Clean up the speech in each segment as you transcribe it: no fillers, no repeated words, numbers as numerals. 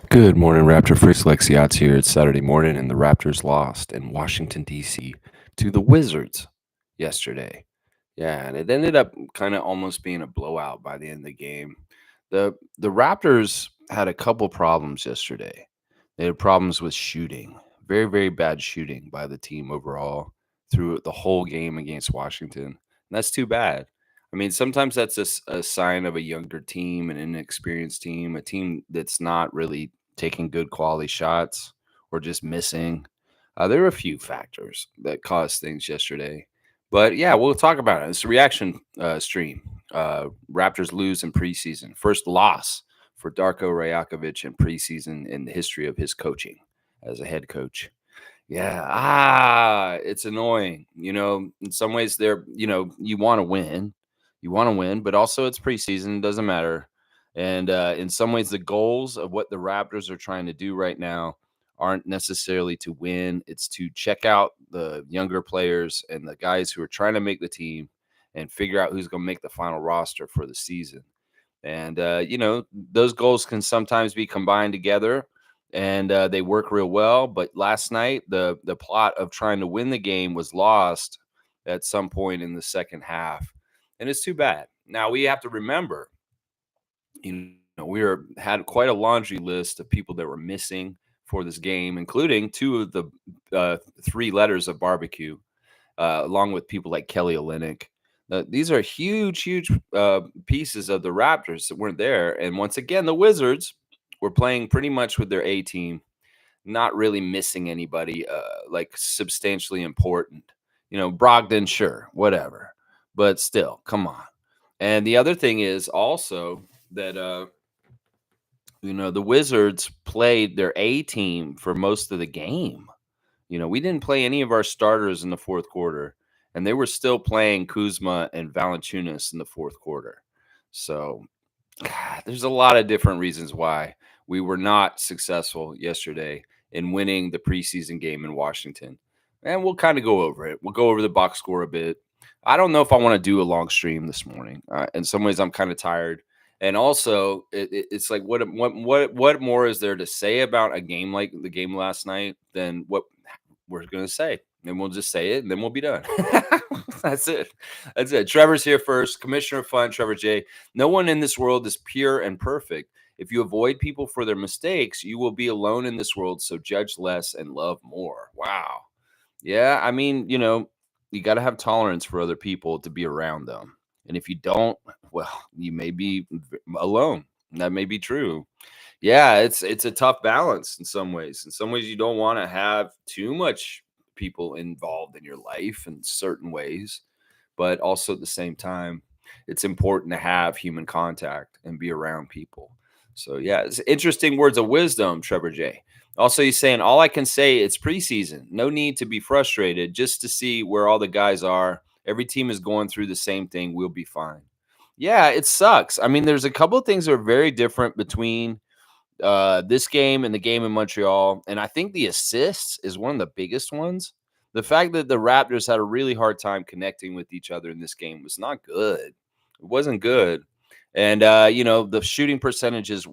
Good morning, Raptor Freaks. Lexiot's here. It's Saturday morning, and the Raptors lost in Washington, D.C. to the Wizards yesterday. Yeah, and it ended up kind of almost being a blowout by the end of the game. The Raptors had a couple problems yesterday. They had problems with shooting, very, very bad shooting by the team overall through the whole game against Washington. And that's too bad. I mean, sometimes that's a sign of a younger team, an inexperienced team, a team that's not really taking good quality shots or just missing. There were a few factors that caused things yesterday. But yeah, we'll talk about it. It's a reaction stream. Raptors lose in preseason. First loss for Darko Rajakovic in preseason in the history of his coaching as a head coach. Yeah, it's annoying. In some ways, you want to win. You want to win, but also it's preseason. It doesn't matter. And in some ways, the goals of what the Raptors are trying to do right now aren't necessarily to win. It's to check out the younger players and the guys who are trying to make the team and figure out who's going to make the final roster for the season. And, those goals can sometimes be combined together and they work real well. But last night, the plot of trying to win the game was lost at some point in the second half. And it's too bad. Now, we have to remember, had quite a laundry list of people that were missing for this game, including two of the three letters of barbecue, along with people like Kelly Olynyk. These are huge, huge pieces of the Raptors that weren't there. And once again, the Wizards were playing pretty much with their A team, not really missing anybody like substantially important. Brogdon, sure, whatever. But still, come on. And the other thing is also that the Wizards played their A team for most of the game. We didn't play any of our starters in the fourth quarter, and they were still playing Kuzma and Valanciunas in the fourth quarter. So there's a lot of different reasons why we were not successful yesterday in winning the preseason game in Washington. And we'll kind of go over it. We'll go over the box score a bit. I don't know if I want to do a long stream this morning. In some ways, I'm kind of tired. And also, it's like what more is there to say about a game like the game last night than what we're going to say? And we'll just say it, and then we'll be done. That's it. That's it. Trevor's here first. Commissioner of Fun, Trevor J. No one in this world is pure and perfect. If you avoid people for their mistakes, you will be alone in this world. So judge less and love more. Wow. Yeah. I mean, you got to have tolerance for other people to be around them. And if you don't, well, you may be alone. That may be true. Yeah, it's a tough balance in some ways. In some ways, you don't want to have too much people involved in your life in certain ways, but also at the same time, it's important to have human contact and be around people. So yeah, it's interesting words of wisdom, Trevor J. Also, he's saying all I can say it's preseason. No need to be frustrated, just to see where all the guys are. Every team is going through the same thing. We'll be fine. Yeah, it sucks. I mean, there's a couple of things that are very different between this game and the game in Montreal. And I think the assists is one of the biggest ones. The fact that the Raptors had a really hard time connecting with each other in this game was not good. It wasn't good. And, the shooting percentages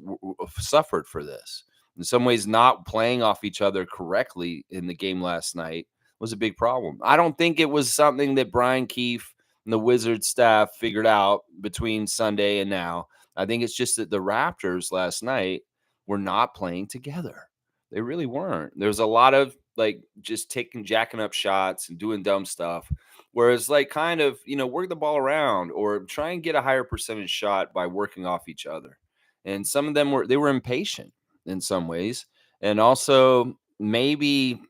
suffered for this. In some ways, not playing off each other correctly in the game last night was a big problem. I don't think it was something that Brian Keefe and the Wizards staff figured out between Sunday and now. I think it's just that the Raptors last night were not playing together. They really weren't. There was a lot of just jacking up shots and doing dumb stuff. Whereas kind of, work the ball around or try and get a higher percentage shot by working off each other. And some of them were impatient in some ways. And also maybe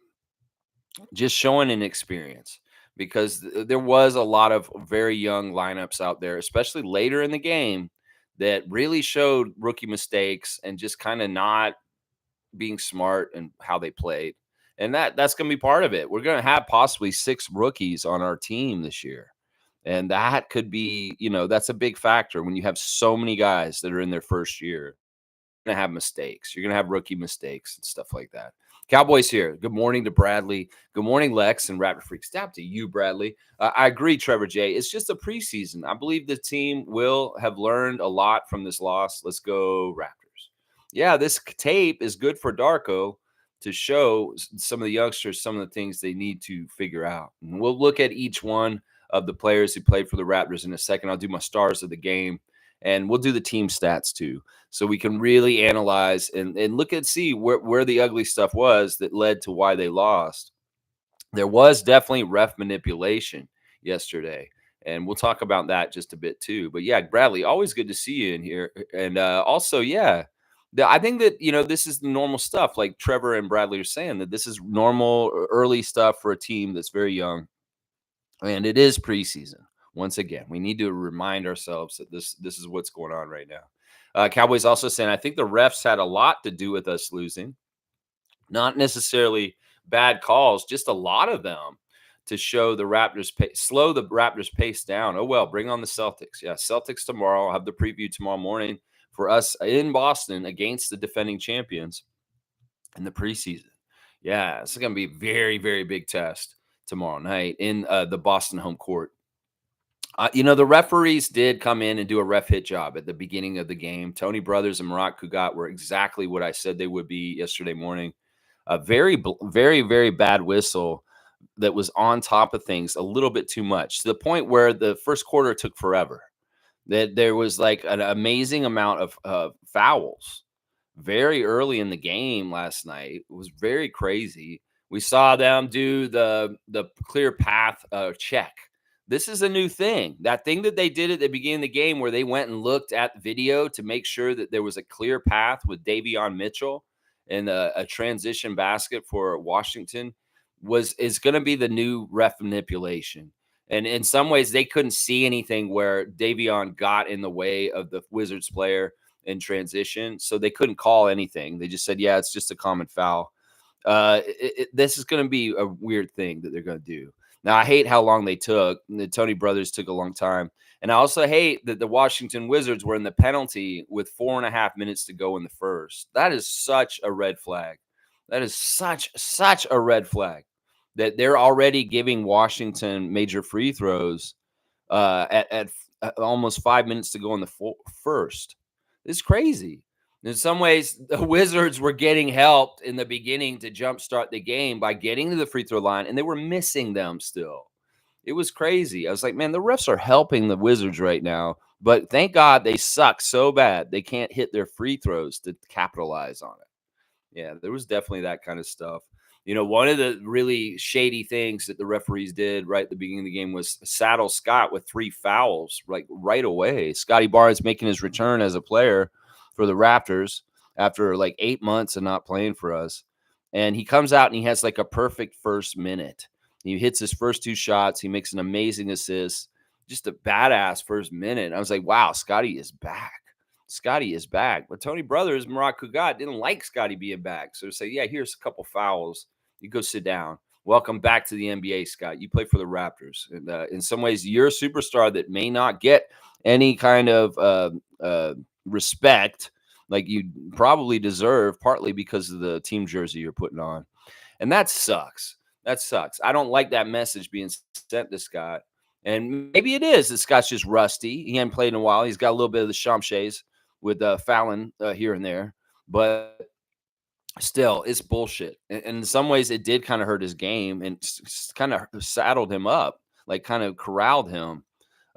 just showing inexperience because there was a lot of very young lineups out there, especially later in the game, that really showed rookie mistakes and just kind of not being smart in how they played. And that's going to be part of it. We're going to have possibly 6 rookies on our team this year. And that could be, that's a big factor when you have so many guys that are in their first year. You're going to have mistakes. You're going to have rookie mistakes and stuff like that. Cowboys here. Good morning to Bradley. Good morning, Lex and Raptor Freaks. Stop to you, Bradley. I agree, Trevor J. It's just a preseason. I believe the team will have learned a lot from this loss. Let's go, Raptors. yeah, this tape is good for Darko to show some of the youngsters some of the things they need to figure out. And we'll look at each one of the players who played for the Raptors in a second. I'll do my stars of the game, and we'll do the team stats too, so we can really analyze and look and see where the ugly stuff was that led to why they lost. There was definitely ref manipulation yesterday, and we'll talk about that just a bit too. But yeah, Bradley, always good to see you in here. And also, yeah, I think that this is the normal stuff. Like Trevor and Bradley are saying that this is normal early stuff for a team that's very young, and it is preseason. Once again, we need to remind ourselves that this is what's going on right now. Cowboys also saying I think the refs had a lot to do with us losing. Not necessarily bad calls, just a lot of them to show the Raptors slow the Raptors pace down. Oh well, bring on the Celtics. Yeah, Celtics tomorrow. I'll have the preview tomorrow morning for us in Boston against the defending champions in the preseason. Yeah, it's going to be a very, very big test tomorrow night in the Boston home court. The referees did come in and do a ref hit job at the beginning of the game. Tony Brothers and Murat Kugat were exactly what I said they would be yesterday morning. A very, very, very bad whistle that was on top of things a little bit too much, to the point where the first quarter took forever. That there was like an amazing amount of fouls very early in the game last night. It was very crazy. We saw them do the clear path check. This is a new thing. That thing that they did at the beginning of the game where they went and looked at video to make sure that there was a clear path with Davion Mitchell and a transition basket for Washington is going to be the new ref manipulation. And in some ways, they couldn't see anything where Davion got in the way of the Wizards player in transition, so they couldn't call anything. They just said, "Yeah, it's just a common foul." This is going to be a weird thing that they're going to do. Now, I hate how long they took. The Tony Brothers took a long time. And I also hate that the Washington Wizards were in the penalty with 4.5 minutes to go in the first. That is such a red flag. That is such a red flag that they're already giving Washington major free throws at almost 5 minutes to go in the first. It's crazy. In some ways, the Wizards were getting helped in the beginning to jumpstart the game by getting to the free throw line, and they were missing them still. It was crazy. I was like, man, the refs are helping the Wizards right now, but thank God they suck so bad they can't hit their free throws to capitalize on it. Yeah, there was definitely that kind of stuff. One of the really shady things that the referees did right at the beginning of the game was saddle Scott with 3 fouls like right away. Scotty Barnes making his return as a player for the Raptors after like 8 months of not playing for us. And he comes out and he has like a perfect first minute. He hits his first 2 shots. He makes an amazing assist. Just a badass first minute. I was like, wow, Scotty is back. Scotty is back. But Tony Brothers, Murat Kugat, didn't like Scotty being back. So say, yeah, here's a couple fouls. You go sit down. Welcome back to the NBA, Scott. You play for the Raptors. And in some ways, you're a superstar that may not get any kind of respect like you probably deserve, partly because of the team jersey you're putting on. And that sucks. That sucks. I don't like that message being sent to Scott. And maybe it is that Scott's just rusty. He hadn't played in a while. He's got a little bit of the Shamshays with fouling here and there. But still, it's bullshit. And in some ways, it did kind of hurt his game and kind of saddled him up, like kind of corralled him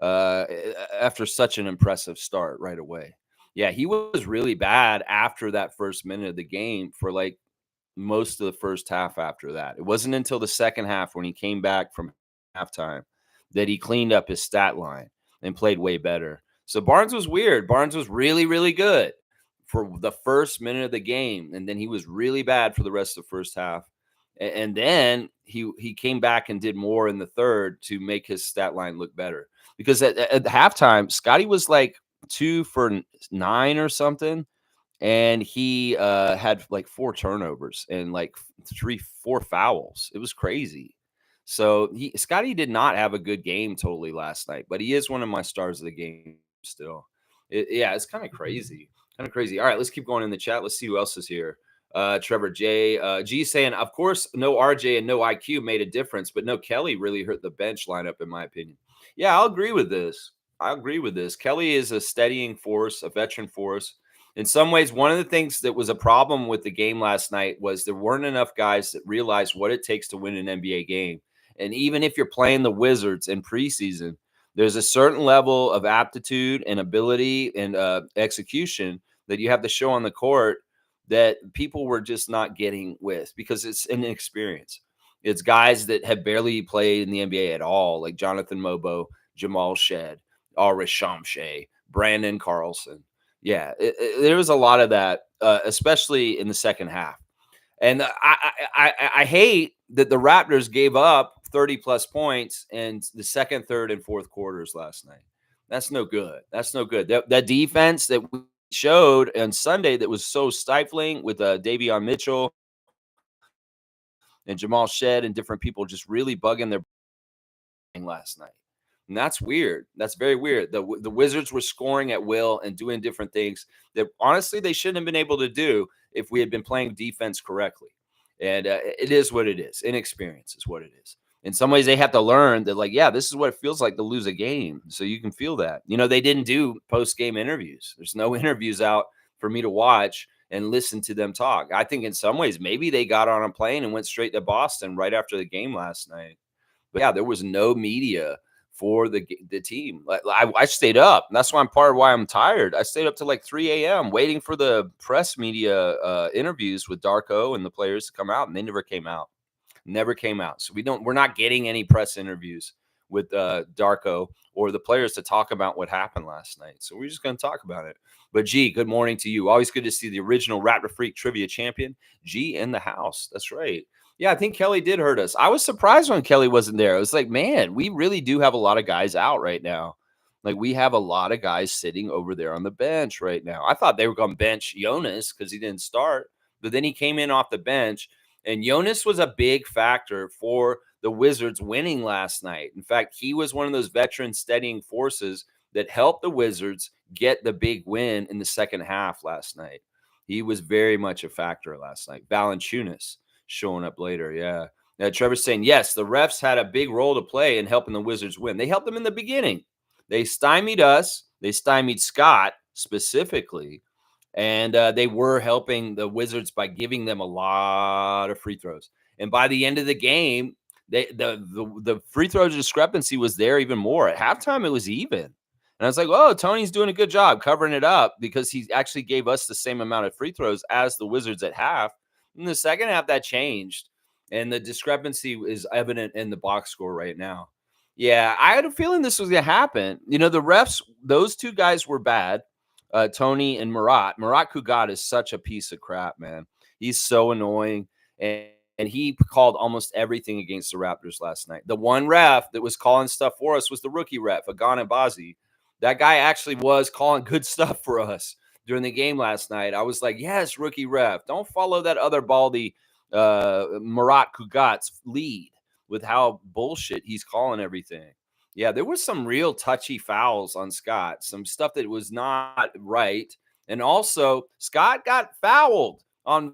after such an impressive start right away. Yeah, he was really bad after that first minute of the game for like most of the first half after that. It wasn't until the second half when he came back from halftime that he cleaned up his stat line and played way better. So Barnes was weird. Barnes was really, really good for the first minute of the game, and then he was really bad for the rest of the first half. And then he came back and did more in the third to make his stat line look better. Because at halftime, Scotty was like 2 for 9 or something. And he had like 4 turnovers and like 4 fouls. It was crazy. So Scotty did not have a good game totally last night, but he is one of my stars of the game still. It's kind of crazy. Kind of crazy. All right, let's keep going in the chat. Let's see who else is here. Trevor G saying, of course, no RJ and no IQ made a difference, but no Kelly really hurt the bench lineup, in my opinion. Yeah, I'll agree with this. Kelly is a steadying force, a veteran force. In some ways, one of the things that was a problem with the game last night was there weren't enough guys that realized what it takes to win an NBA game. And even if you're playing the Wizards in preseason, there's a certain level of aptitude and ability and execution that you have to show on the court that people were just not getting with because it's an experience. It's guys that have barely played in the NBA at all, like Jonathan Mobo, Jamal Shed, Arish Shamshay, Brandon Carlson. Yeah, there was a lot of that, especially in the second half. And I hate that the Raptors gave up 30 plus points in the second, third, and fourth quarters last night. That's no good. That's no good. That defense that we showed on Sunday that was so stifling with Davion Mitchell and Jamal Shed and different people just really bugging their last night. And that's weird. That's very weird. The Wizards were scoring at will and doing different things that honestly they shouldn't have been able to do if we had been playing defense correctly. And it is what it is. Inexperience is what it is. In some ways, they have to learn that, like, yeah, this is what it feels like to lose a game. So you can feel that. You know, they didn't do post-game interviews. There's no interviews out for me to watch and listen to them talk. I think in some ways, maybe they got on a plane and went straight to Boston right after the game last night. But yeah, there was no media for the team. I stayed up. And that's why I'm part of why I'm tired. I stayed up till like 3 a.m. waiting for the press media interviews with Darko and the players to come out, and they never came out. Never came out. So we're not getting any press interviews with Darko or the players to talk about what happened last night. So we're just going to talk about it. But G, good morning to you. Always good to see the original Raptor Freak trivia champion, G, in the house. That's right. Yeah, I think Kelly did hurt us. I was surprised when Kelly wasn't there. I was like, man, we really do have a lot of guys out right now. Like, we have a lot of guys sitting over there on the bench right now. I thought they were going to bench Jonas because he didn't start, but then he came in off the bench, and Jonas was a big factor for the Wizards winning last night. In fact, he was one of those veteran steadying forces that helped the Wizards get the big win in the second half last night. He was very much a factor last night. Valanciunas showing up later. Yeah. Now, Trevor's saying, yes, the refs had a big role to play in helping the Wizards win. They helped them in the beginning. They stymied us. They stymied Scott specifically. And they were helping the Wizards by giving them a lot of free throws. And by the end of the game, the free throw discrepancy was there even more. At halftime, it was even. And I was like, oh, Tony's doing a good job covering it up because he actually gave us the same amount of free throws as the Wizards at half. In the second half, that changed, and the discrepancy is evident in the box score right now. Yeah, I had a feeling this was going to happen. You know, the refs, those two guys were bad, Tony and Murat. Murat Kugat is such a piece of crap, man. He's so annoying, and he called almost everything against the Raptors last night. The one ref that was calling stuff for us was the rookie ref, Agana Bazi. That guy actually was calling good stuff for us during the game last night. I was like, yes, rookie ref. Don't follow that other baldy Murat Kugat's lead with how bullshit he's calling everything. Yeah, there was some real touchy fouls on Scott, some stuff that was not right. And also, Scott got fouled on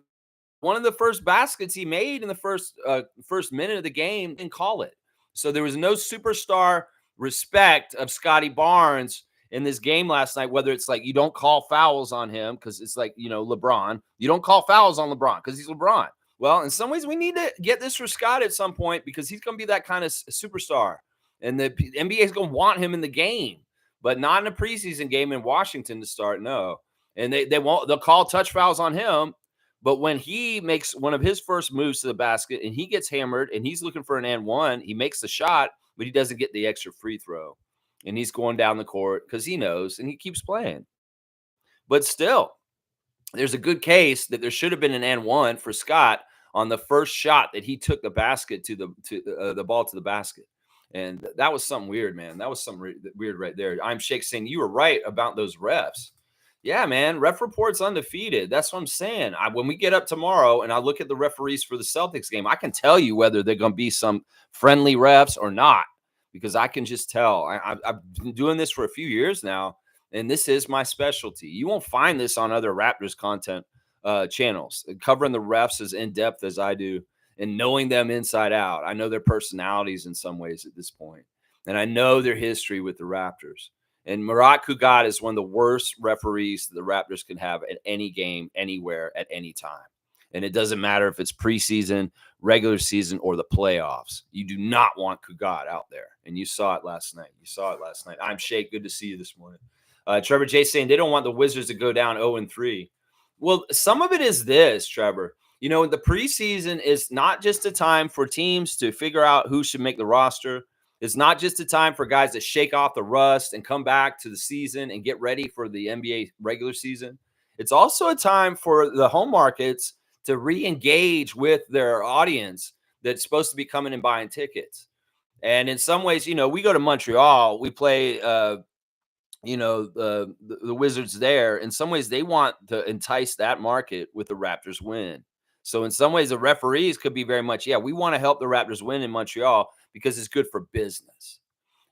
one of the first baskets he made in the first minute of the game. Didn't call it. So there was no superstar respect of Scotty Barnes in this game last night, whether it's like you don't call fouls on him because it's like, you know, LeBron. You don't call fouls on LeBron because he's LeBron. Well, in some ways, we need to get this for Scott at some point because he's going to be that kind of superstar. And the NBA is going to want him in the game, but not in a preseason game in Washington to start. No. And they'll call touch fouls on him. But when he makes one of his first moves to the basket and he gets hammered and he's looking for an and one, he makes the shot, but he doesn't get the extra free throw. And he's going down the court because he knows and he keeps playing. But still, there's a good case that there should have been an and one for Scott on the first shot that he took the basket to the ball to the basket. And that was something weird, man. That was something weird right there. I'm Shake saying you were right about those refs. Yeah, man. Ref report's undefeated. That's what I'm saying. When we get up tomorrow and I look at the referees for the Celtics game, I can tell you whether they're going to be some friendly refs or not because I can just tell. I've been doing this for a few years now, and this is my specialty. You won't find this on other Raptors content channels, covering the refs as in-depth as I do and knowing them inside out. I know their personalities in some ways at this point, and I know their history with the Raptors. And Murat Kugat is one of the worst referees that the Raptors can have at any game, anywhere, at any time. And it doesn't matter if it's preseason, regular season, or the playoffs. You do not want Kugat out there. And you saw it last night. I'm Shake. Good to see you this morning. Trevor J saying they don't want the Wizards to go down 0-3. Well, some of it is this, Trevor. You know, the preseason is not just a time for teams to figure out who should make the roster. It's not just a time for guys to shake off the rust and come back to the season and get ready for the NBA regular season. It's also a time for the home markets to re-engage with their audience that's supposed to be coming and buying tickets. And in some ways, you know, we go to Montreal, we play the Wizards there. In some ways, they want to entice that market with the Raptors win. So in some ways, the referees could be very much, we want to help the Raptors win in Montreal because it's good for business.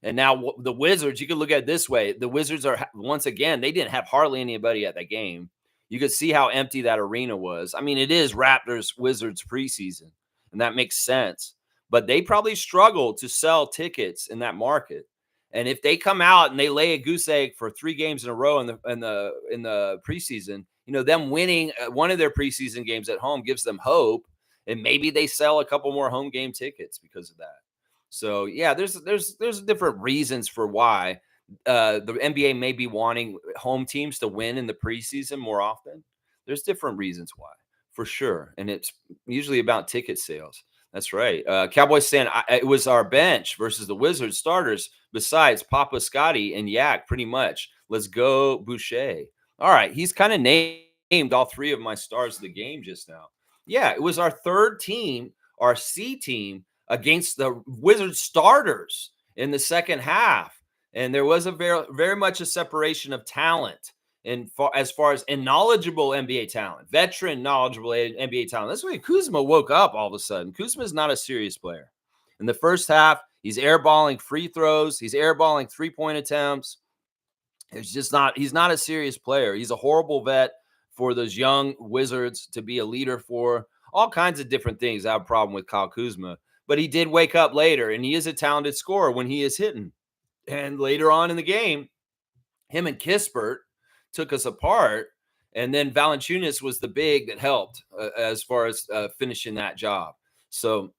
And now the Wizards, you can look at it this way. The Wizards are, once again, they didn't have hardly anybody at that game. You could see how empty that arena was. I mean, it is Raptors Wizards preseason, and that makes sense. But they probably struggle to sell tickets in that market. And if they come out and they lay a goose egg for 3 games in a row in the preseason, you know, them winning one of their preseason games at home gives them hope, and maybe they sell a couple more home game tickets because of that. So yeah, there's different reasons for why the NBA may be wanting home teams to win in the preseason more often. There's different reasons why, for sure, and it's usually about ticket sales. That's right. Cowboys saying it was our bench versus the Wizards starters. Besides Papa Scotty and Yak, pretty much. Let's go, Boucher. All right, he's kind of named all 3 of my stars of the game just now. Yeah, it was our third team, our C team, against the Wizards starters in the second half, and there was a very, very much a separation of talent. And as far as knowledgeable NBA talent, veteran knowledgeable NBA talent. That's why Kuzma woke up all of a sudden. Kuzma is not a serious player. In the first half, he's airballing free throws. He's airballing 3-point attempts. He's not a serious player. He's a horrible vet for those young Wizards to be a leader for. All kinds of different things. I have a problem with Kyle Kuzma. But he did wake up later, and he is a talented scorer when he is hitting. And later on in the game, him and Kispert took us apart, and then Valanciunas was the big that helped as far as finishing that job. So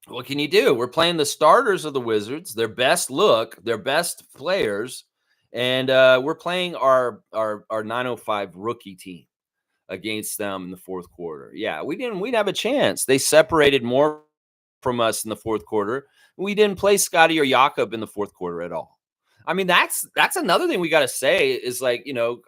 what can you do? We're playing the starters of the Wizards, their best look, their best players, and we're playing our 905 rookie team against them in the fourth quarter. Yeah, we'd have a chance. They separated more from us in the fourth quarter. We didn't play Scotty or Jakob in the fourth quarter at all. I mean, that's another thing we got to say is, like, you know,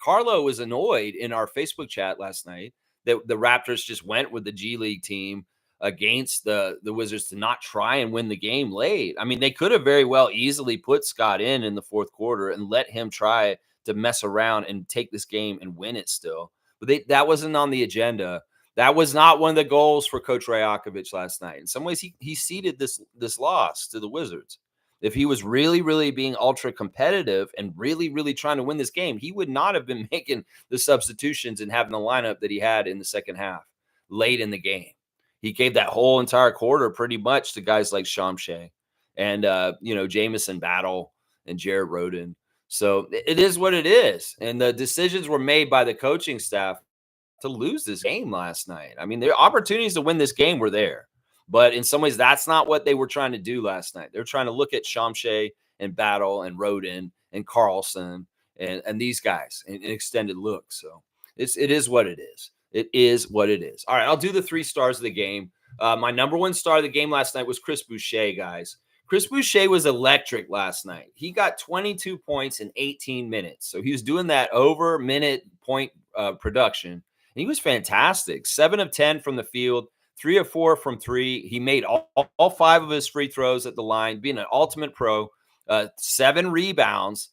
Carlo was annoyed in our Facebook chat last night that the Raptors just went with the G League team against the Wizards to not try and win the game late. I mean, they could have very well easily put Scott in the fourth quarter and let him try to mess around and take this game and win it still. But that wasn't on the agenda. That was not one of the goals for Coach Rajakovic last night. In some ways, he ceded this loss to the Wizards. If he was really, really being ultra competitive and really, really trying to win this game, he would not have been making the substitutions and having the lineup that he had in the second half late in the game. He gave that whole entire quarter pretty much to guys like Shamshay and, Jamison Battle and Jared Rhoden. So it is what it is. And the decisions were made by the coaching staff to lose this game last night. I mean, the opportunities to win this game were there. But in some ways, that's not what they were trying to do last night. They're trying to look at Shamshay and Battle and Rhoden and Carlson and these guys in extended look. So it is what it is. It is what it is. All right, I'll do the 3 stars of the game. My number 1 star of the game last night was Chris Boucher, guys. Chris Boucher was electric last night. He got 22 points in 18 minutes. So he was doing that over minute point production. And he was fantastic. 7 of 10 from the field. 3 of 4 from 3. He made all 5 of his free throws at the line, being an ultimate pro. 7 rebounds.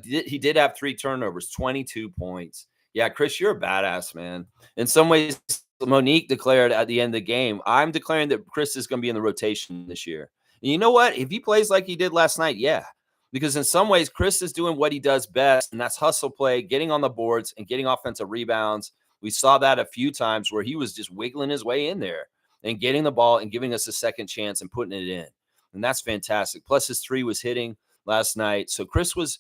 He did have 3 turnovers, 22 points. Yeah, Chris, you're a badass, man. In some ways, Monique declared at the end of the game, I'm declaring that Chris is going to be in the rotation this year. And you know what? If he plays like he did last night, yeah. Because in some ways, Chris is doing what he does best, and that's hustle play, getting on the boards and getting offensive rebounds. We saw that a few times where he was just wiggling his way in there and getting the ball and giving us a second chance and putting it in. And that's fantastic. Plus his 3 was hitting. last night. So Chris was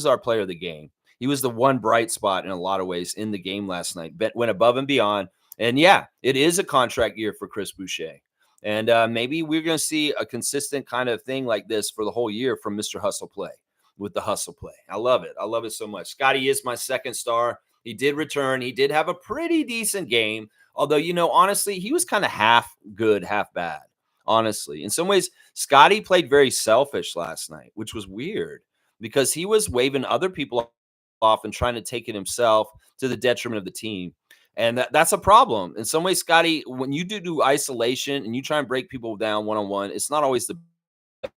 our player of the game. He was the one bright spot in a lot of ways in the game last night. Went above and beyond. And yeah, it is a contract year for Chris Boucher. And maybe we're going to see a consistent kind of thing like this for the whole year from Mr. Hustle Play with the hustle play. I love it. I love it so much. Scotty is my second star. He did return. He did have a pretty decent game. Although, honestly, he was kind of half good, half bad. Honestly, in some ways, Scotty played very selfish last night, which was weird because he was waving other people off and trying to take it himself to the detriment of the team. And that's a problem. In some ways, Scotty, when you do isolation and you try and break people down one-on-one, it's not always the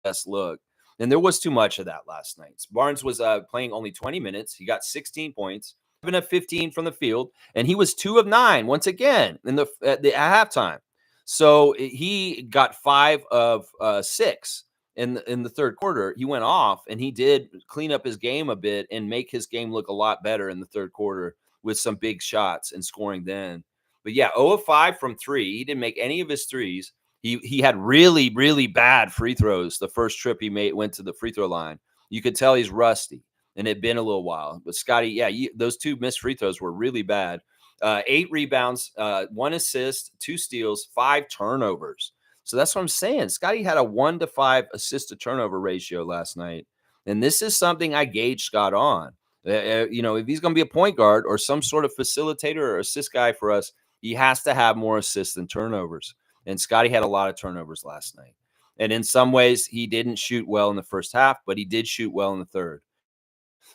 best look. And there was too much of that last night. Barnes was playing only 20 minutes. He got 16 points, 7 of 15 from the field, and he was 2 of 9 once again at halftime. So he got 5 of 6 in the third quarter. He went off, and he did clean up his game a bit and make his game look a lot better in the third quarter with some big shots and scoring then. But yeah, 0 of 5 from 3. He didn't make any of his threes. He had really, really bad free throws. The first trip he went to the free throw line. You could tell he's rusty, and it'd been a little while. But Scotty, yeah, those 2 missed free throws were really bad. 8 rebounds, 1 assist, 2 steals, 5 turnovers. So that's what I'm saying. Scotty had a 1-to-5 assist to turnover ratio last night. And this is something I gauge Scott on. If he's going to be a point guard or some sort of facilitator or assist guy for us, he has to have more assists than turnovers. And Scotty had a lot of turnovers last night. And in some ways, he didn't shoot well in the first half, but he did shoot well in the third.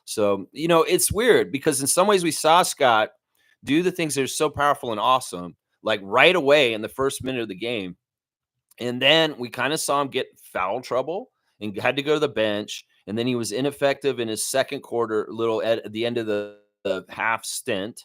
So, it's weird because in some ways we saw Scott do the things that are so powerful and awesome, like right away in the first minute of the game. And then we kind of saw him get foul trouble and had to go to the bench. And then he was ineffective in his second quarter, at the end of the half stint.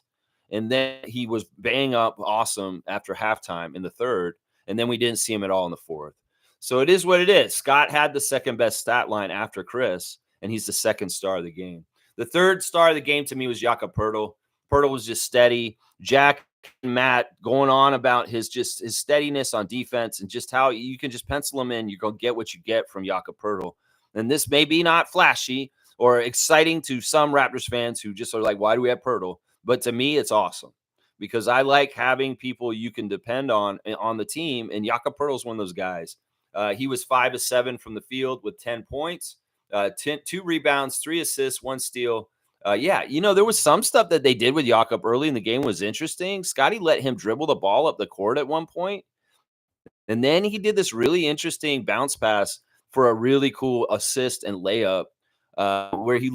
And then he was bang up awesome after halftime in the third. And then we didn't see him at all in the fourth. So it is what it is. Scott had the second best stat line after Chris, and he's the second star of the game. The third star of the game to me was Jakob Poeltl. Poeltl was just steady. Jack and Matt going on about his steadiness on defense and just how you can just pencil him in. You're going to get what you get from Jakob Poeltl. And this may be not flashy or exciting to some Raptors fans who just are like, why do we have Poeltl? But to me, it's awesome because I like having people you can depend on the team. And Jakob Poeltl is one of those guys. He was 5 of 7 from the field with 10 points, 2 rebounds, 3 assists, 1 steal. There was some stuff that they did with Jakob early in the game was interesting. Scotty let him dribble the ball up the court at one point. And then he did this really interesting bounce pass for a really cool assist and layup where he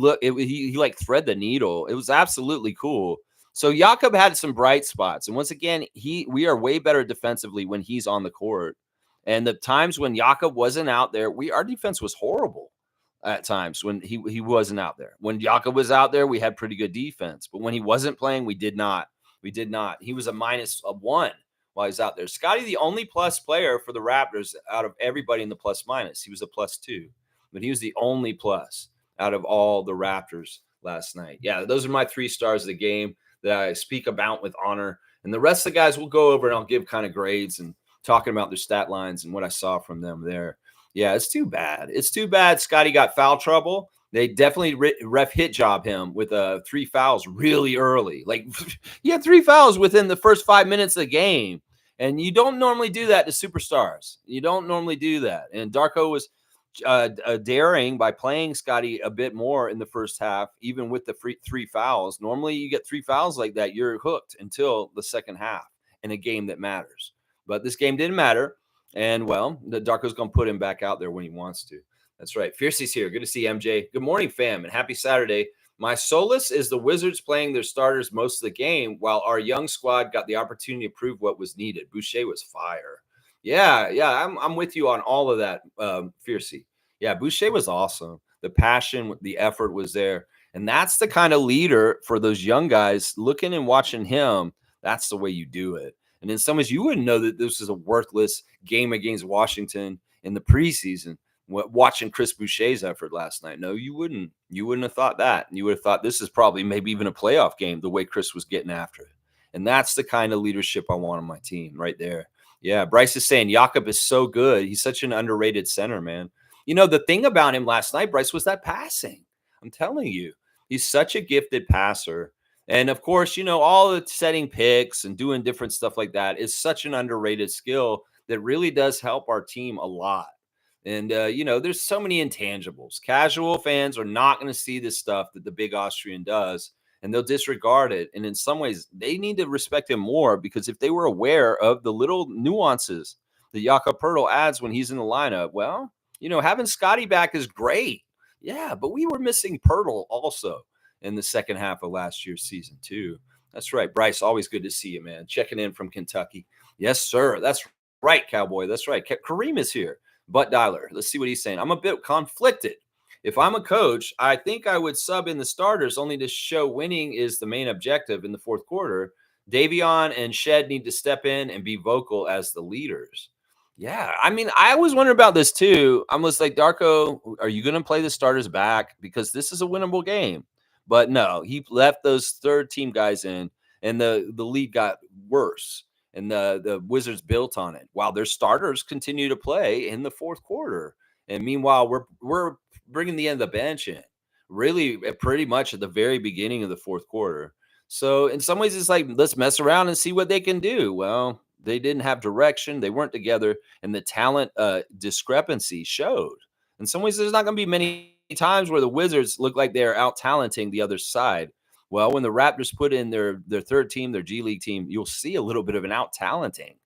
like thread the needle. It was absolutely cool. So Jakob had some bright spots. And once again, we are way better defensively when he's on the court. And the times when Jakob wasn't out there, our defense was horrible at times when he wasn't out there. When Jakob was out there, we had pretty good defense. But when he wasn't playing, we did not. He was a -1 while he's out there. Scotty, the only plus player for the Raptors out of everybody in the plus minus. He was a +2, but he was the only plus out of all the Raptors last night. Yeah, those are my 3 stars of the game that I speak about with honor. And the rest of the guys we'll go over and I'll give kind of grades and talking about their stat lines and what I saw from them there. Yeah, it's too bad. It's too bad Scotty got foul trouble. They definitely ref hit job him with 3 fouls really early. Like, he had 3 fouls within the first 5 minutes of the game. And you don't normally do that to superstars. You don't normally do that. And Darko was daring by playing Scotty a bit more in the first half, even with the 3 fouls. Normally you get 3 fouls like that, you're hooked until the second half in a game that matters. But this game didn't matter. And, well, the Darko's going to put him back out there when he wants to. That's right. Fiercey's here. Good to see MJ. Good morning, fam, and happy Saturday. My solace is the Wizards playing their starters most of the game while our young squad got the opportunity to prove what was needed. Boucher was fire. Yeah, I'm with you on all of that, Fiercey. Yeah, Boucher was awesome. The passion, the effort was there. And that's the kind of leader for those young guys looking and watching him. That's the way you do it. And in some ways, you wouldn't know that this is a worthless game against Washington in the preseason, watching Chris Boucher's effort last night. No, you wouldn't. You wouldn't have thought that. You would have thought this is probably maybe even a playoff game, the way Chris was getting after it. And that's the kind of leadership I want on my team right there. Yeah, Bryce is saying Jakob is so good. He's such an underrated center, man. The thing about him last night, Bryce, was that passing. I'm telling you, he's such a gifted passer. And of course, all the setting picks and doing different stuff like that is such an underrated skill that really does help our team a lot. And, there's so many intangibles. Casual fans are not going to see this stuff that the big Austrian does, and they'll disregard it. And in some ways, they need to respect him more, because if they were aware of the little nuances that Jakob Pertl adds when he's in the lineup, well, having Scotty back is great. Yeah, but we were missing Pertl also in the second half of last year's season, too. That's right. Bryce, always good to see you, man. Checking in from Kentucky. Yes, sir. That's right, Cowboy. That's right. Kareem is here. Butt dialer. Let's see what he's saying. I'm a bit conflicted. If I'm a coach, I think I would sub in the starters only to show winning is the main objective in the fourth quarter. Davion and Shed need to step in and be vocal as the leaders. Yeah, I mean, I was wondering about this too. I was like, Darko, are you going to play the starters back? Because this is a winnable game. But no, he left those third team guys in, and the lead got worse. And the Wizards built on it while their starters continue to play in the fourth quarter. And meanwhile, we're bringing the end of the bench in, really pretty much at the very beginning of the fourth quarter. So in some ways, it's like, let's mess around and see what they can do. Well, they didn't have direction. They weren't together. And the talent discrepancy showed. In some ways, there's not going to be many times where the Wizards look like they're out-talenting the other side. Well, when the Raptors put in their third team, their G League team, you'll see a little bit of an out-talenting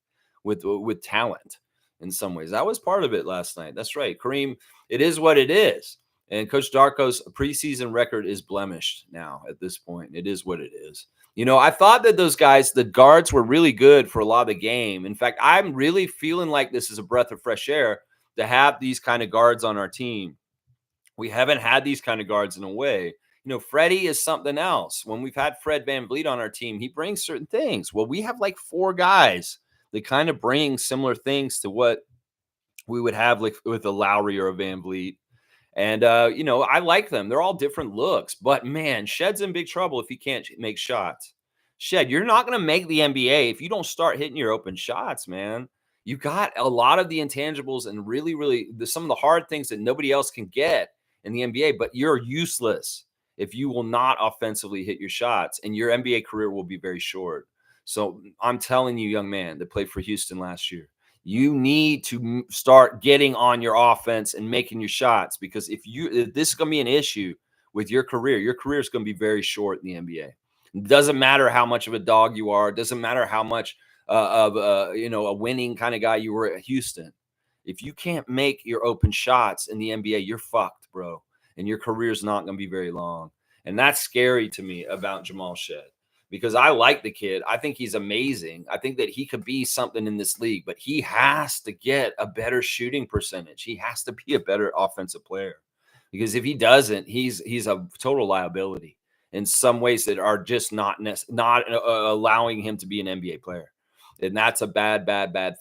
with talent in some ways. That was part of it last night. That's right. Kareem, it is what it is. And Coach Darko's preseason record is blemished now at this point. It is what it is. I thought that those guys, the guards, were really good for a lot of the game. In fact, I'm really feeling like this is a breath of fresh air to have these kind of guards on our team. We haven't had these kind of guards in a way. Freddie is something else. When we've had Fred VanVleet on our team, he brings certain things. Well, we have like four guys that kind of bring similar things to what we would have like with a Lowry or a VanVleet. And, I like them. They're all different looks. But, man, Shed's in big trouble if he can't make shots. Shed, you're not going to make the NBA if you don't start hitting your open shots, man. You got a lot of the intangibles and really, really some of the hard things that nobody else can get in the NBA, but you're useless if you will not offensively hit your shots, and your NBA career will be very short. So I'm telling you, young man that played for Houston last year, you need to start getting on your offense and making your shots, because if this is going to be an issue with your career is going to be very short in the NBA. It doesn't matter how much of a dog you are. It doesn't matter how much of a winning kind of guy you were at Houston. If you can't make your open shots in the NBA, you're fucked, bro. And your career is not going to be very long. And that's scary to me about Jamal Shed, because I like the kid. I think he's amazing. I think that he could be something in this league, but he has to get a better shooting percentage. He has to be a better offensive player, because if he doesn't, he's a total liability in some ways that are just not allowing him to be an NBA player. And that's a bad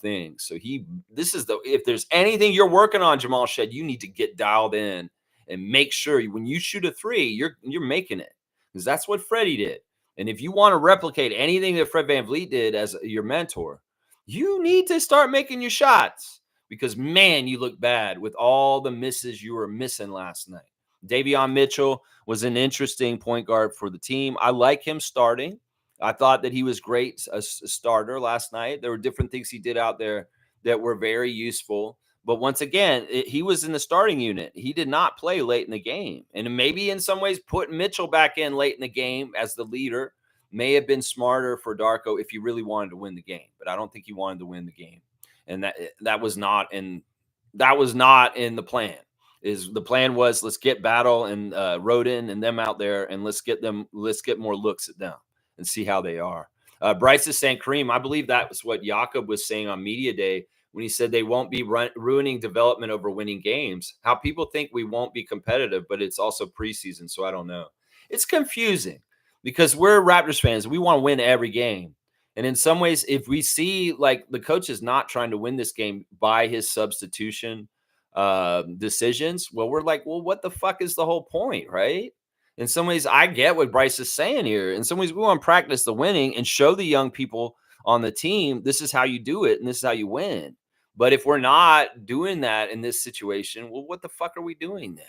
thing. So if there's anything you're working on, Jamal Shed, you need to get dialed in and make sure when you shoot a three, you're making it, because that's what Freddie did. And if you want to replicate anything that Fred VanVleet did as your mentor, you need to start making your shots, because, man, you look bad with all the misses you were missing last night. Davion Mitchell was an interesting point guard for the team. I like him starting. I thought that he was great as a starter last night. There were different things he did out there that were very useful. But once again, he was in the starting unit. He did not play late in the game. And maybe in some ways putting Mitchell back in late in the game as the leader may have been smarter for Darko if he really wanted to win the game. But I don't think he wanted to win the game. And that was not in the plan. The plan was, let's get Battle and Rodin and them out there, and let's get more looks at them and see how they are. Bryce is saying, Kareem, I believe that was what Jakob was saying on Media Day when he said they won't be ruining development over winning games. How people think we won't be competitive, but it's also preseason, so I don't know. It's confusing because we're Raptors fans. We want to win every game. And in some ways, if we see like the coach is not trying to win this game by his substitution decisions, well, we're like, well, what the fuck is the whole point, right? In some ways, I get what Bryce is saying here. In some ways, we want to practice the winning and show the young people on the team, this is how you do it and this is how you win. But if we're not doing that in this situation, well, what the fuck are we doing then?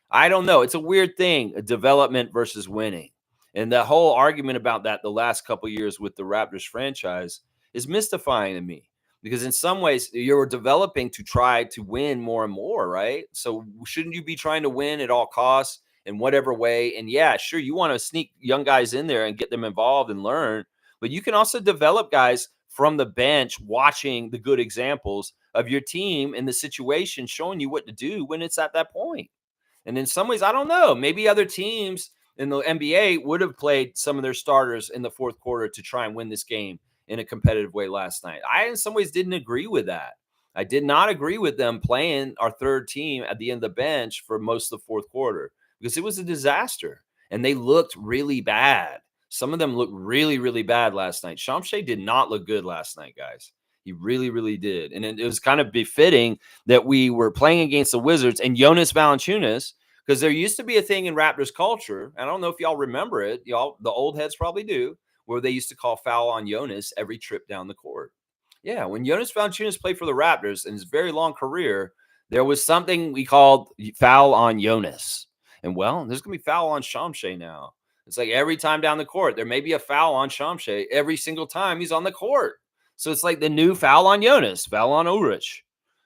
I don't know. It's a weird thing, development versus winning. And the whole argument about that the last couple years with the Raptors franchise is mystifying to me because in some ways you're developing to try to win more and more, right? So shouldn't you be trying to win at all costs in whatever way? And yeah, sure, you want to sneak young guys in there and get them involved and learn, but you can also develop guys from the bench watching the good examples of your team in the situation, showing you what to do when it's at that point. And in some ways, I don't know, maybe other teams in the NBA would have played some of their starters in the fourth quarter to try and win this game in a competitive way last night. I, in some ways, didn't agree with that. I did not agree with them playing our third team at the end of the bench for most of the fourth quarter because it was a disaster and they looked really bad. Some of them looked really, really bad last night. Shamshay did not look good last night, guys. He really, really did. And it was kind of befitting that we were playing against the Wizards and Jonas Valanciunas, because there used to be a thing in Raptors culture. I don't know if y'all remember it. Y'all, the old heads probably do, where they used to call foul on Jonas every trip down the court. Yeah, when Jonas Valanciunas played for the Raptors in his very long career, there was something we called foul on Jonas. And well, there's going to be foul on Shamshay now. It's like every time down the court, there may be a foul on Shamshay every single time he's on the court. So it's like the new foul on Jonas, foul on Ulrich,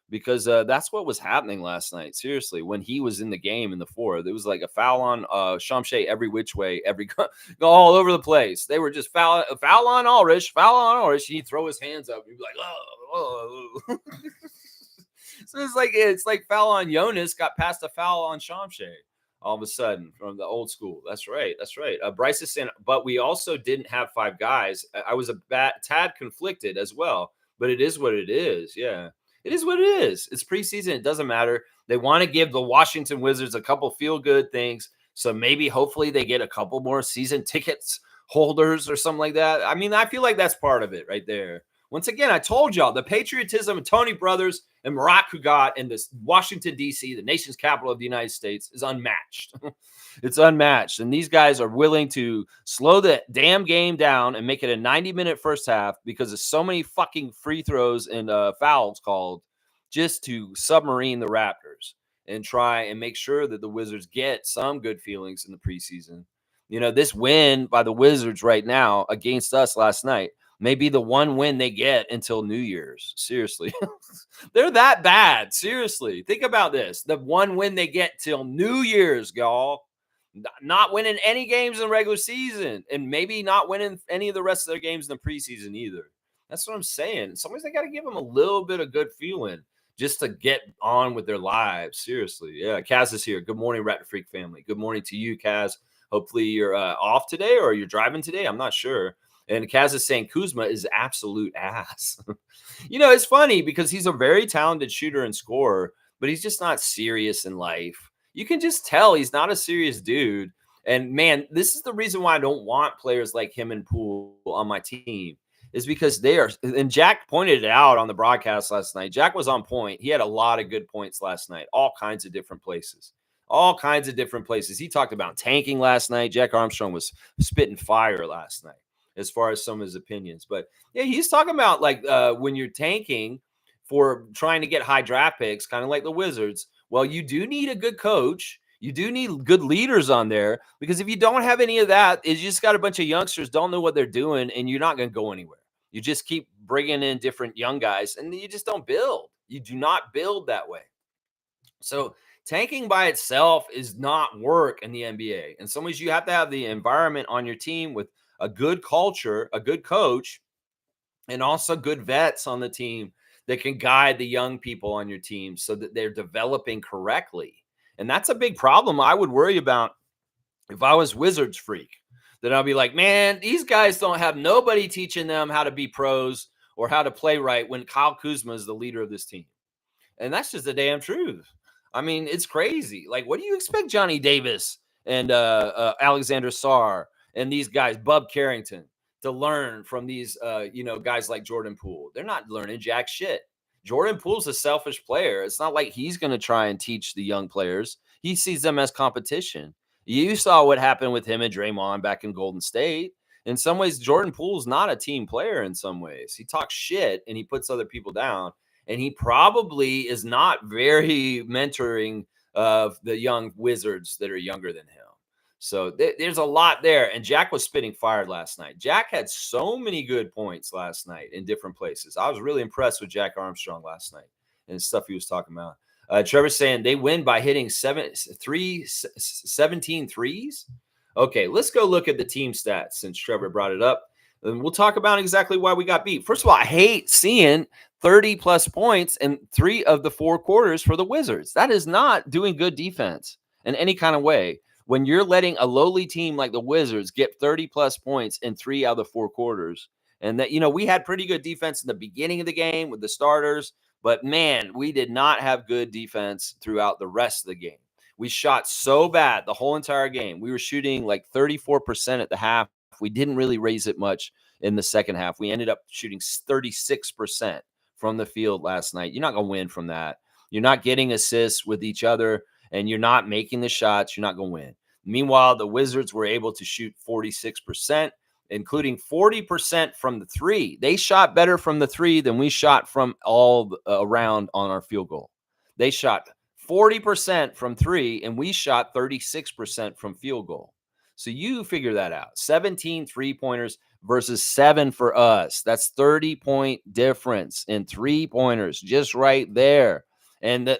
because that's what was happening last night. Seriously, when he was in the game in the fourth, it was like a foul on Shamshay every which way, every go all over the place. They were just foul on Ulrich, foul on Ulrich. He'd throw his hands up. He'd be like, oh. So it's like foul on Jonas got past a foul on Shamshay all of a sudden from the old school. That's right. That's right. Bryce is saying, but we also didn't have five guys. I was a tad conflicted as well, but it is what it is. Yeah, it is what it is. It's preseason. It doesn't matter. They want to give the Washington Wizards a couple feel good things. So maybe hopefully they get a couple more season tickets holders or something like that. I mean, I feel like that's part of it right there. Once again, I told y'all the patriotism of Tony Brothers and Barack Hugat in this Washington, D.C., the nation's capital of the United States, is unmatched. It's unmatched. And these guys are willing to slow the damn game down and make it a 90-minute first half because of so many fucking free throws and fouls called just to submarine the Raptors and try and make sure that the Wizards get some good feelings in the preseason. You know, this win by the Wizards right now against us last night may be the one win they get until New Year's. Seriously. They're that bad. Seriously. Think about this. The one win they get till New Year's, y'all. Not winning any games in the regular season and maybe not winning any of the rest of their games in the preseason either. That's what I'm saying. Sometimes they got to give them a little bit of good feeling just to get on with their lives. Seriously. Yeah. Kaz is here. Good morning, Rat Freak family. Good morning to you, Kaz. Hopefully you're off today or you're driving today. I'm not sure. And Kaz is saying Kuzma is absolute ass. You know, it's funny because he's a very talented shooter and scorer, but he's just not serious in life. You can just tell he's not a serious dude. And man, this is the reason why I don't want players like him and Poole on my team, is because they are. And Jack pointed it out on the broadcast last night. Jack was on point. He had a lot of good points last night, all kinds of different places. All kinds of different places. He talked about tanking last night. Jack Armstrong was spitting fire last night as far as some of his opinions. But yeah, he's talking about like when you're tanking for trying to get high draft picks, kind of like the Wizards. Well, you do need a good coach. You do need good leaders on there, because if you don't have any of that, you just got a bunch of youngsters don't know what they're doing, and you're not going to go anywhere. You just keep bringing in different young guys, and you just don't build. You do not build that way. So tanking by itself is not work in the NBA. In some ways, you have to have the environment on your team with a good culture, a good coach, and also good vets on the team that can guide the young people on your team so that they're developing correctly. And that's a big problem I would worry about if I was Wizards freak. Then I'll be like, man, these guys don't have nobody teaching them how to be pros or how to play right when Kyle Kuzma is the leader of this team. And that's just the damn truth. I mean, it's crazy. Like, what do you expect Johnny Davis and Alexander Sarr and these guys, Bub Carrington, to learn from these, guys like Jordan Poole? They're not learning jack shit. Jordan Poole's a selfish player. It's not like he's going to try and teach the young players. He sees them as competition. You saw what happened with him and Draymond back in Golden State. In some ways, Jordan Poole's not a team player in some ways. He talks shit and he puts other people down. And he probably is not very mentoring of the young wizards that are younger than him. So there's a lot there. And Jack was spitting fire last night. Jack had so many good points last night in different places. I was really impressed with Jack Armstrong last night and the stuff he was talking about. Trevor's saying they win by hitting 17 threes. Okay, let's go look at the team stats since Trevor brought it up. And we'll talk about exactly why we got beat. First of all, I hate seeing 30-plus points in 3 of the 4 quarters for the Wizards. That is not doing good defense in any kind of way. When you're letting a lowly team like the Wizards get 30-plus points in 3 out of the 4 quarters, and that, we had pretty good defense in the beginning of the game with the starters, but, man, we did not have good defense throughout the rest of the game. We shot so bad the whole entire game. We were shooting like 34% at the half. We didn't really raise it much in the second half. We ended up shooting 36% from the field last night. You're not going to win from that. You're not getting assists with each other, and you're not making the shots. You're not going to win. Meanwhile, the Wizards were able to shoot 46%, including 40% from the 3. They shot better from the 3 than we shot from all around on our field goal. They shot 40% from 3, and we shot 36% from field goal. So you figure that out. 17 3-pointers versus 7 for us. That's 30-point difference in 3-pointers just right there. And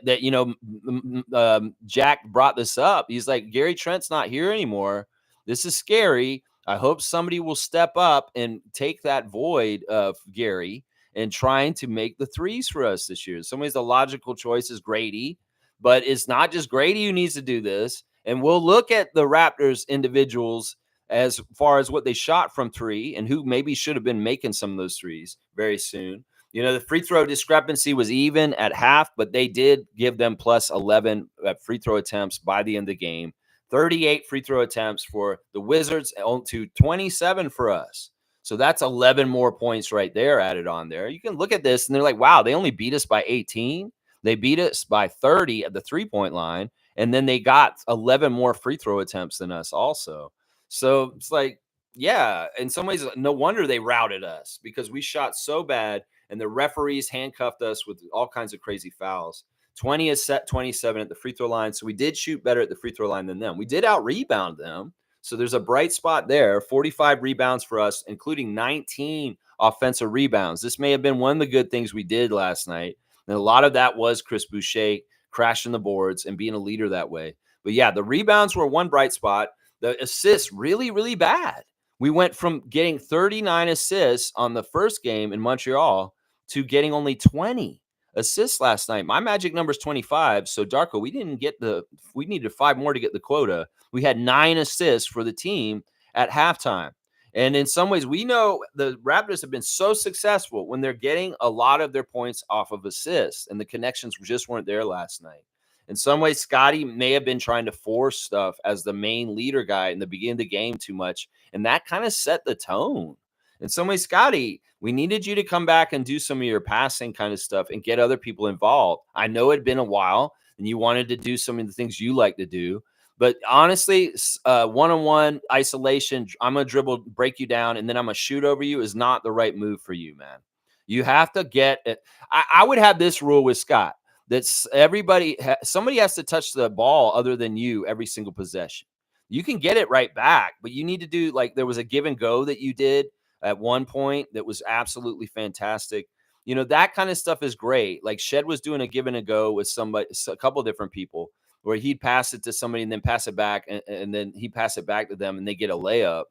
Jack brought this up. He's like, Gary Trent's not here anymore. This is scary. I hope somebody will step up and take that void of Gary and trying to make the threes for us this year. In some ways, the logical choice is Grady, but it's not just Grady who needs to do this. And we'll look at the Raptors individuals as far as what they shot from 3 and who maybe should have been making some of those threes very soon. The free throw discrepancy was even at half, but they did give them plus 11 free throw attempts by the end of the game. 38 free throw attempts for the Wizards to 27 for us. So that's 11 more points right there added on there. You can look at this and they're like, wow, they only beat us by 18. They beat us by 30 at the 3-point line. And then they got 11 more free throw attempts than us also. So it's like, yeah, in some ways, no wonder they routed us because we shot so bad and the referees handcuffed us with all kinds of crazy fouls. 20 is set 27 at the free throw line. So we did shoot better at the free throw line than them. We did out-rebound them. So there's a bright spot there. 45 rebounds for us, including 19 offensive rebounds. This may have been one of the good things we did last night. And a lot of that was Chris Boucher crashing the boards and being a leader that way. But yeah, the rebounds were one bright spot. The assists really, really bad. We went from getting 39 assists on the first game in Montreal to getting only 20 assists last night. My magic number is 25. So Darko, we needed 5 more to get the quota. We had 9 assists for the team at halftime. And in some ways, we know the Raptors have been so successful when they're getting a lot of their points off of assists, and the connections just weren't there last night. In some ways, Scotty may have been trying to force stuff as the main leader guy in the beginning of the game too much, and that kind of set the tone. In some ways, Scotty, we needed you to come back and do some of your passing kind of stuff and get other people involved. I know it had been a while, and you wanted to do some of the things you like to do. But honestly, one-on-one isolation, I'm going to dribble, break you down, and then I'm going to shoot over you is not the right move for you, man. You have to get it. I would have this rule with Scott that somebody has to touch the ball other than you every single possession. You can get it right back, but you need to do, like, there was a give and go that you did at one point that was absolutely fantastic. That kind of stuff is great. Like Shed was doing a give and a go with a couple of different people, where he'd pass it to somebody and then pass it back, and then he'd pass it back to them and they get a layup.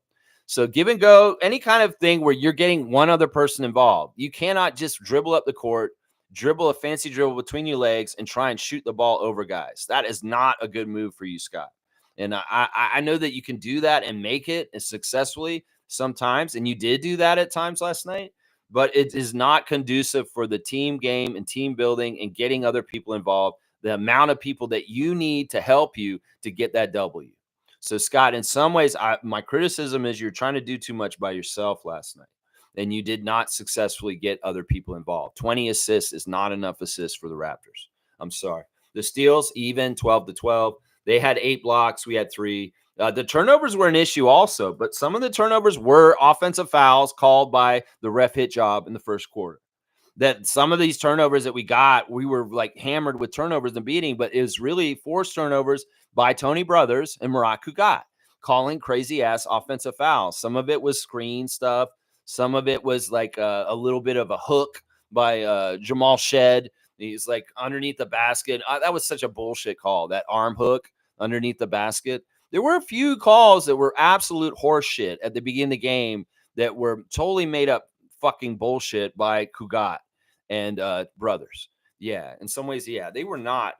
So give and go, any kind of thing where you're getting one other person involved. You cannot just dribble up the court, dribble a fancy dribble between your legs, and try and shoot the ball over guys. That is not a good move for you, Scott. And I know that you can do that and make it successfully sometimes, and you did do that at times last night, but it is not conducive for the team game and team building and getting other people involved, the amount of people that you need to help you to get that W. So, Scott, in some ways, my criticism is you're trying to do too much by yourself last night, and you did not successfully get other people involved. 20 assists is not enough assists for the Raptors. I'm sorry. The steals, even 12-12. They had 8 blocks. We had 3. The turnovers were an issue also, but some of the turnovers were offensive fouls called by the ref hit job in the first quarter. that some of these turnovers that we got, we were like hammered with turnovers in the beginning, but it was really forced turnovers by Tony Brothers and Murat Kugat calling crazy ass offensive fouls. Some of it was screen stuff. Some of it was like a little bit of a hook by Jamal Shed. He's like underneath the basket. That was such a bullshit call, that arm hook underneath the basket. There were a few calls that were absolute horseshit at the beginning of the game that were totally made up fucking bullshit by Kugat and Brothers. Yeah, in some ways, yeah, they were not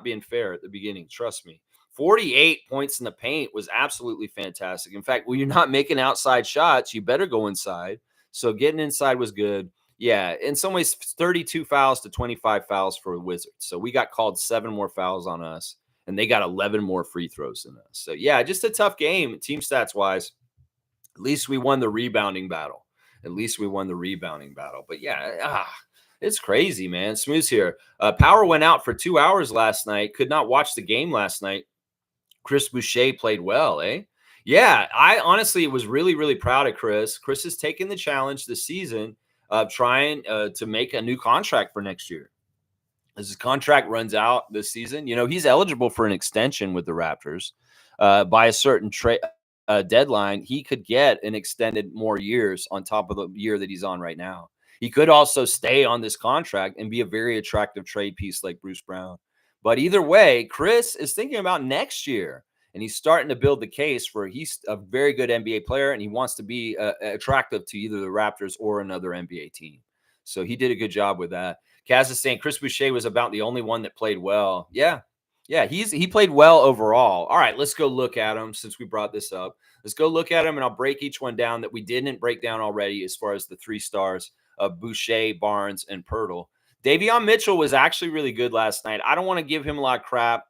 being fair at the beginning. Trust me. 48 points in the paint was absolutely fantastic. In fact, when you're not making outside shots, you better go inside. So getting inside was good. Yeah, in some ways, 32 fouls to 25 fouls for the Wizards. So we got called 7 more fouls on us, and they got 11 more free throws than us. So yeah, just a tough game, team stats wise. At least we won the rebounding battle. But yeah, it's crazy, man. Smooth's here. Power went out for 2 hours last night. Could not watch the game last night. Chris Boucher played well, eh? Yeah, I honestly was really, really proud of Chris. Chris has taken the challenge this season of trying to make a new contract for next year. As his contract runs out this season, he's eligible for an extension with the Raptors by a certain deadline. He could get an extended more years on top of the year that he's on right now. He could also stay on this contract and be a very attractive trade piece like Bruce Brown. But either way, Chris is thinking about next year, and he's starting to build the case for he's a very good NBA player, and he wants to be attractive to either the Raptors or another NBA team. So he did a good job with that. Kaz is saying Chris Boucher was about the only one that played well. Yeah, he played well overall. All right, let's go look at him since we brought this up. Let's go look at him, and I'll break each one down that we didn't break down already as far as the 3 stars of Boucher, Barnes, and Pirtle. Davion Mitchell was actually really good last night. I don't want to give him a lot of crap.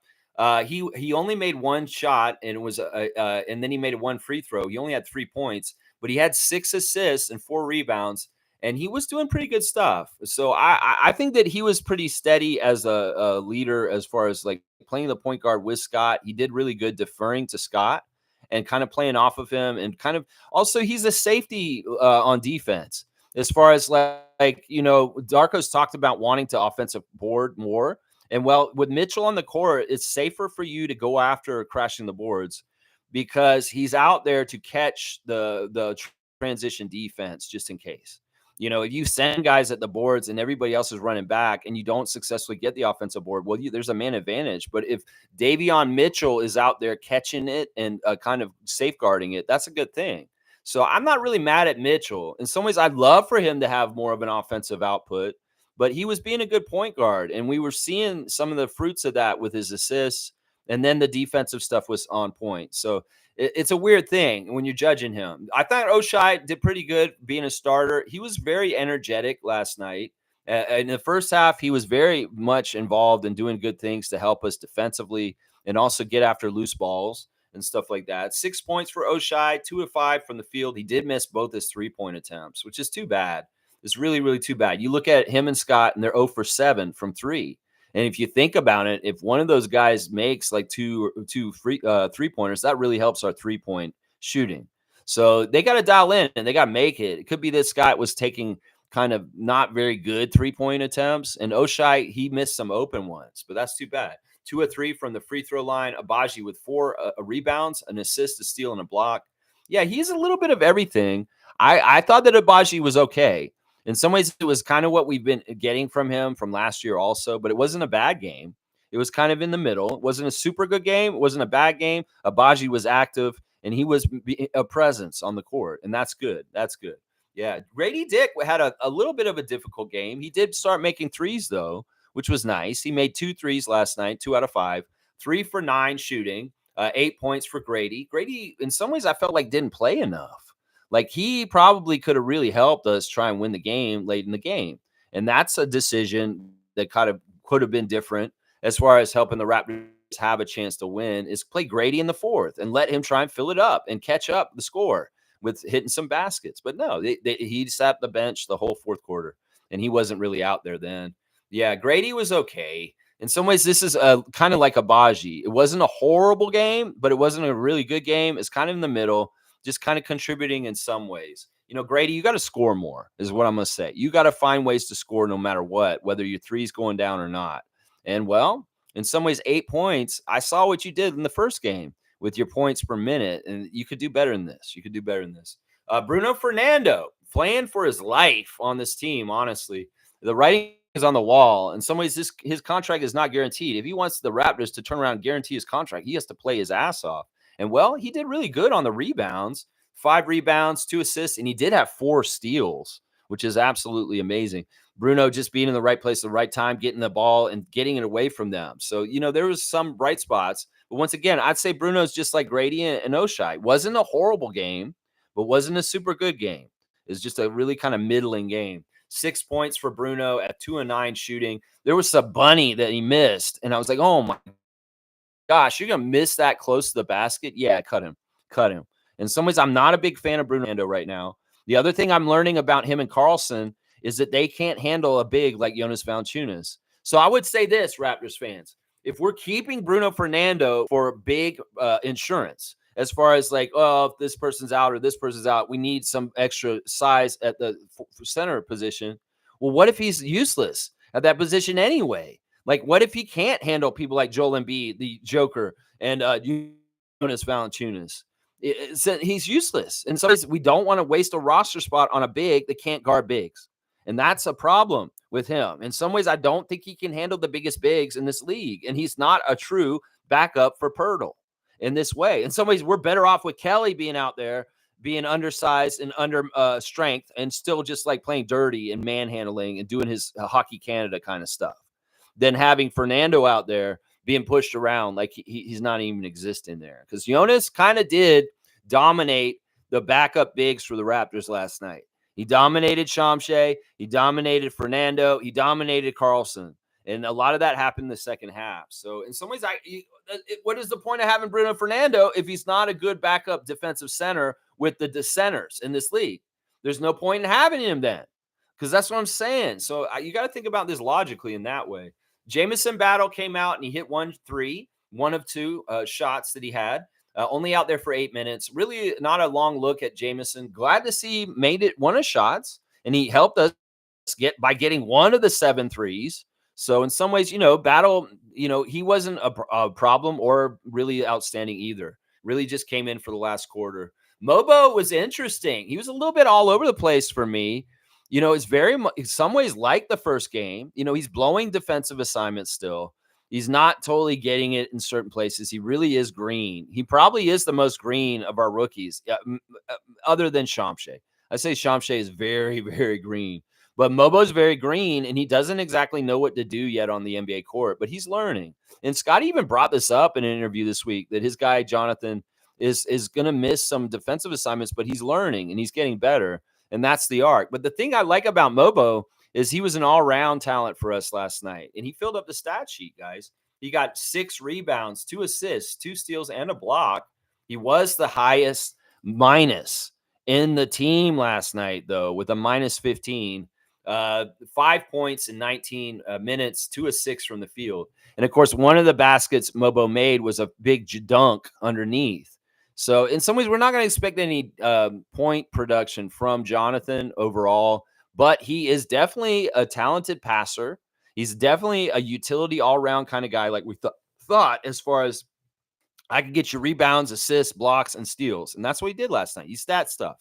He only made 1 shot, and it was and then he made 1 free throw. He only had 3 points, but he had 6 assists and 4 rebounds, and he was doing pretty good stuff. So I think that he was pretty steady as a leader as far as like playing the point guard with Scott. He did really good deferring to Scott and kind of playing off of him, and kind of also he's a safety on defense. As far as Darko's talked about wanting to offensive board more. And well, with Mitchell on the court, it's safer for you to go after crashing the boards because he's out there to catch the transition defense just in case. If you send guys at the boards and everybody else is running back and you don't successfully get the offensive board, well, there's a man advantage. But if Davion Mitchell is out there catching it and kind of safeguarding it, that's a good thing. So I'm not really mad at Mitchell. In some ways, I'd love for him to have more of an offensive output, but he was being a good point guard, and we were seeing some of the fruits of that with his assists, and then the defensive stuff was on point. So it's a weird thing when you're judging him. I thought Oshai did pretty good being a starter. He was very energetic last night. In the first half, he was very much involved in doing good things to help us defensively and also get after loose balls and stuff like that. 6 points for Oshai, 2 of 5 from the field. He did miss both his 3-point attempts, which is too bad. It's really, really too bad. You look at him and Scott, and they're 0 for 7 from 3. And if you think about it, if one of those guys makes like two three-pointers, that really helps our 3-point shooting. So they got to dial in, and they got to make it. It could be that Scott was taking kind of not very good 3-point attempts, and Oshai, he missed some open ones, but that's too bad. 2 of 3 from the free throw line. Abaji with 4 rebounds, an assist, a steal, and a block. Yeah, he's a little bit of everything. I thought that Abaji was okay. In some ways, it was kind of what we've been getting from him from last year also, but it wasn't a bad game. It was kind of in the middle. It wasn't a super good game. It wasn't a bad game. Abaji was active, and he was a presence on the court, and that's good. That's good. Yeah, Grady Dick had a little bit of a difficult game. He did start making threes, though, which was nice. He made 2 threes last night, 2 out of 5, 3 for 9 shooting, 8 points for Grady. Grady, in some ways, I felt like didn't play enough. Like he probably could have really helped us try and win the game late in the game. And that's a decision that kind of could have been different as far as helping the Raptors have a chance to win is play Grady in the 4th and let him try and fill it up and catch up the score with hitting some baskets. But no, he sat the bench the whole 4th quarter, and he wasn't really out there then. Yeah, Grady was okay. In some ways, this is kind of like Abaji. It wasn't a horrible game, but it wasn't a really good game. It's kind of in the middle, just kind of contributing in some ways. Grady, you got to score more, is what I'm going to say. You got to find ways to score no matter what, whether your three's going down or not. And well, in some ways, 8 points. I saw what you did in the first game with your points per minute, and you could do better than this. You could do better than this. Bruno Fernando playing for his life on this team. Honestly, the writing is on the wall. In some ways, his contract is not guaranteed. If he wants the Raptors to turn around and guarantee his contract, he has to play his ass off. And well, he did really good on the rebounds. 5 rebounds, 2 assists, and he did have 4 steals, which is absolutely amazing. Bruno just being in the right place at the right time, getting the ball and getting it away from them. So, there was some bright spots. But once again, I'd say Bruno's just like Grady and Oshai. Wasn't a horrible game, but wasn't a super good game. It was just a really kind of middling game. 6 points for Bruno at 2 and 9 shooting. There was a bunny that he missed, and I was like, oh my gosh, you're going to miss that close to the basket? Yeah, cut him. In some ways, I'm not a big fan of Bruno Fernando right now. The other thing I'm learning about him and Carlson is that they can't handle a big like Jonas Valanciunas. So I would say this, Raptors fans, if we're keeping Bruno Fernando for big insurance, as far as like, oh, if this person's out or this person's out, we need some extra size at the center position. Well, what if he's useless at that position anyway? Like, what if he can't handle people like Joel Embiid, the Joker, and Jonas Valanciunas? He's useless. And so we don't want to waste a roster spot on a big that can't guard bigs. And that's a problem with him. In some ways, I don't think he can handle the biggest bigs in this league. And he's not a true backup for Pirtle in this way. In some ways, we're better off with Kelly being out there, being undersized and under strength, and still just like playing dirty and manhandling and doing his Hockey Canada kind of stuff, than having Fernando out there being pushed around like he's not even existing there. Because Jonas kind of did dominate the backup bigs for the Raptors last night. He dominated Shamshay. He dominated Fernando. He dominated Carlson. And a lot of that happened in the second half. So in some ways, what is the point of having Bruno Fernando if he's not a good backup defensive center with the centers in this league? There's no point in having him then, because that's what I'm saying. So you got to think about this logically in that way. Jamison Battle came out and he hit 1 3, 1 of 2 shots that he had. Only out there for 8 minutes. Really not a long look at Jamison. Glad to see he made it 1 of shots, and he helped us by getting 1 of the 7 threes. So in some ways, Battle, he wasn't a problem or really outstanding either. Really just came in for the last quarter. Mobo was interesting. He was a little bit all over the place for me. It's very in some ways like the first game. He's blowing defensive assignments still. He's not totally getting it in certain places. He really is green. He probably is the most green of our rookies, other than Shamshay. I say Shamshay is very, very green. But Mobo's very green, and he doesn't exactly know what to do yet on the NBA court, but he's learning. And Scott even brought this up in an interview this week, that his guy, Jonathan, is going to miss some defensive assignments, but he's learning, and he's getting better. And that's the arc. But the thing I like about Mobo is he was an all-around talent for us last night, and he filled up the stat sheet, guys. He got 6 rebounds, 2 assists, 2 steals, and a block. He was the highest minus in the team last night, though, with a minus 15. 5 points in 19 minutes, 2 of 6 from the field. And, of course, one of the baskets Mobo made was a big dunk underneath. So, in some ways, we're not going to expect any point production from Jonathan overall, but he is definitely a talented passer. He's definitely a utility all-around kind of guy, like we thought, as far as I could get you rebounds, assists, blocks, and steals. And that's what he did last night. He stat stuff.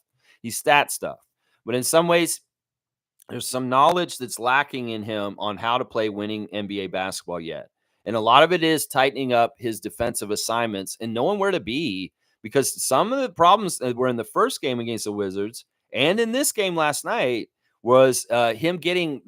But in some ways, there's some knowledge that's lacking in him on how to play winning NBA basketball yet. And a lot of it is tightening up his defensive assignments and knowing where to be, because some of the problems that were in the first game against the Wizards and in this game last night was him getting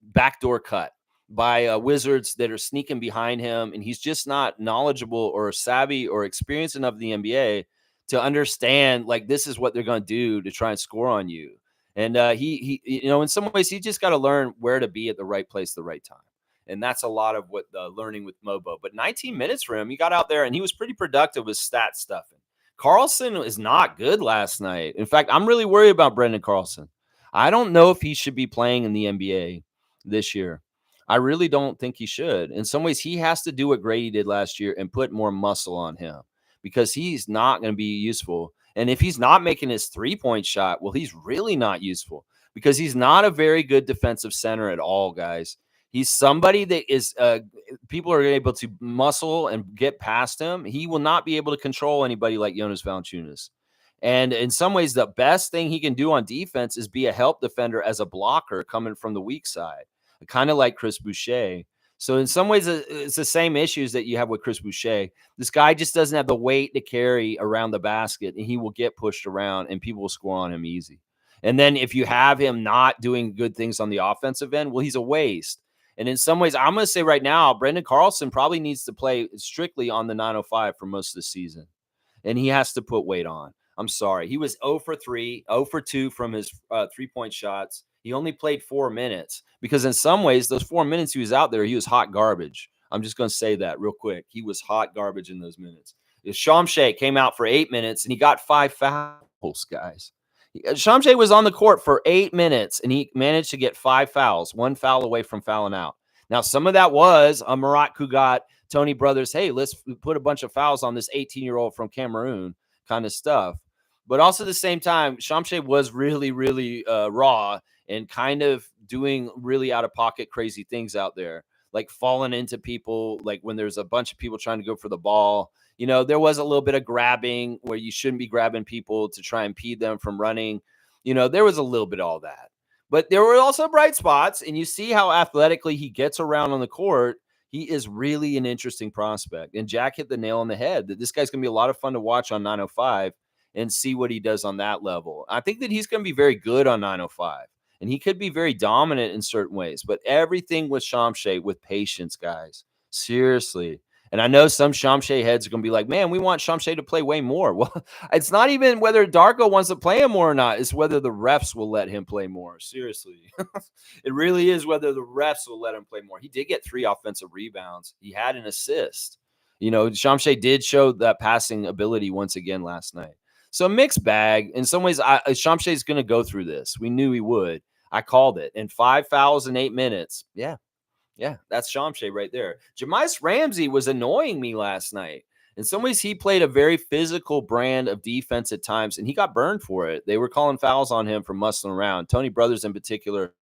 backdoor cut by Wizards that are sneaking behind him. And he's just not knowledgeable or savvy or experienced enough in the NBA to understand, like, this is what they're going to do to try and score on you. And he, in some ways, he just got to learn where to be at the right place, the right time. And that's a lot of what learning with Mobo. But 19 minutes for him, he got out there and he was pretty productive with stat stuffing. Carlson is not good last night. In fact, I'm really worried about Brendan Carlson. I don't know if he should be playing in the NBA this year. I really don't think he should. In some ways, he has to do what Grady did last year and put more muscle on him, because he's not going to be useful. And if he's not making his 3-point shot, well, he's really not useful because he's not a very good defensive center at all, guys. He's somebody that is people are able to muscle and get past him. He will not be able to control anybody like Jonas Valanciunas. And in some ways, the best thing he can do on defense is be a help defender as a blocker coming from the weak side, kind of like Chris Boucher. So in some ways, it's the same issues that you have with Chris Boucher. This guy just doesn't have the weight to carry around the basket, and he will get pushed around, and people will score on him easy. And then if you have him not doing good things on the offensive end, well, he's a waste. And in some ways, I'm going to say right now, Brendan Carlson probably needs to play strictly on the 905 for most of the season. And he has to put weight on. I'm sorry. He was 0 for 3, 0 for 2 from his 3-point shots. He only played 4 minutes because in some ways, those 4 minutes he was out there, he was hot garbage. I'm just going to say that real quick. He was hot garbage in those minutes. Shamshay came out for 8 minutes and he got 5 fouls, guys. Shamshay was on the court for 8 minutes and he managed to get 5 fouls, 1 foul away from fouling out. Now, some of that was a Marat Kugat, Tony Brothers, hey, let's put a bunch of fouls on this 18-year-old from Cameroon kind of stuff. But also at the same time, Shamshay was really, really raw and kind of doing really out-of-pocket crazy things out there, like falling into people, like when there's a bunch of people trying to go for the ball. You know, there was a little bit of grabbing where you shouldn't be grabbing people to try and impede them from running. You know, there was a little bit of all that. But there were also bright spots, and you see how athletically he gets around on the court. He is really an interesting prospect. And Jack hit the nail on the head that this guy's going to be a lot of fun to watch on 905 and see what he does on that level. I think that he's going to be very good on 905, and he could be very dominant in certain ways. But everything with Shamshay with patience, guys. Seriously. And I know some Shamshay heads are going to be like, man, we want Shamshay to play way more. Well, it's not even whether Darko wants to play him more or not. It's whether the refs will let him play more. Seriously. It really is whether the refs will let him play more. He did get 3 offensive rebounds. He had an assist. You know, Shamshay did show that passing ability once again last night. So mixed bag. In some ways, Shamshay is going to go through this. We knew he would. I called it. And 5 fouls in 8 minutes. Yeah, that's Shamshay right there. Jamice Ramsey was annoying me last night. In some ways, he played a very physical brand of defense at times, and he got burned for it. They were calling fouls on him for muscling around. Tony Brothers in particular,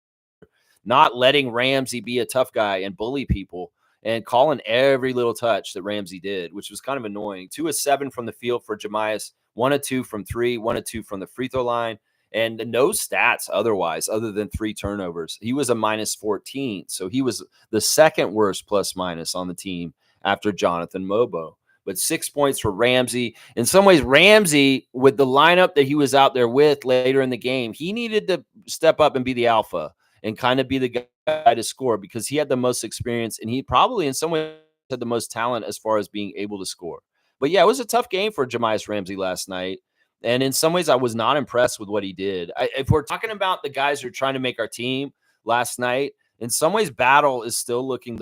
not letting Ramsey be a tough guy and bully people and calling every little touch that Ramsey did, which was kind of annoying. 2 of 7 from the field for Jamice, 1 of 2 from 3, 1 of 2 from the free throw line. And no stats otherwise, other than 3 turnovers. He was a minus 14. So he was the second worst plus minus on the team after Jonathan Mobo. But 6 points for Ramsey. In some ways, Ramsey, with the lineup that he was out there with later in the game, he needed to step up and be the alpha and kind of be the guy to score because he had the most experience and he probably in some ways had the most talent as far as being able to score. But yeah, it was a tough game for Jamice Ramsey last night. And in some ways, I was not impressed with what he did. If we're talking about the guys who are trying to make our team last night, in some ways, Battle is still looking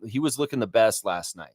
he was looking the best last night.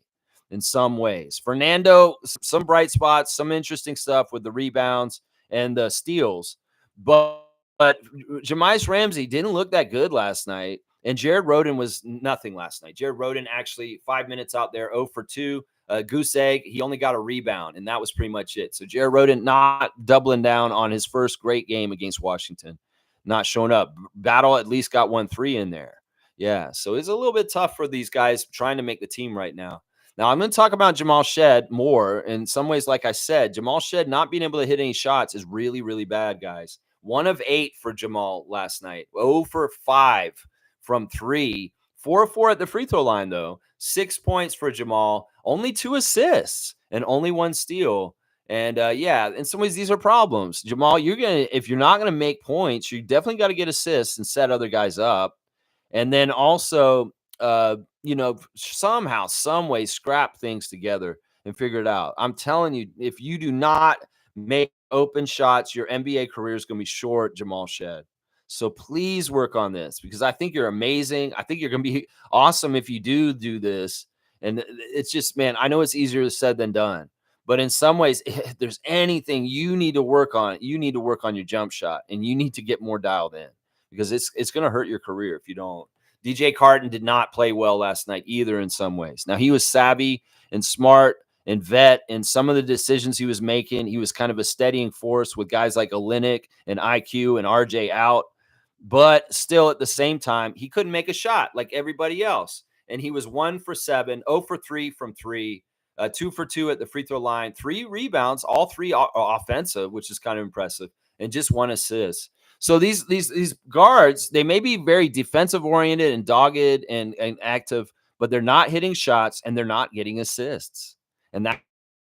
In some ways, Fernando, some bright spots, some interesting stuff with the rebounds and the steals, but Jamice Ramsey didn't look that good last night. And Jared Rhoden was nothing last night. Jared Rhoden actually 5 minutes out there, 0 for 2. Goose egg, he only got a rebound, and that was pretty much it. So Jared Rhoden not doubling down on his first great game against Washington, not showing up. Battle at least got 1-3 in there. Yeah, so it's a little bit tough for these guys trying to make the team right now. Now, I'm going to talk about Jamal Shed more. In some ways, like I said, Jamal Shed not being able to hit any shots is really, really bad, guys. 1 of 8 for Jamal last night. 0 for 5 from 3. 4 of 4 at the free throw line, though. 6 points for Jamal. Only 2 assists and only 1 steal. And yeah, in some ways, these are problems. Jamal, if you're not gonna make points, you definitely got to get assists and set other guys up. And then also, somehow, some way, scrap things together and figure it out. I'm telling you, if you do not make open shots, your NBA career is gonna be short, Jamal Shed. So please work on this because I think you're amazing. I think you're going to be awesome if you do this. And it's just, man, I know it's easier said than done. But in some ways, if there's anything you need to work on, you need to work on your jump shot and you need to get more dialed in because it's going to hurt your career if you don't. DJ Carton did not play well last night either in some ways. Now, he was savvy and smart and vet, and some of the decisions he was making, he was kind of a steadying force with guys like Olenek and IQ and RJ out. But still, at the same time, he couldn't make a shot like everybody else. And he was 1 for 7, 0 for 3 from three, 2 for 2 at the free throw line, 3 rebounds, all three offensive, which is kind of impressive, and just 1 assist. So these guards, they may be very defensive oriented and dogged and active, but they're not hitting shots and they're not getting assists. And that's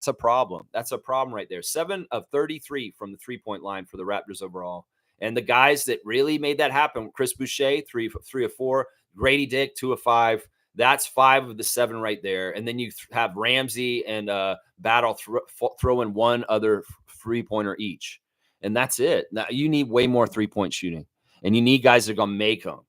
a problem. That's a problem right there. 7 of 33 from the 3-point line for the Raptors overall. And the guys that really made that happen, Chris Boucher, 3 of 4, Grady Dick, 2 of 5. That's 5 of the 7 right there. And then you have Ramsey and Battle throw in one other 3-pointer each. And that's it. Now you need way more 3-point shooting, and you need guys that are going to make them.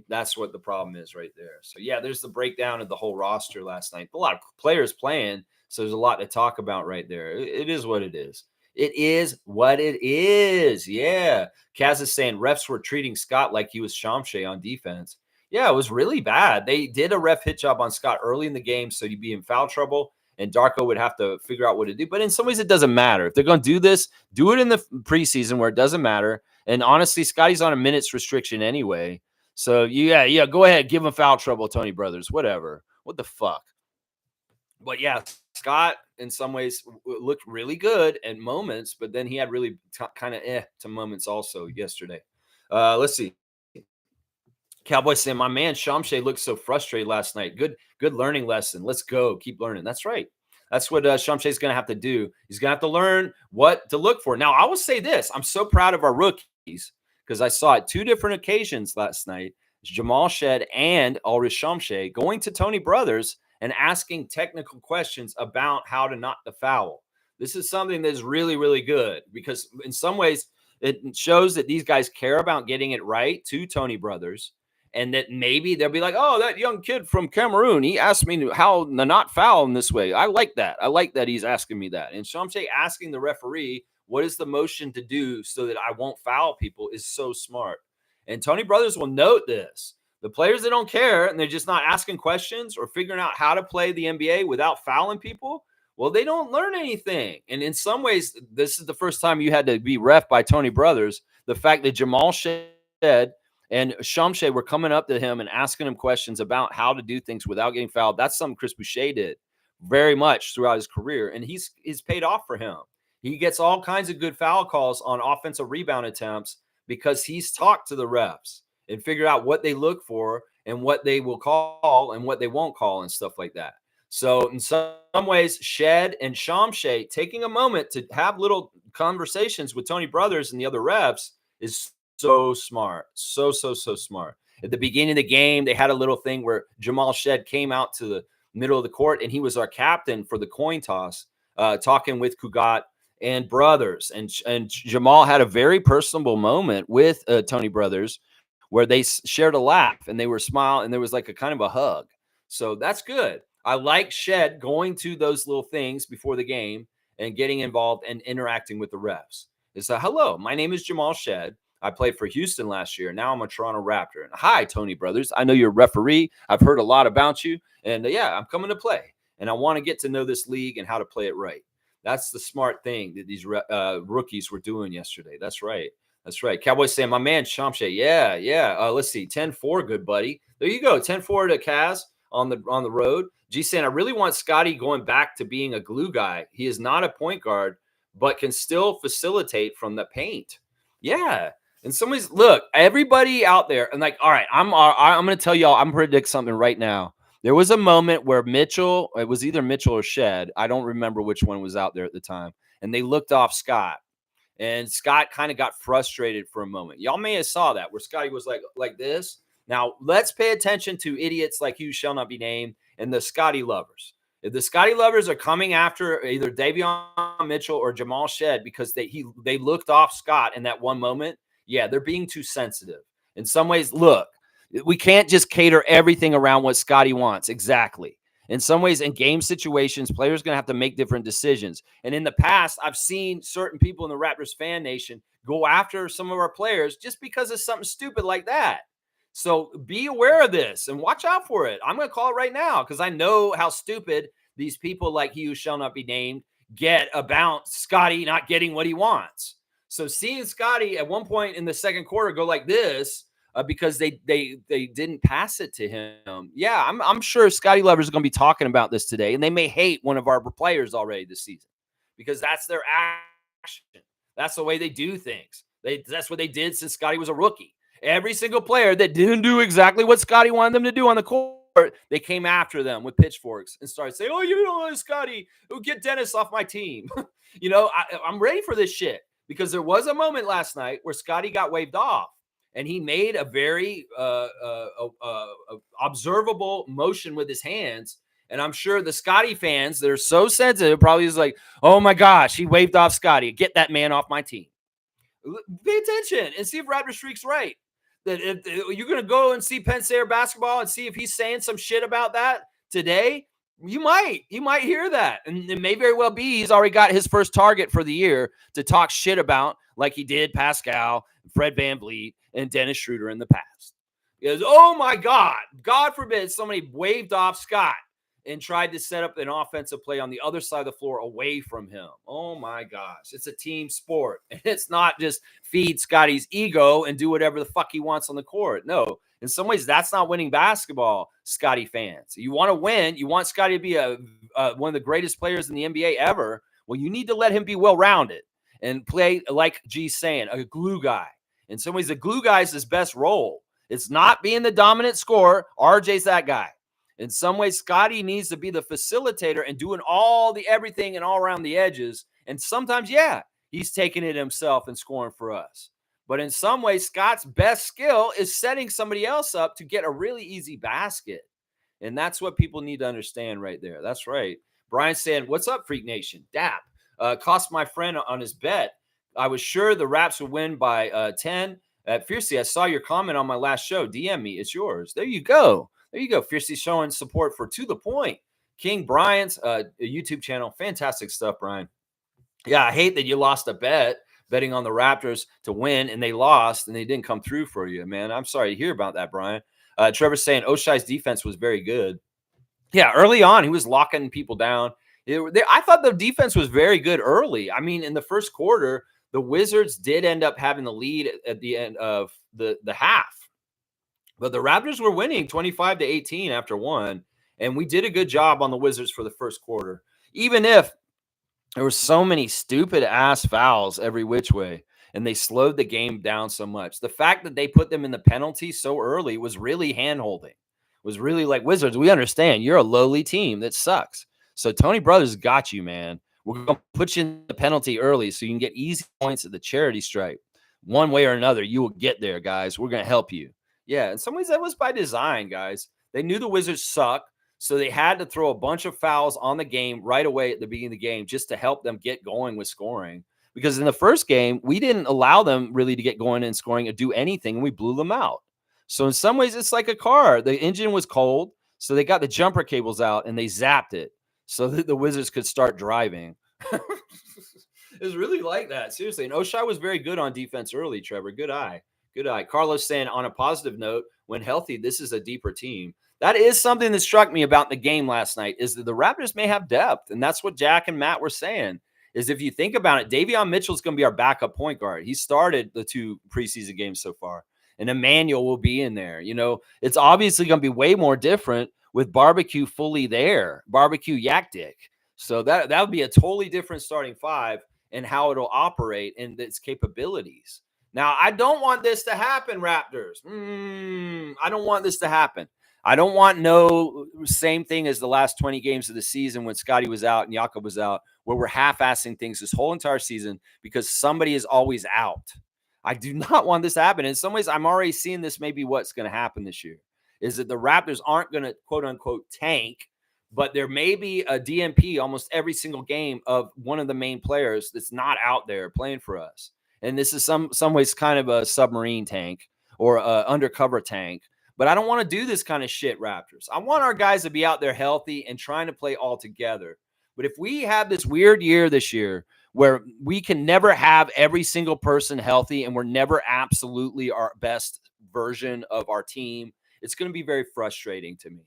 That's what the problem is right there. So, yeah, there's the breakdown of the whole roster last night. A lot of players playing, so there's a lot to talk about right there. It is what it is. It is what it is. Yeah. Kaz is saying refs were treating Scott like he was Shamshay on defense. Yeah, it was really bad. They did a ref hit job on Scott early in the game, so he'd be in foul trouble, and Darko would have to figure out what to do. But in some ways, it doesn't matter. If they're going to do this, do it in the preseason where it doesn't matter. And honestly, Scotty's on a minutes restriction anyway. So, yeah, go ahead. Give him foul trouble, Tony Brothers. Whatever. What the fuck? But, yeah, Scott, in some ways, looked really good at moments, but then he had really kind of to moments also yesterday. Let's see. Cowboys saying, my man Shamshay looked so frustrated last night. Good learning lesson. Let's go. Keep learning. That's right. That's what Shamshay's going to have to do. He's going to have to learn what to look for. Now, I will say this. I'm so proud of our rookies because I saw it 2 different occasions last night. Jamal Shed and Ulrich Shamshay going to Tony Brothers and asking technical questions about how to knock the foul. This is something that is really, really good because in some ways it shows that these guys care about getting it right to Tony Brothers. And that maybe they'll be like, oh, that young kid from Cameroon, he asked me how to not foul in this way. I like that. I like that he's asking me that. And Shamshay asking the referee, what is the motion to do so that I won't foul people is so smart. And Tony Brothers will note this. The players that don't care and they're just not asking questions or figuring out how to play the NBA without fouling people, well, they don't learn anything. And in some ways, this is the first time you had to be ref by Tony Brothers. The fact that Jamal Shed and Shamshay were coming up to him and asking him questions about how to do things without getting fouled. That's something Chris Boucher did very much throughout his career, and he's paid off for him. He gets all kinds of good foul calls on offensive rebound attempts because he's talked to the refs and figured out what they look for and what they will call and what they won't call and stuff like that. So in some ways, Shed and Shamshay taking a moment to have little conversations with Tony Brothers and the other refs is so smart. So smart. At the beginning of the game, they had a little thing where Jamal Shed came out to the middle of the court, and he was our captain for the coin toss, talking with Kugat and Brothers. And Jamal had a very personable moment with Tony Brothers where they shared a laugh, and they were smiling, and there was like a kind of a hug. So that's good. I like Shed going to those little things before the game and getting involved and interacting with the refs. It's a, hello, my name is Jamal Shed. I played for Houston last year. Now I'm a Toronto Raptor. And hi, Tony Brothers. I know you're a referee. I've heard a lot about you. And yeah, I'm coming to play. And I want to get to know this league and how to play it right. That's the smart thing that these rookies were doing yesterday. That's right. That's right. Cowboys saying, my man, Shamshay. Yeah. Let's see. 10-4, good buddy. There you go. 10-4 to Kaz on the road. G saying, I really want Scotty going back to being a glue guy. He is not a point guard, but can still facilitate from the paint. Yeah. And somebody's look, everybody out there, and like, all right, I'm going to tell y'all, I'm predict something right now. There was a moment where Mitchell, it was either Mitchell or Shed. I don't remember which one was out there at the time. And they looked off Scott. And Scott kind of got frustrated for a moment. Y'all may have saw that where Scotty was like this. Now, let's pay attention to idiots like you shall not be named and the Scotty lovers. If the Scotty lovers are coming after either Davion Mitchell or Jamal Shed because they looked off Scott in that one moment, yeah, they're being too sensitive. In some ways, look, we can't just cater everything around what Scotty wants. Exactly. In some ways, in game situations, players are going to have to make different decisions. And in the past, I've seen certain people in the Raptors fan nation go after some of our players just because of something stupid like that. So be aware of this and watch out for it. I'm going to call it right now because I know how stupid these people like he who shall not be named get about Scotty not getting what he wants. So seeing Scotty at one point in the second quarter go like this because they didn't pass it to him. Yeah, I'm sure Scotty lovers are going to be talking about this today, and they may hate one of our players already this season because that's their action. That's the way they do things. That's what they did since Scotty was a rookie. Every single player that didn't do exactly what Scotty wanted them to do on the court, they came after them with pitchforks and started saying, "Oh, you don't know Scotty. Get Dennis off my team." I'm ready for this shit because there was a moment last night where Scotty got waved off. And he made a very observable motion with his hands. And I'm sure the Scotty fans that are so sensitive probably is like, oh my gosh, he waved off Scotty. Get that man off my team. Pay attention and see if Raptors Freak's right. That if you're going to go and see Penn State basketball and see if he's saying some shit about that today, you might hear that. And it may very well be he's already got his first target for the year to talk shit about like he did Pascal, Fred VanVleet, and Dennis Schroeder in the past. Because, oh my God, God forbid somebody waved off Scott and tried to set up an offensive play on the other side of the floor away from him. Oh my gosh, it's a team sport. And it's not just feed Scotty's ego and do whatever the fuck he wants on the court. No, in some ways, that's not winning basketball, Scotty fans. You want to win. You want Scotty to be one of the greatest players in the NBA ever. Well, you need to let him be well-rounded and play, like G's saying, a glue guy. In some ways, the glue guy is his best role. It's not being the dominant scorer. RJ's that guy. In some ways, Scotty needs to be the facilitator and doing all the everything and all around the edges. And sometimes, yeah, he's taking it himself and scoring for us. But in some ways, Scott's best skill is setting somebody else up to get a really easy basket. And that's what people need to understand right there. That's right. Brian's saying, what's up, Freak Nation? Dap. Cost my friend on his bet. I was sure the Raps would win by 10. Fiercely, I saw your comment on my last show. DM me. It's yours. There you go. There you go. Fiercely showing support for To The Point. King Brian's YouTube channel. Fantastic stuff, Brian. Yeah, I hate that you lost a bet betting on the Raptors to win, and they lost, and they didn't come through for you, man. I'm sorry to hear about that, Brian. Trevor's saying Oshai's defense was very good. Yeah, early on, he was locking people down. I thought the defense was very good early. I mean, in the first quarter, the Wizards did end up having the lead at the end of the half. But the Raptors were winning 25-18 after one, and we did a good job on the Wizards for the first quarter, even if there were so many stupid-ass fouls every which way, and they slowed the game down so much. The fact that they put them in the penalty so early was really hand-holding. Was really like, Wizards, we understand. You're a lowly team that sucks. So Tony Brothers got you, man. We're going to put you in the penalty early so you can get easy points at the charity stripe. One way or another, you will get there, guys. We're going to help you. Yeah, in some ways that was by design, guys. They knew the Wizards suck, so they had to throw a bunch of fouls on the game right away at the beginning of the game just to help them get going with scoring. Because in the first game, we didn't allow them really to get going and scoring or do anything, and we blew them out. So in some ways, it's like a car. The engine was cold, so they got the jumper cables out, and they zapped it so that the Wizards could start driving. It was really like that, seriously. And Oshai was very good on defense early, Trevor. Good eye. Good eye. Carlos saying, on a positive note, when healthy, this is a deeper team. That is something that struck me about the game last night, is that the Raptors may have depth. And that's what Jack and Matt were saying, is if you think about it, Davion Mitchell's going to be our backup point guard. He started the 2 preseason games so far. And Emmanuel will be in there. You know, it's obviously going to be way more different with Barbecue fully there. Barbecue Yak Dick. So that would be a totally different starting 5 and how it'll operate and its capabilities. Now, I don't want this to happen, Raptors. I don't want this to happen. I don't want no same thing as the last 20 games of the season when Scotty was out and Jakob was out, where we're half-assing things this whole entire season because somebody is always out. I do not want this to happen. In some ways, I'm already seeing this maybe what's going to happen this year, is that the Raptors aren't going to, quote-unquote, tank, but there may be a DNP almost every single game of one of the main players that's not out there playing for us. And this is some ways kind of a submarine tank or an undercover tank. But I don't want to do this kind of shit, Raptors. I want our guys to be out there healthy and trying to play all together. But if we have this weird year this year where we can never have every single person healthy and we're never absolutely our best version of our team, it's going to be very frustrating to me.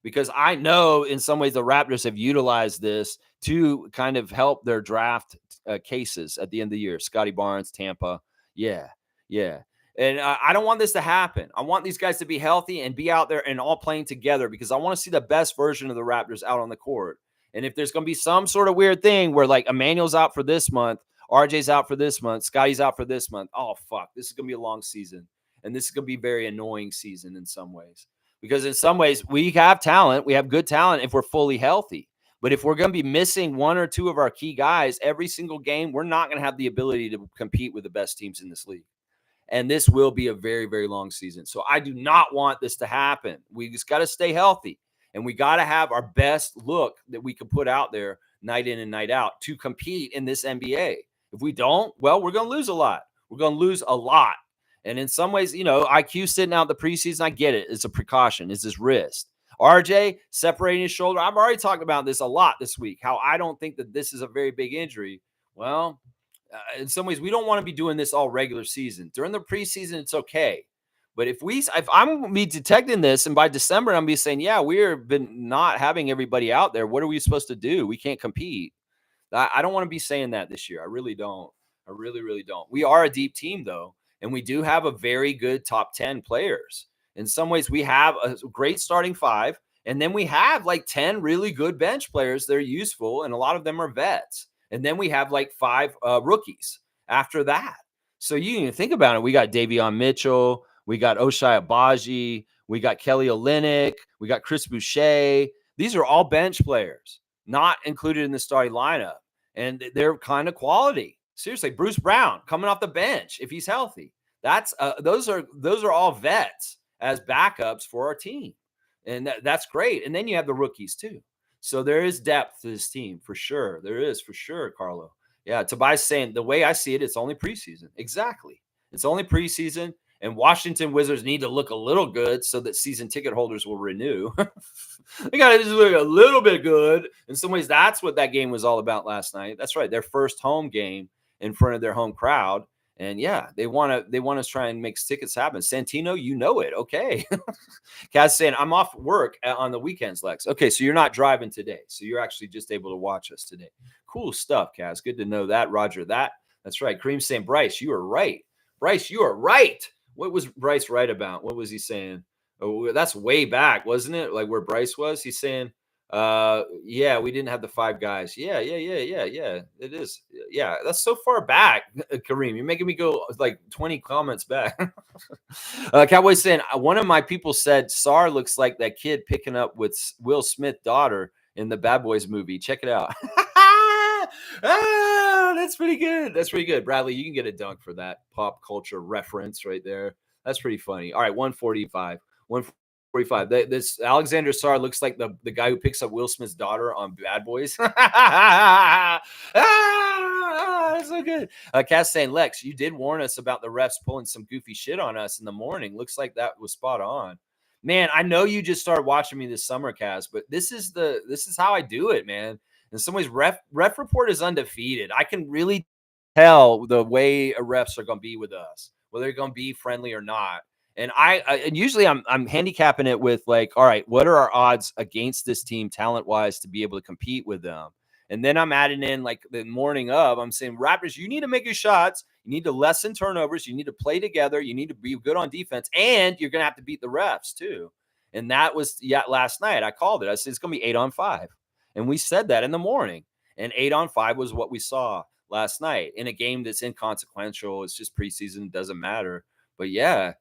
because I know in some ways the Raptors have utilized this to kind of help their draft cases at the end of the year. Scotty Barnes, Tampa. Yeah. Yeah. And I don't want this to happen. I want these guys to be healthy and be out there and all playing together because I want to see the best version of the Raptors out on the court. And if there's going to be some sort of weird thing where like Emmanuel's out for this month, RJ's out for this month, Scotty's out for this month, oh, fuck, this is going to be a long season. And this is going to be a very annoying season in some ways. Because in some ways, we have talent. We have good talent if we're fully healthy. But if we're going to be missing one or two of our key guys every single game, we're not going to have the ability to compete with the best teams in this league. And this will be a very, very long season. So I do not want this to happen. We just got to stay healthy. And we got to have our best look that we can put out there night in and night out to compete in this NBA. If we don't, well, we're going to lose a lot. We're going to lose a lot. And in some ways, IQ sitting out the preseason, I get it. It's a precaution. It's his wrist. RJ separating his shoulder. I've already talked about this a lot this week, how I don't think that this is a very big injury. Well, in some ways, we don't want to be doing this all regular season. During the preseason, it's okay. But if I'm going to be detecting this, and by December, I'm going to be saying, yeah, we've been not having everybody out there. What are we supposed to do? We can't compete. I don't want to be saying that this year. I really don't. I really, really don't. We are a deep team, though. And we do have a very good top 10 players. In some ways, we have a great starting five. And then we have like 10 really good bench players that are useful. And a lot of them are vets. And then we have like 5 rookies after that. So you can think about it. We got Davion Mitchell. We got Ochai Agbaji. We got Kelly Olynyk. We got Chris Boucher. These are all bench players, not included in the starting lineup. And they're kind of quality. Seriously, Bruce Brown coming off the bench if he's healthy. That's those are all vets as backups for our team, and that's great. And then you have the rookies too. So there is depth to this team for sure. There is for sure, Carlo. Yeah, Tobias saying the way I see it, it's only preseason. Exactly, it's only preseason, and Washington Wizards need to look a little good so that season ticket holders will renew. They got to just look a little bit good. In some ways, that's what that game was all about last night. That's right, their first home game in front of their home crowd. And yeah, they want to try and make tickets happen. Santino, you know it. Okay. Kaz saying, I'm off work on the weekends, Lex. Okay, so you're not driving today. So you're actually just able to watch us today. Cool stuff, Kaz. Good to know that. Roger that. That's right. Kareem saying, Bryce, you are right. Bryce, you are right. What was Bryce right about? What was he saying? Oh, that's way back, wasn't it? Like where Bryce was? He's saying, yeah, we didn't have the 5 guys. Yeah. It is. Yeah, that's so far back, Kareem. You're making me go like 20 comments back. Cowboy saying, one of my people said Sar looks like that kid picking up with Will Smith's daughter in the Bad Boys movie. Check it out. That's pretty good. That's pretty good. Bradley, you can get a dunk for that pop culture reference right there. That's pretty funny. All right, 145. 145. This Alexander Sarr looks like the guy who picks up Will Smith's daughter on Bad Boys. That's so good. Cass saying, Lex, you did warn us about the refs pulling some goofy shit on us in the morning. Looks like that was spot on. Man, I know you just started watching me this summer, Cass, but this is how I do it, man. In some ways, Ref Report is undefeated. I can really tell the way refs are going to be with us, whether they're going to be friendly or not. And and usually I'm handicapping it with like, all right, what are our odds against this team talent-wise to be able to compete with them? And then I'm adding in like the morning of, I'm saying, Raptors, you need to make your shots. You need to lessen turnovers. You need to play together. You need to be good on defense. And you're going to have to beat the refs too. And that was, last night I called it. I said, it's going to be 8-on-5. And we said that in the morning. And 8-on-5 was what we saw last night in a game that's inconsequential. It's just preseason. It doesn't matter. But yeah,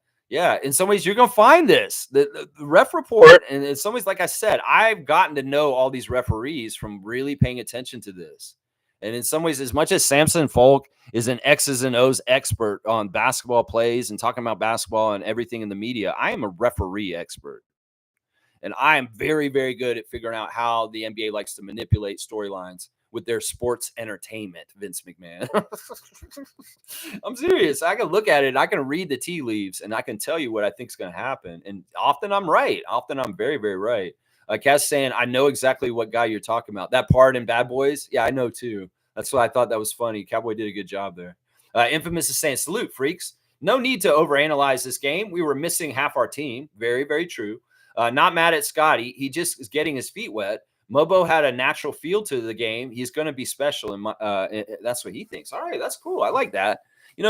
in some ways, you're going to find this. The Ref Report, and in some ways, like I said, I've gotten to know all these referees from really paying attention to this. And in some ways, as much as Samson Folk is an X's and O's expert on basketball plays and talking about basketball and everything in the media, I am a referee expert. And I am very, very good at figuring out how the NBA likes to manipulate storylines with their sports entertainment, Vince McMahon. I'm serious. I can look at it. I can read the tea leaves, and I can tell you what I think is going to happen. And often I'm right. Often I'm very, very right. Cass saying, I know exactly what guy you're talking about. That part in Bad Boys? Yeah, I know too. That's why I thought that was funny. Cowboy did a good job there. Infamous is saying, salute, freaks. No need to overanalyze this game. We were missing half our team. Very, very true. Not mad at Scotty. He just is getting his feet wet. Mobo had a natural feel to the game. He's going to be special. And that's what he thinks. All right, that's cool. I like that.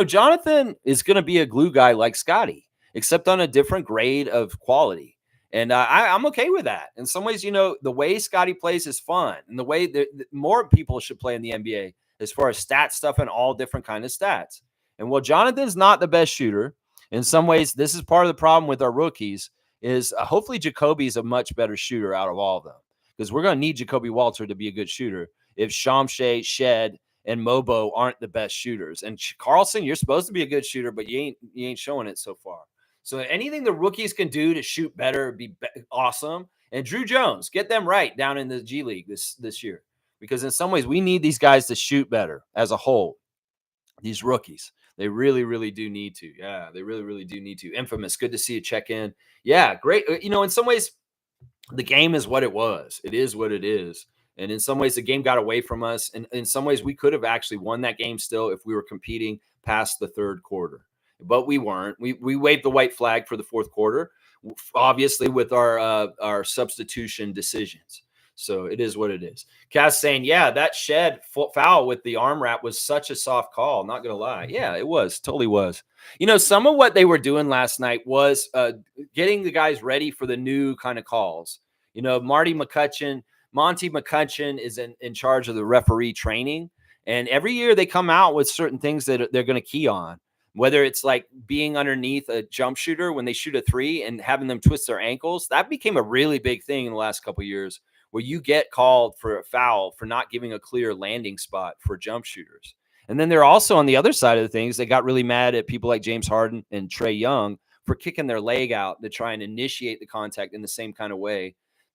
Jonathan is going to be a glue guy like Scotty, except on a different grade of quality. And I'm okay with that. In some ways, the way Scotty plays is fun. And the way that more people should play in the NBA as far as stat stuff and all different kind of stats. And while Jonathan's not the best shooter, in some ways, this is part of the problem with our rookies is hopefully Jacoby's a much better shooter out of all of them. Because we're going to need Jacoby Walter to be a good shooter if Shamshay, Shed, and Mobo aren't the best shooters. And Carlson, you're supposed to be a good shooter, but you ain't showing it so far. So anything the rookies can do to shoot better would be awesome. And Drew Jones, get them right down in the G League this year. Because in some ways, we need these guys to shoot better as a whole. These rookies, they really, really do need to. Yeah, they really, really do need to. Infamous, good to see you check in. Yeah, great. In some ways, the game is what it was. It is what it is. And in some ways, the game got away from us. And in some ways, we could have actually won that game still if we were competing past the third quarter. But we weren't. We waved the white flag for the fourth quarter, obviously with our substitution decisions. So it is what it is. Cass saying, yeah, that Shed foul with the arm wrap was such a soft call. Not going to lie. Yeah, it was. Totally was. Some of what they were doing last night was getting the guys ready for the new kind of calls. Monty McCutcheon is in charge of the referee training. And every year they come out with certain things that they're going to key on, whether it's like being underneath a jump shooter when they shoot a three and having them twist their ankles. That became a really big thing in the last couple of years, where you get called for a foul for not giving a clear landing spot for jump shooters. And then they're also on the other side of the things, they got really mad at people like James Harden and Trae Young for kicking their leg out to try and initiate the contact in the same kind of way.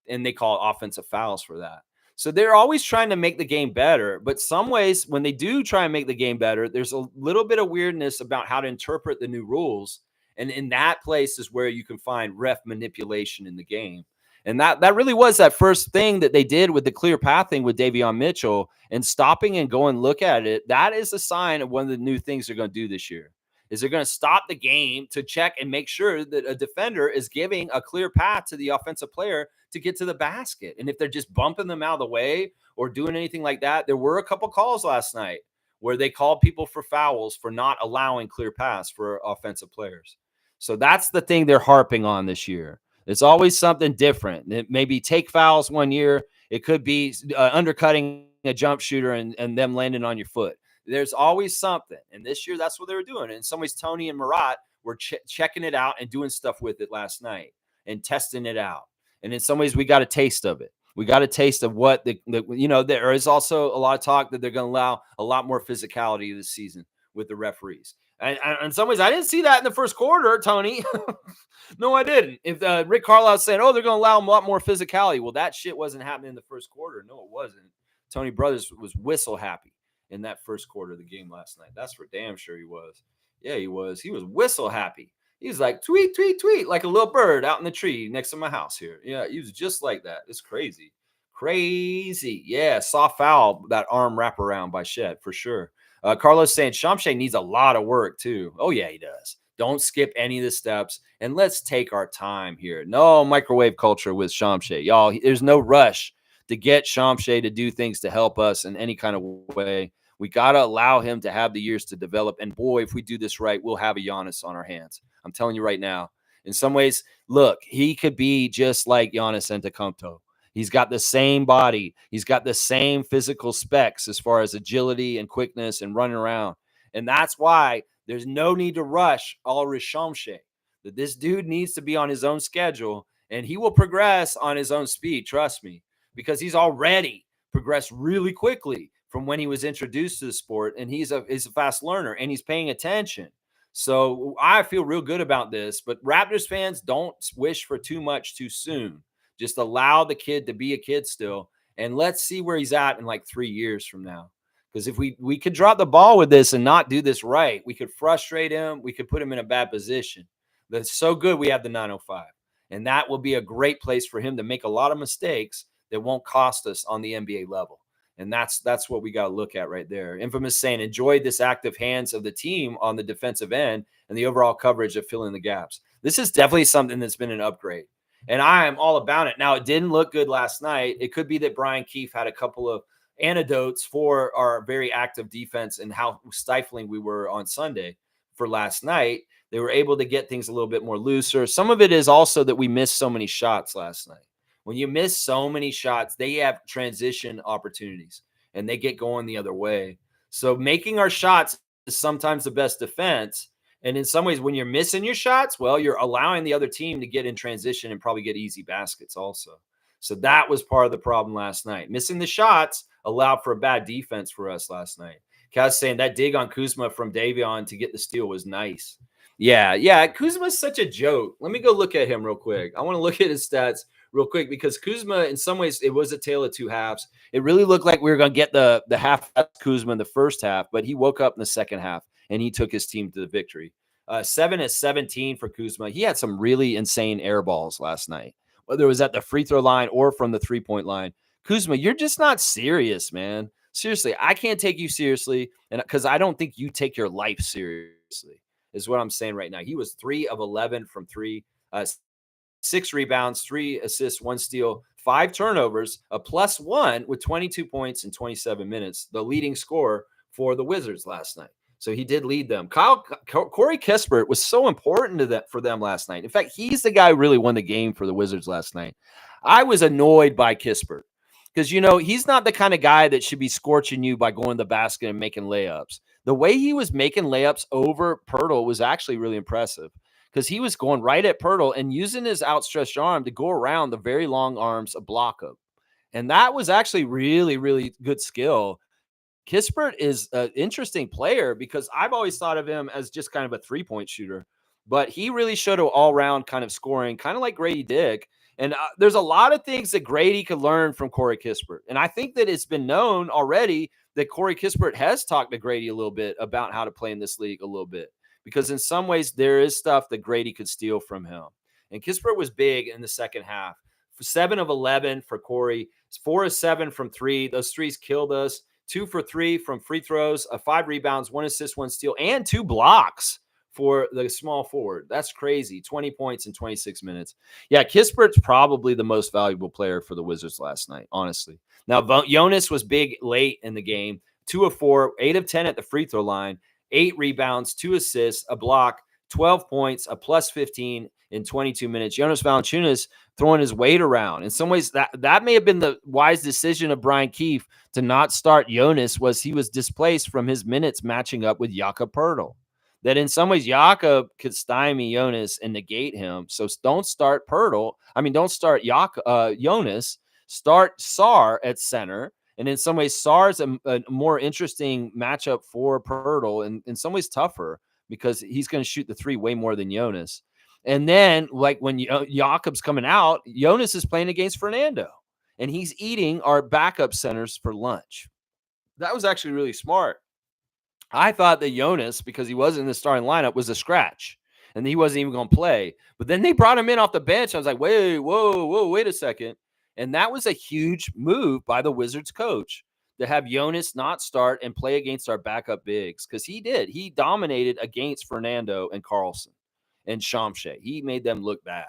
And they call offensive fouls for that. So they're always trying to make the game better. But some ways, when they do try and make the game better, there's a little bit of weirdness about how to interpret the new rules. And in that place is where you can find ref manipulation in the game. And that really was that first thing that they did with the clear pathing with Davion Mitchell and stopping and go and look at it. That is a sign of one of the new things they're going to do this year. Is they're going to stop the game to check and make sure that a defender is giving a clear path to the offensive player to get to the basket. And if they're just bumping them out of the way or doing anything like that, there were a couple calls last night where they called people for fouls for not allowing clear paths for offensive players. So that's the thing they're harping on this year. It's always something different. It may be take fouls one year. It could be undercutting a jump shooter and them landing on your foot. There's always something. And this year, that's what they were doing. And in some ways, Tony and Murat were checking it out and doing stuff with it last night and testing it out. And in some ways, we got a taste of it. We got a taste of what there is also a lot of talk that they're going to allow a lot more physicality this season with the referees. And in some ways, I didn't see that in the first quarter, Tony. No, I didn't. If Rick Carlisle saying, oh, they're going to allow them a lot more physicality. Well, that shit wasn't happening in the first quarter. No, it wasn't. Tony Brothers was whistle happy in that first quarter of the game last night. That's for damn sure he was. Yeah, he was. He was whistle happy. He was like, tweet, tweet, tweet, like a little bird out in the tree next to my house here. Yeah, he was just like that. It's crazy. Crazy. Yeah, soft foul, that arm wraparound by Shed, for sure. Carlos saying Shamshay needs a lot of work, too. Oh, yeah, he does. Don't skip any of the steps, and let's take our time here. No microwave culture with Shamshay. Y'all, there's no rush to get Shamshay to do things to help us in any kind of way. We got to allow him to have the years to develop. And boy, if we do this right, we'll have a Giannis on our hands. I'm telling you right now. In some ways, look, he could be just like Giannis Antetokounmpo. He's got the same body. He's got the same physical specs as far as agility and quickness and running around. And that's why there's no need to rush Ulrich Shamshay. That this dude needs to be on his own schedule, and he will progress on his own speed, trust me, because he's already progressed really quickly from when he was introduced to the sport, and he's a fast learner, and he's paying attention. So I feel real good about this, but Raptors fans, don't wish for too much too soon. Just allow the kid to be a kid still, and let's see where he's at in like 3 years from now. Because if we could drop the ball with this and not do this right, we could frustrate him. We could put him in a bad position. That's so good we have the 905. And that will be a great place for him to make a lot of mistakes that won't cost us on the NBA level. And that's what we got to look at right there. Infamous saying, enjoyed this active hands of the team on the defensive end and the overall coverage of filling the gaps. This is definitely something that's been an upgrade. And I am all about it. Now, it didn't look good last night. It could be that Brian Keefe had a couple of antidotes for our very active defense and how stifling we were on Sunday for last night. They were able to get things a little bit more looser. Some of it is also that we missed so many shots last night. When you miss so many shots, they have transition opportunities and they get going the other way. So making our shots is sometimes the best defense. And in some ways, when you're missing your shots, well, you're allowing the other team to get in transition and probably get easy baskets also. So that was part of the problem last night. Missing the shots allowed for a bad defense for us last night. Kaz saying that dig on Kuzma from Davion to get the steal was nice. Yeah. Kuzma's such a joke. Let me go look at him real quick. I want to look at his stats real quick because Kuzma, in some ways, it was a tale of two halves. It really looked like we were going to get the half Kuzma in the first half, but he woke up in the second half and he took his team to the victory. 7-17 for Kuzma. He had some really insane air balls last night, whether it was at the free throw line or from the three-point line. Kuzma, you're just not serious, man. Seriously, I can't take you seriously, and because I don't think you take your life seriously, is what I'm saying right now. He was 3 of 11 from 3, 6 rebounds, 3 assists, 1 steal, 5 turnovers, a +1 with 22 points in 27 minutes, the leading scorer for the Wizards last night. So he did lead them. Corey Kispert was so important to that for them last night. In fact, he's the guy who really won the game for the Wizards last night. I was annoyed by Kispert because, he's not the kind of guy that should be scorching you by going to the basket and making layups. The way he was making layups over Pirtle was actually really impressive because he was going right at Pirtle and using his outstretched arm to go around the very long arms of block him. And that was actually really, really good skill. Kispert is an interesting player because I've always thought of him as just kind of a three-point shooter, but he really showed an all-around kind of scoring, kind of like Grady Dick. And there's a lot of things that Grady could learn from Corey Kispert. And I think that it's been known already that Corey Kispert has talked to Grady a little bit about how to play in this league a little bit, because in some ways there is stuff that Grady could steal from him. And Kispert was big in the second half. 7 of 11 for Corey, 4 of 7 from 3. Those threes killed us. 2 for 3 from free throws, 5 rebounds, 1 assist, 1 steal, and 2 blocks for the small forward. That's crazy. 20 points in 26 minutes. Yeah, Kispert's probably the most valuable player for the Wizards last night, honestly. Now, Jonas was big late in the game. 2 of 4, 8 of 10 at the free throw line, 8 rebounds, 2 assists, a block, 12 points, a +15 in 22 minutes. Jonas Valanciunas throwing his weight around. In some ways, that may have been the wise decision of Brian Keefe to not start Jonas, was he was displaced from his minutes matching up with Jakob Poeltl. That in some ways, Jakob could stymie Jonas and negate him. So don't start Poeltl. Don't start Jonas. Start Sarr at center. And in some ways, Sarr's a more interesting matchup for Poeltl and in some ways tougher because he's going to shoot the three way more than Jonas. And then, like when Jakob's coming out, Jonas is playing against Fernando, and he's eating our backup centers for lunch. That was actually really smart. I thought that Jonas, because he wasn't in the starting lineup, was a scratch, and he wasn't even going to play. But then they brought him in off the bench. I was like, wait a second. And that was a huge move by the Wizards coach to have Jonas not start and play against our backup bigs, because he did. He dominated against Fernando and Carlson and Shamshay. He made them look bad.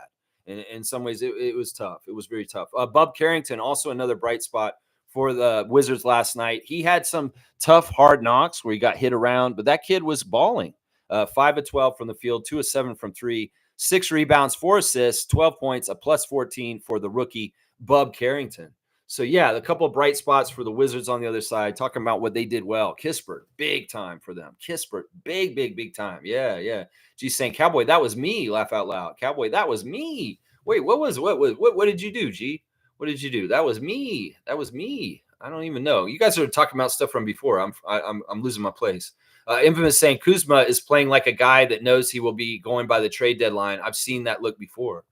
And in some ways, it was tough. It was very tough. Bub Carrington, also another bright spot for the Wizards last night. He had some tough, hard knocks where he got hit around, but that kid was balling. 5 of 12 from the field, 2 of 7 from 3, 6 rebounds, 4 assists, 12 points, a +14 for the rookie Bub Carrington. So, yeah, a couple of bright spots for the Wizards on the other side, talking about what they did well. Kispert, big time for them. Kispert, big time. Yeah. G saying, Cowboy, that was me. Laugh out loud. Cowboy, that was me. Wait, what did you do, G? What did you do? That was me. I don't even know. You guys are talking about stuff from before. I'm losing my place. Infamous saying Kuzma is playing like a guy that knows he will be going by the trade deadline. I've seen that look before.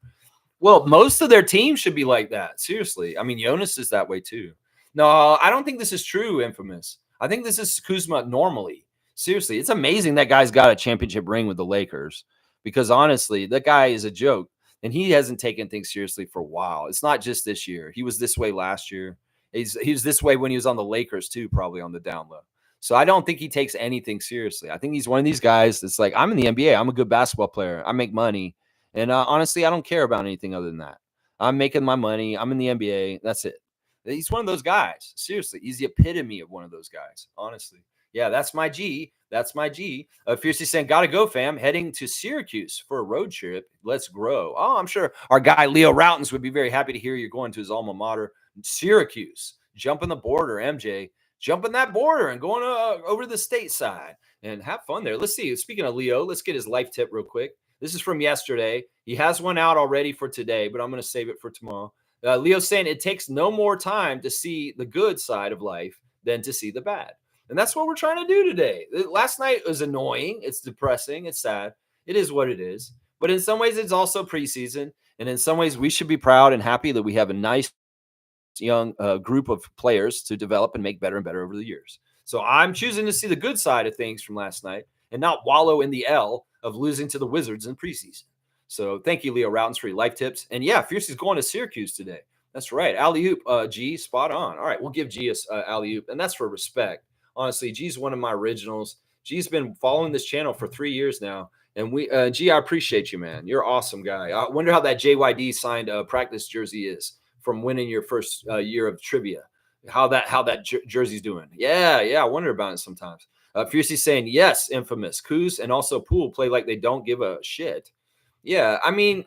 Well, most of their team should be like that. Seriously. Jonas is that way too. No, I don't think this is true, Infamous. I think this is Kuzma normally. Seriously. It's amazing that guy's got a championship ring with the Lakers, because honestly, that guy is a joke and he hasn't taken things seriously for a while. It's not just this year. He was this way last year. He was this way when he was on the Lakers too, probably on the down low. So I don't think he takes anything seriously. I think he's one of these guys that's like, I'm in the NBA. I'm a good basketball player. I make money. And honestly, I don't care about anything other than that. I'm making my money. I'm in the NBA. That's it. He's one of those guys. Seriously, he's the epitome of one of those guys. Honestly, yeah, that's my G. That's my G. Fiercely saying, "Gotta go, fam. Heading to Syracuse for a road trip. Let's grow." Oh, I'm sure our guy Leo Routens would be very happy to hear you're going to his alma mater, Syracuse. Jumping the border, MJ. Jumping that border and going over to the stateside and have fun there. Let's see. Speaking of Leo, let's get his life tip real quick. This is from yesterday. He has one out already for today, but I'm going to save it for tomorrow. Leo's saying it takes no more time to see the good side of life than to see the bad. And that's what we're trying to do today. Last night was annoying. It's depressing. It's sad. It is what it is. But in some ways, it's also preseason. And in some ways, we should be proud and happy that we have a nice young group of players to develop and make better and better over the years. So I'm choosing to see the good side of things from last night and not wallow in the L of losing to the Wizards in preseason. So thank you, Leo Routens, for your life tips. And yeah, Fierce is going to Syracuse today. That's right. Alley-oop, G, spot on. All right, we'll give G a alley-oop, and that's for respect. Honestly, G's one of my originals. G's been following this channel for 3 years now. And G, I appreciate you, man. You're an awesome guy. I wonder how that JYD signed practice jersey is from winning your first year of trivia. How that jersey's doing. Yeah, I wonder about it sometimes. Fiercey saying, yes, infamous. Kuz and also Poole play like they don't give a shit. Yeah, I mean,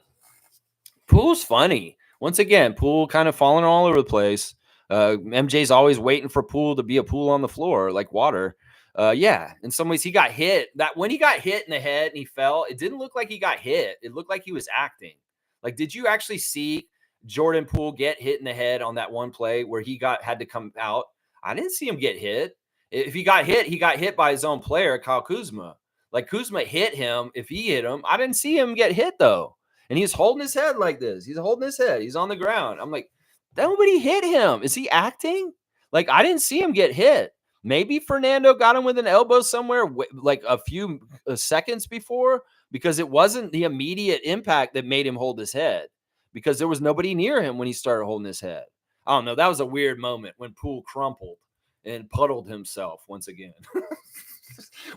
Poole's funny. Once again, Poole kind of falling all over the place. MJ's always waiting for Poole to be a pool on the floor like water. Yeah, in some ways he got hit. That when he got hit in the head and he fell, it didn't look like he got hit. It looked like he was acting. Like, did you actually see Jordan Poole get hit in the head on that one play where he had to come out? I didn't see him get hit. If he got hit by his own player, Kyle Kuzma. Like Kuzma hit him. If he hit him, I didn't see him get hit though. And he's holding his head like this. He's holding his head. He's on the ground. I'm like, nobody hit him. Is he acting? Like, I didn't see him get hit. Maybe Fernando got him with an elbow somewhere like a few seconds before, because it wasn't the immediate impact that made him hold his head, because there was nobody near him when he started holding his head. I don't know. That was a weird moment when Poole crumpled and puddled himself once again.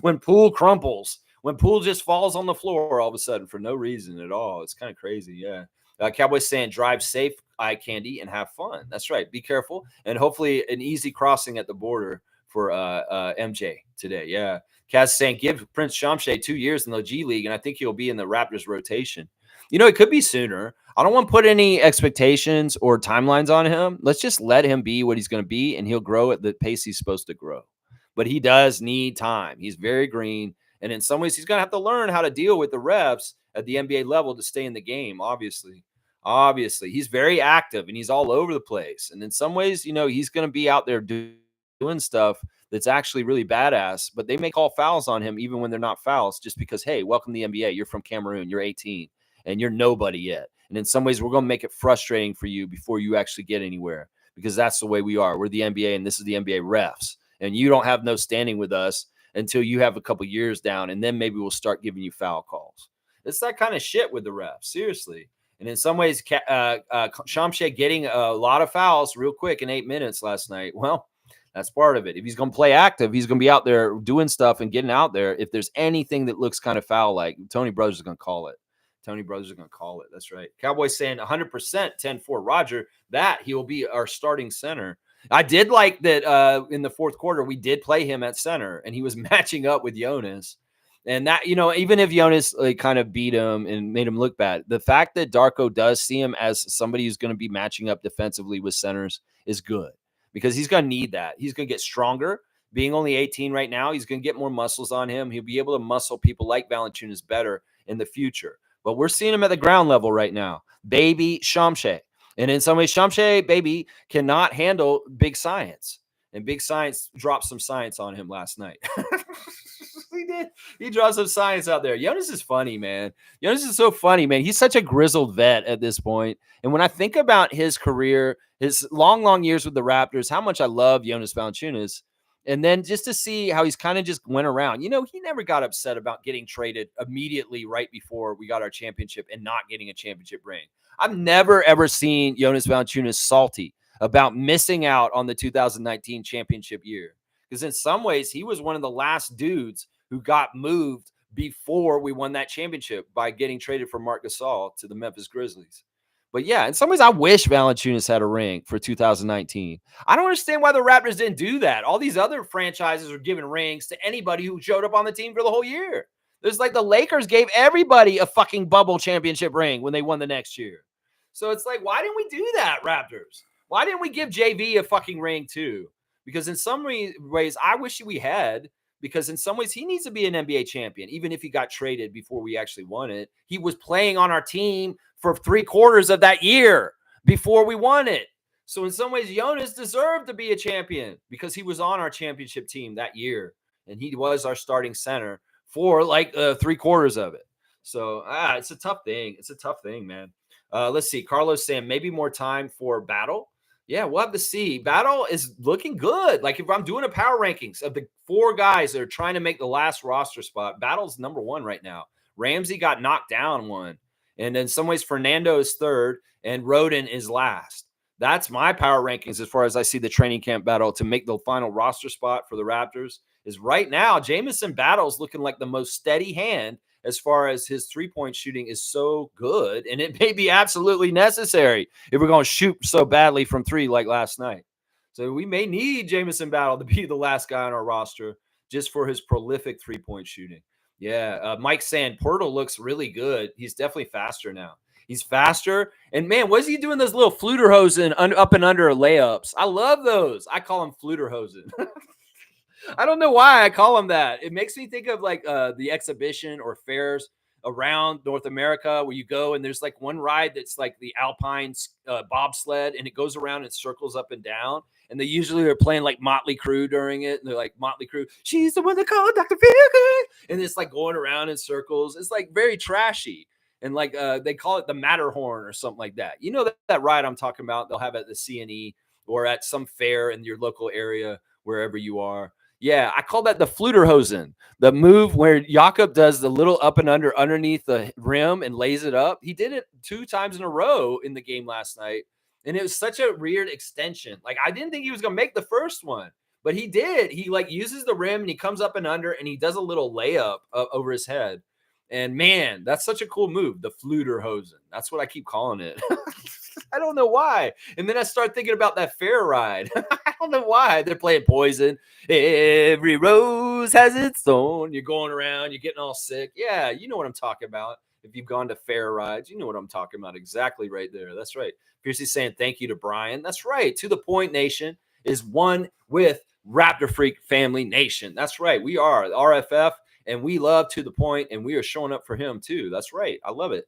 When Poole crumples, when Poole just falls on the floor all of a sudden for no reason at all. It's kind of crazy. Yeah. Cowboys saying drive safe, eye candy, and have fun. That's right. Be careful. And hopefully an easy crossing at the border for MJ today. Yeah. Kaz saying give Prince Shamshay 2 years in the G League, and I think he'll be in the Raptors rotation. You know, it could be sooner. I don't want to put any expectations or timelines on him. Let's just let him be what he's going to be, and he'll grow at the pace he's supposed to grow. But he does need time. He's very green. And in some ways, he's going to have to learn how to deal with the refs at the NBA level to stay in the game, obviously. Obviously, he's very active and he's all over the place. And in some ways, you know, he's going to be out there doing stuff that's actually really badass, but they may call fouls on him even when they're not fouls, just because, hey, welcome to the NBA. You're from Cameroon. You're 18 and you're nobody yet. And in some ways, we're going to make it frustrating for you before you actually get anywhere, because that's the way we are. We're the NBA and this is the NBA refs. And you don't have no standing with us until you have a couple years down, and then maybe we'll start giving you foul calls. It's that kind of shit with the refs, seriously. And in some ways, Shamshay getting a lot of fouls real quick in 8 minutes last night, well, that's part of it. If he's going to play active, he's going to be out there doing stuff and getting out there. If there's anything that looks kind of foul-like, Tony Brothers is going to call it. Tony Brothers are going to call it. That's right. Cowboys saying 100% 10-4 Roger, that he will be our starting center. I did like that in the fourth quarter, we did play him at center, and he was matching up with Jonas. And that, you know, even if Jonas kind of beat him and made him look bad, the fact that Darko does see him as somebody who's going to be matching up defensively with centers is good, because he's going to need that. He's going to get stronger. Being only 18 right now, he's going to get more muscles on him. He'll be able to muscle people like Valanciunas better in the future. But we're seeing him at the ground level right now. Baby Shamshay. And in some ways, Shamshay, baby, cannot handle big science. And big science dropped some science on him last night. He did. He dropped some science out there. Jonas is funny, man. Jonas is so funny, man. He's such a grizzled vet at this point. And when I think about his career, his long, long years with the Raptors, how much I love Jonas Valanciunas, and then just to see how he's kind of just went around. You know, he never got upset about getting traded immediately right before we got our championship and not getting a championship ring. I've never, ever seen Jonas Valanciunas salty about missing out on the 2019 championship year. Because in some ways, he was one of the last dudes who got moved before we won that championship by getting traded for Marc Gasol to the Memphis Grizzlies. But yeah, in some ways, I wish Valanciunas had a ring for 2019. I don't understand why the Raptors didn't do that. All these other franchises are giving rings to anybody who showed up on the team for the whole year. There's like the Lakers gave everybody a fucking bubble championship ring when they won the next year. So it's like, why didn't we do that, Raptors? Why didn't we give JV a fucking ring too? Because in some ways, I wish we had, because in some ways he needs to be an NBA champion, even if he got traded before we actually won it. He was playing on our team for 3/4 of that year before we won it. So in some ways, Jonas deserved to be a champion because he was on our championship team that year, and he was our starting center for like 3/4 of it. So it's a tough thing. It's a tough thing, man. Let's see. Carlos saying maybe more time for Battle. Yeah, we'll have to see. Battle is looking good. Like if I'm doing a power rankings of the 4 guys that are trying to make the last roster spot, Battle's number 1 right now. Ramsey got knocked down 1. And in some ways, Fernando is 3rd and Roden is last. That's my power rankings as far as I see the training camp battle to make the final roster spot for the Raptors. Is right now, Jamison Battle's looking like the most steady hand as far as his 3-point shooting is so good. And it may be absolutely necessary if we're going to shoot so badly from 3 like last night. So we may need Jamison Battle to be the last guy on our roster just for his prolific 3-point shooting. Yeah, Mike saying Pirtle looks really good. He's definitely faster now. He's faster. And, man, what is he doing those little Fluterhosen up and under layups? I love those. I call them Fluterhosen. I don't know why I call them that. It makes me think of like the exhibition or fairs around North America where you go and there's like one ride that's like the Alpine bobsled, and it goes around and circles up and down. And they usually are playing like Motley Crue during it. And they're like, Motley Crue, she's the one that called Dr. Feelgood. And it's like going around in circles. It's like very trashy. And like they call it the Matterhorn or something like that. You know that ride I'm talking about? They'll have it at the CNE or at some fair in your local area, wherever you are. Yeah, I call that the Fluterhosen, the move where Jakob does the little up and under underneath the rim and lays it up. He did it 2 times in a row in the game last night, and it was such a weird extension. Like, I didn't think he was going to make the first one, but he did. He, like, uses the rim, and he comes up and under, and he does a little layup over his head. And, man, that's such a cool move, the Fluterhosen. That's what I keep calling it. I don't know why. And then I start thinking about that fair ride. I don't know why. They're playing Poison. Every rose has its thorn. You're going around. You're getting all sick. Yeah, you know what I'm talking about. If you've gone to fair rides, you know what I'm talking about. Exactly right there. That's right. Piercy's saying thank you to Brian. That's right. To the Point Nation is one with Raptor Freak Family Nation. That's right. We are RFF, and we love To the Point, and we are showing up for him too. That's right. I love it.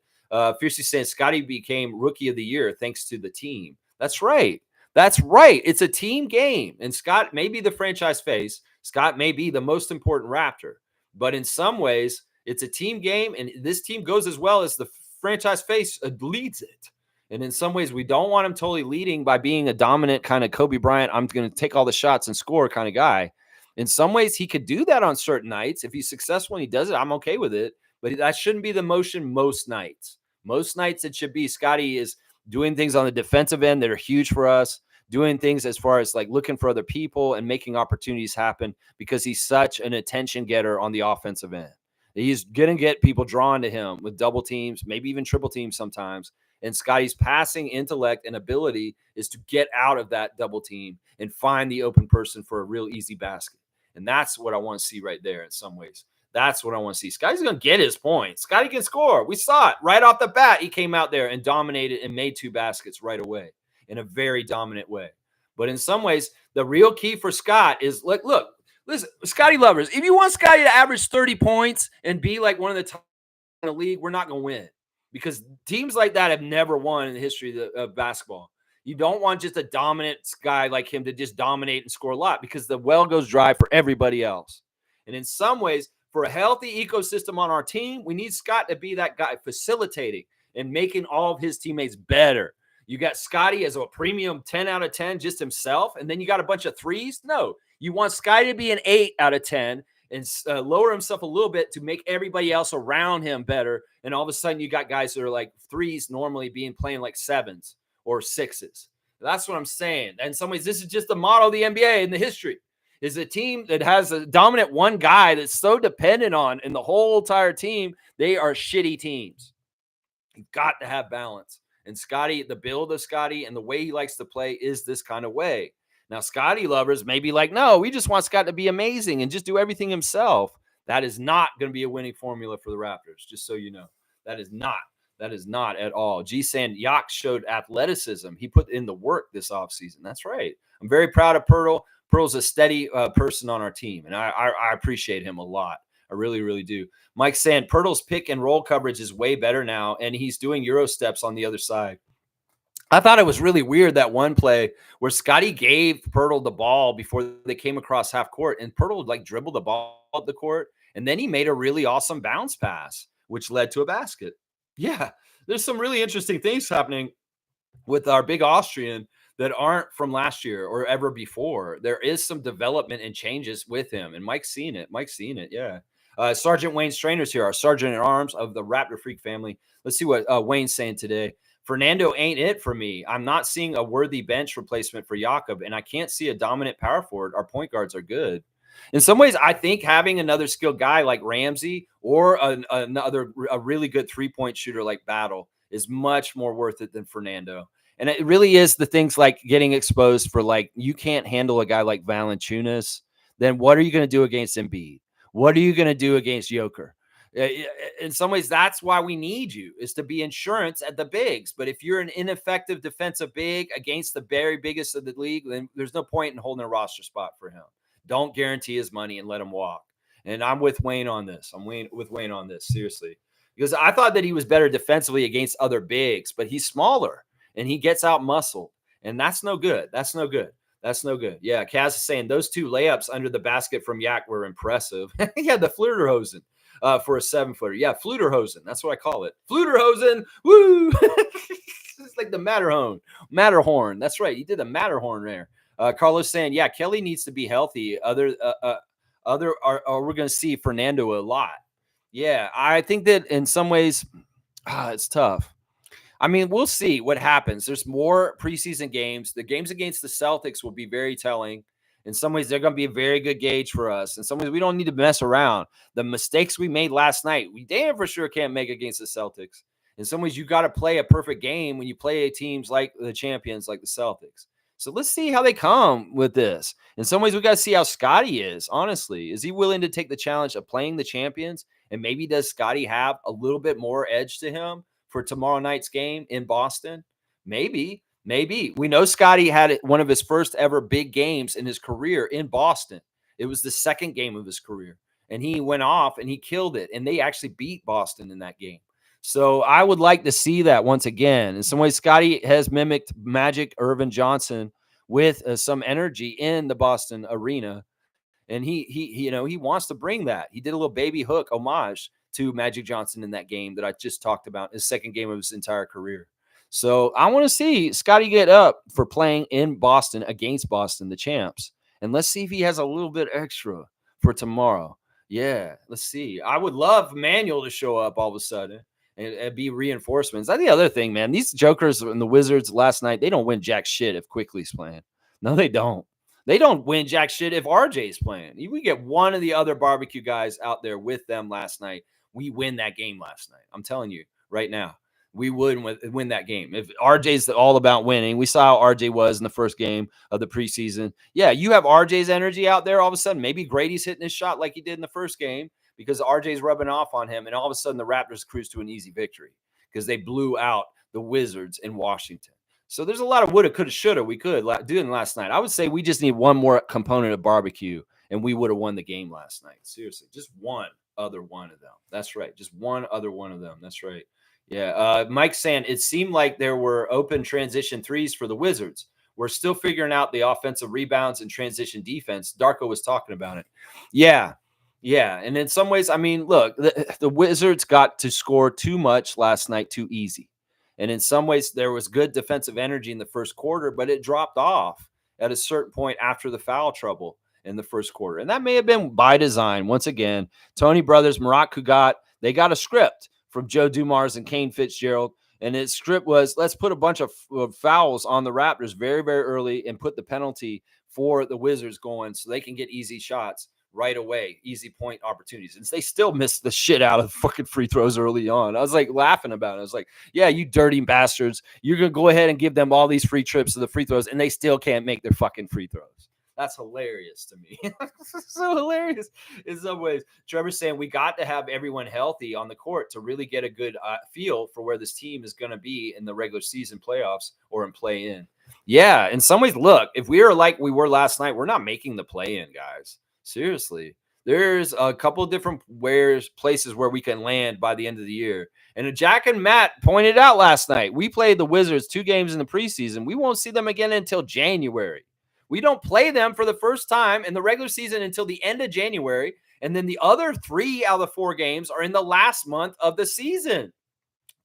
Fiercely saying Scotty became Rookie of the Year thanks to the team. That's right. That's right. It's a team game. And Scott may be the franchise face. Scott may be the most important Raptor. But in some ways, it's a team game, and this team goes as well as the franchise face leads it. And in some ways, we don't want him totally leading by being a dominant kind of Kobe Bryant, I'm going to take all the shots and score kind of guy. In some ways, he could do that on certain nights. If he's successful and he does it, I'm okay with it. But that shouldn't be the motion most nights. Most nights it should be Scotty is doing things on the defensive end that are huge for us, doing things as far as like looking for other people and making opportunities happen because he's such an attention getter on the offensive end. He's going to get people drawn to him with double teams, maybe even triple teams sometimes. And Scotty's passing intellect and ability is to get out of that double team and find the open person for a real easy basket. And that's what I want to see right there in some ways. That's what I want to see. Scotty's going to get his points. Scotty can score. We saw it right off the bat. He came out there and dominated and made 2 baskets right away in a very dominant way. But in some ways, the real key for Scott is, like, look, listen, Scotty lovers, if you want Scotty to average 30 points and be like one of the top in the league, we're not going to win because teams like that have never won in the history of basketball. You don't want just a dominant guy like him to just dominate and score a lot because the well goes dry for everybody else. And in some ways, for a healthy ecosystem on our team, we need Scott to be that guy facilitating and making all of his teammates better. You got Scotty as a premium 10 out of 10 just himself, and then you got a bunch of threes? No, you want Scotty to be an 8 out of 10 and lower himself a little bit to make everybody else around him better. And all of a sudden you got guys that are like threes normally playing like 7s or 6s. That's what I'm saying. And in some ways, this is just the model of the NBA in the history. Is a team that has a dominant one guy that's so dependent on, and the whole entire team, they are shitty teams. You've got to have balance. And Scotty, the build of Scotty and the way he likes to play is this kind of way. Now, Scotty lovers may be like, no, we just want Scott to be amazing and just do everything himself. That is not going to be a winning formula for the Raptors, just so you know. That is not. That is not at all. G. Sand Yak showed athleticism. He put in the work this offseason. That's right. I'm very proud of Pirtle. Pirtle's a steady person on our team, and I appreciate him a lot. I really, really do. Mike Sand, Pirtle's pick and roll coverage is way better now, and he's doing Euro steps on the other side. I thought it was really weird that one play where Scotty gave Pirtle the ball before they came across half court, and Pirtle like dribbled the ball up the court, and then he made a really awesome bounce pass, which led to a basket. Yeah, there's some really interesting things happening with our big Austrian that aren't from last year or ever before. There is some development and changes with him, and Mike's seen it. Mike's seen it, yeah. Sergeant Wayne Strainer's here, our sergeant at arms of the Raptor Freak family. Let's see what Wayne's saying today. Fernando ain't it for me. I'm not seeing a worthy bench replacement for Jakob, and I can't see a dominant power forward. Our point guards are good. In some ways, I think having another skilled guy like Ramsey or a really good three-point shooter like Battle is much more worth it than Fernando. And it really is the things like getting exposed for, like, you can't handle a guy like Valanciunas. Then what are you going to do against Embiid? What are you going to do against Joker? In some ways, that's why we need you, is to be insurance at the bigs. But if you're an ineffective defensive big against the very biggest of the league, then there's no point in holding a roster spot for him. Don't guarantee his money and let him walk. And I'm with Wayne on this. With Wayne on this, seriously. Because I thought that he was better defensively against other bigs, but he's smaller and he gets out muscled. And that's no good. That's no good. That's no good. Yeah, Kaz is saying those 2 layups under the basket from Yak were impressive. Yeah, the Fluterhosen for a 7-footer. Yeah, Fluterhosen. That's what I call it. Fluterhosen. Woo! It's like the Matterhorn. That's right. You did the Matterhorn there. Carlos saying, yeah, Kelly needs to be healthy. We're going to see Fernando a lot. Yeah, I think that in some ways, it's tough. I mean, we'll see what happens. There's more preseason games. The games against the Celtics will be very telling. In some ways, they're going to be a very good gauge for us. In some ways, we don't need to mess around. The mistakes we made last night, we damn for sure can't make against the Celtics. In some ways, you got to play a perfect game when you play teams like the champions, like the Celtics. So let's see how they come with this. In some ways, we got to see how Scotty is, honestly. Is he willing to take the challenge of playing the champions? And maybe does Scotty have a little bit more edge to him for tomorrow night's game in Boston? Maybe. We know Scotty had one of his first ever big games in his career in Boston. It was the second game of his career. And he went off and he killed it. And they actually beat Boston in that game. So I would like to see that once again. In some ways, Scotty has mimicked Magic Irvin Johnson with some energy in the Boston arena. And he wants to bring that. He did a little baby hook homage to Magic Johnson in that game that I just talked about, his second game of his entire career. So I want to see Scotty get up for playing in Boston against Boston, the champs. And let's see if he has a little bit extra for tomorrow. Yeah, let's see. I would love Manuel to show up all of a sudden and be reinforcements. That's the other thing, man. These jokers and the Wizards last night, they don't win jack shit if Quickly's playing. No, they don't. They don't win jack shit if RJ's playing. We get one of the other barbecue guys out there with them last night, we win that game last night. I'm telling you right now, we would win that game. If RJ's all about winning, we saw how RJ was in the first game of the preseason. Yeah, you have RJ's energy out there all of a sudden. Maybe Grady's hitting his shot like he did in the first game because RJ's rubbing off on him, and all of a sudden the Raptors cruise to an easy victory because they blew out the Wizards in Washington. So there's a lot of woulda, coulda, shoulda we could do it last night. I would say we just need one more component of barbecue, and we would have won the game last night. Seriously, just one other one of them. That's right. Just one other one of them. That's right. Yeah. Mike saying it seemed like there were open transition threes for the Wizards. We're still figuring out the offensive rebounds and transition defense. Darko was talking about it. Yeah. Yeah. And in some ways, I mean, look, the Wizards got to score too much last night, too easy. And in some ways, there was good defensive energy in the first quarter, but it dropped off at a certain point after the foul trouble in the first quarter. And that may have been by design. Once again, Tony Brothers, they got a script from Joe Dumars and Kane Fitzgerald. And its script was, let's put a bunch of fouls on the Raptors very, very early and put the penalty for the Wizards going so they can get easy shots right away, easy point opportunities. And they still missed the shit out of fucking free throws early on. I was like laughing about it. I was like, yeah, you dirty bastards. You're going to go ahead and give them all these free trips to the free throws, and they still can't make their fucking free throws. That's hilarious to me. So hilarious in some ways. Trevor's saying we got to have everyone healthy on the court to really get a good feel for where this team is going to be in the regular season playoffs or in play-in. Yeah, in some ways, look, if we are like we were last night, we're not making the play-in, guys. Seriously. There's a couple of different places where we can land by the end of the year. And Jack and Matt pointed out last night, we played the Wizards 2 games in the preseason. We won't see them again until January. We don't play them for the first time in the regular season until the end of January. And then the other 3 out of the 4 games are in the last month of the season. I'm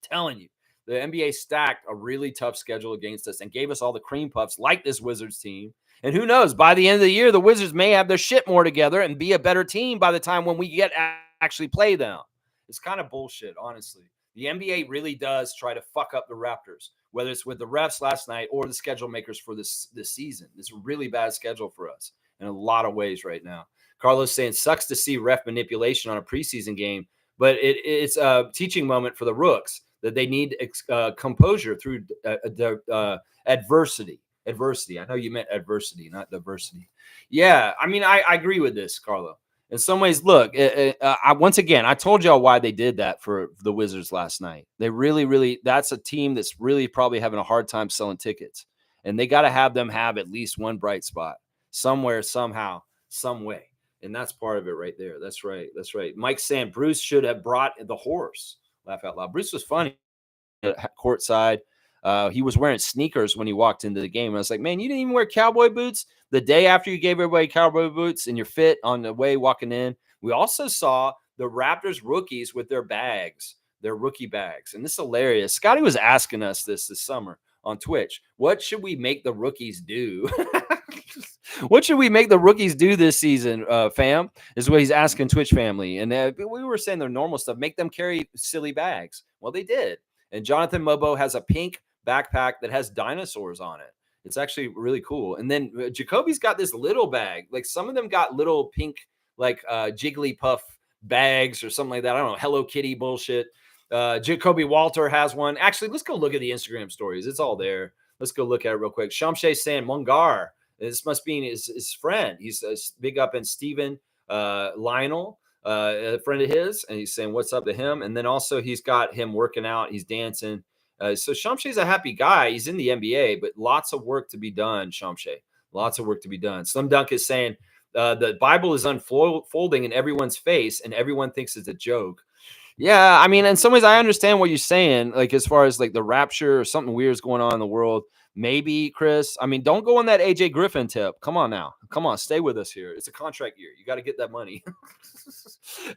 telling you, the NBA stacked a really tough schedule against us and gave us all the cream puffs like this Wizards team. And who knows, by the end of the year, the Wizards may have their shit more together and be a better team by the time when we get actually play them. It's kind of bullshit, honestly. The NBA really does try to fuck up the Raptors, whether it's with the refs last night or the schedule makers for this season. It's a really bad schedule for us in a lot of ways right now. Carlos saying, sucks to see ref manipulation on a preseason game, but it's a teaching moment for the Rooks that they need composure through adversity. Adversity. I know you meant adversity, not diversity. Yeah, I mean, I agree with this, Carlo. In some ways, look, once again, I told y'all why they did that for the Wizards last night. They really, that's a team that's really probably having a hard time selling tickets. And they got to have them have at least one bright spot somewhere, somehow, some way. And that's part of it right there. That's right. That's right. Mike saying Bruce should have brought the horse. Laugh out loud. Bruce was funny courtside. He was wearing sneakers when he walked into the game. And I was like, man, you didn't even wear cowboy boots the day after you gave everybody cowboy boots and you're fit on the way walking in. We also saw the Raptors rookies with their bags, their rookie bags. And this is hilarious. Scotty was asking us this summer on Twitch. What should we make the rookies do? What should we make the rookies do this season, fam? Is what he's asking Twitch family. And we were saying their normal stuff. Make them carry silly bags. Well, they did. And Jonathan Mobo has a pink backpack that has dinosaurs on it. It's actually really cool. And then Jacoby's got this little bag. Like some of them got little pink, like Jigglypuff bags or something like that. I don't know, Hello Kitty bullshit. Jacoby Walter has one. Actually, let's go look at the Instagram stories. It's all there. Let's go look at it real quick. Shamshay saying Mungar. This must be his friend. He's big up in Steven Lionel, a friend of his. And he's saying what's up to him. And then also he's got him working out. He's dancing. So Shamshay's a happy guy. He's in the NBA, but lots of work to be done, Shamshay. Lots of work to be done. Slim Dunk is saying the Bible is unfolding in everyone's face, and everyone thinks it's a joke. Yeah, I mean, in some ways, I understand what you're saying. Like as far as like the rapture or something weird is going on in the world. Maybe, Chris. I mean, don't go on that AJ Griffin tip. Come on now. Come on, stay with us here. It's a contract year. You got to get that money.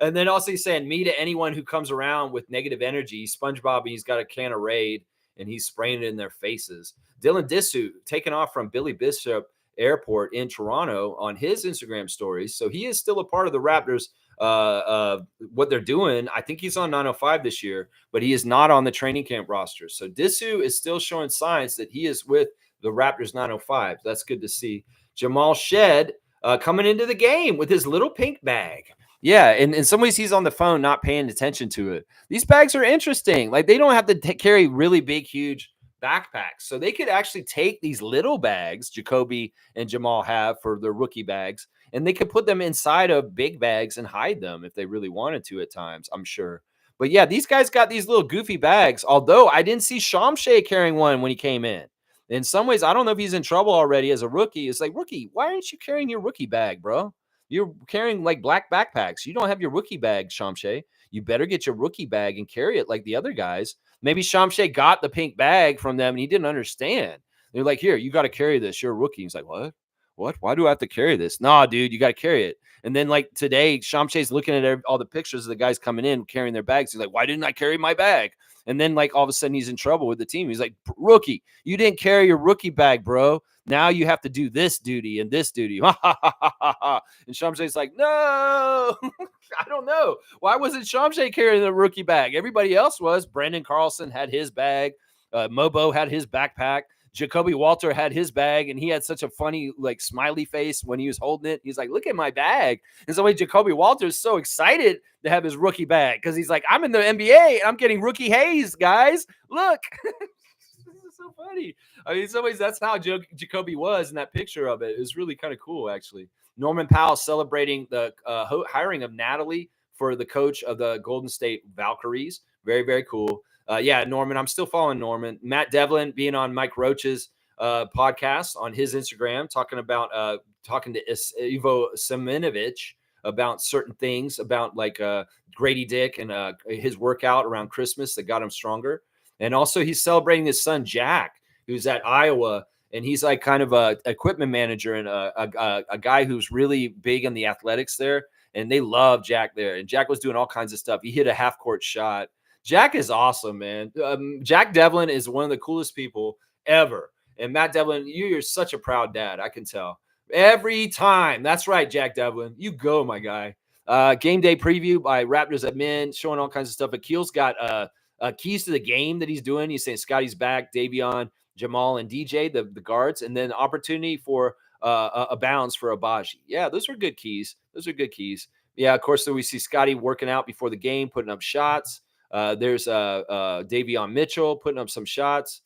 And then also he's saying me to anyone who comes around with negative energy. SpongeBob, he's got a can of Raid, and he's spraying it in their faces. Dylan Dissu taken off from Billy Bishop Airport in Toronto on his Instagram stories. So he is still a part of the Raptors. What they're doing. I think he's on 905 this year, but he is not on the training camp roster. So Dissu is still showing signs that he is with the Raptors 905. That's good to see. Jamal Shed coming into the game with his little pink bag. Yeah, and in some ways he's on the phone not paying attention to it. These bags are interesting. Like they don't have to carry really big, huge backpacks. So they could actually take these little bags Jacoby and Jamal have for their rookie bags, and they could put them inside of big bags and hide them if they really wanted to at times, I'm sure. But yeah, these guys got these little goofy bags, although I didn't see Shamshay carrying one when he came in. In some ways, I don't know if he's in trouble already as a rookie. It's like, rookie, why aren't you carrying your rookie bag, bro? You're carrying like black backpacks. You don't have your rookie bag, Shamshay. You better get your rookie bag and carry it like the other guys. Maybe Shamshay got the pink bag from them and he didn't understand. They're like, here, you got to carry this. You're a rookie. He's like, what? What? Why do I have to carry this? Nah, dude, you got to carry it. And then like today, Shamshay's looking at all the pictures of the guys coming in carrying their bags. He's like, why didn't I carry my bag? And then like all of a sudden he's in trouble with the team. He's like, rookie, you didn't carry your rookie bag, bro. Now you have to do this duty and this duty. And Shamshay's like, no, I don't know. Why wasn't Shamshay carrying the rookie bag? Everybody else was. Brandon Carlson had his bag. Mobo had his backpack. Jacoby Walter had his bag, and he had such a funny like smiley face when he was holding it. He's like, "Look at my bag." And so Jacoby Walter is so excited to have his rookie bag because he's like, "I'm in the NBA and I'm getting rookie haze, guys. Look." This is so funny. I mean, in some ways, that's how Jacoby was in that picture of it. It was really kind of cool, actually. Norman Powell celebrating the hiring of Natalie for the coach of the Golden State Valkyries. Very, very cool. Yeah, Norman, I'm still following Norman. Matt Devlin being on Mike Roach's podcast on his Instagram, talking to Ivo Simonovic about certain things, about like Grady Dick and his workout around Christmas that got him stronger. And also he's celebrating his son, Jack, who's at Iowa. And he's like kind of a equipment manager and a guy who's really big in the athletics there. And they love Jack there. And Jack was doing all kinds of stuff. He hit a half court shot. Jack is awesome, man. Jack Devlin is one of the coolest people ever. And Matt Devlin, you're such a proud dad. I can tell. Every time. That's right, Jack Devlin. You go, my guy. Game day preview by Raptors admin, showing all kinds of stuff. Akil's got keys to the game that he's doing. He's saying Scotty's back, Davion, Jamal, and DJ, the guards, and then opportunity for a bounce for Abaji. Yeah, those are good keys. Those are good keys. Yeah, of course, so we see Scotty working out before the game, putting up shots. There's Davion Mitchell putting up some shots.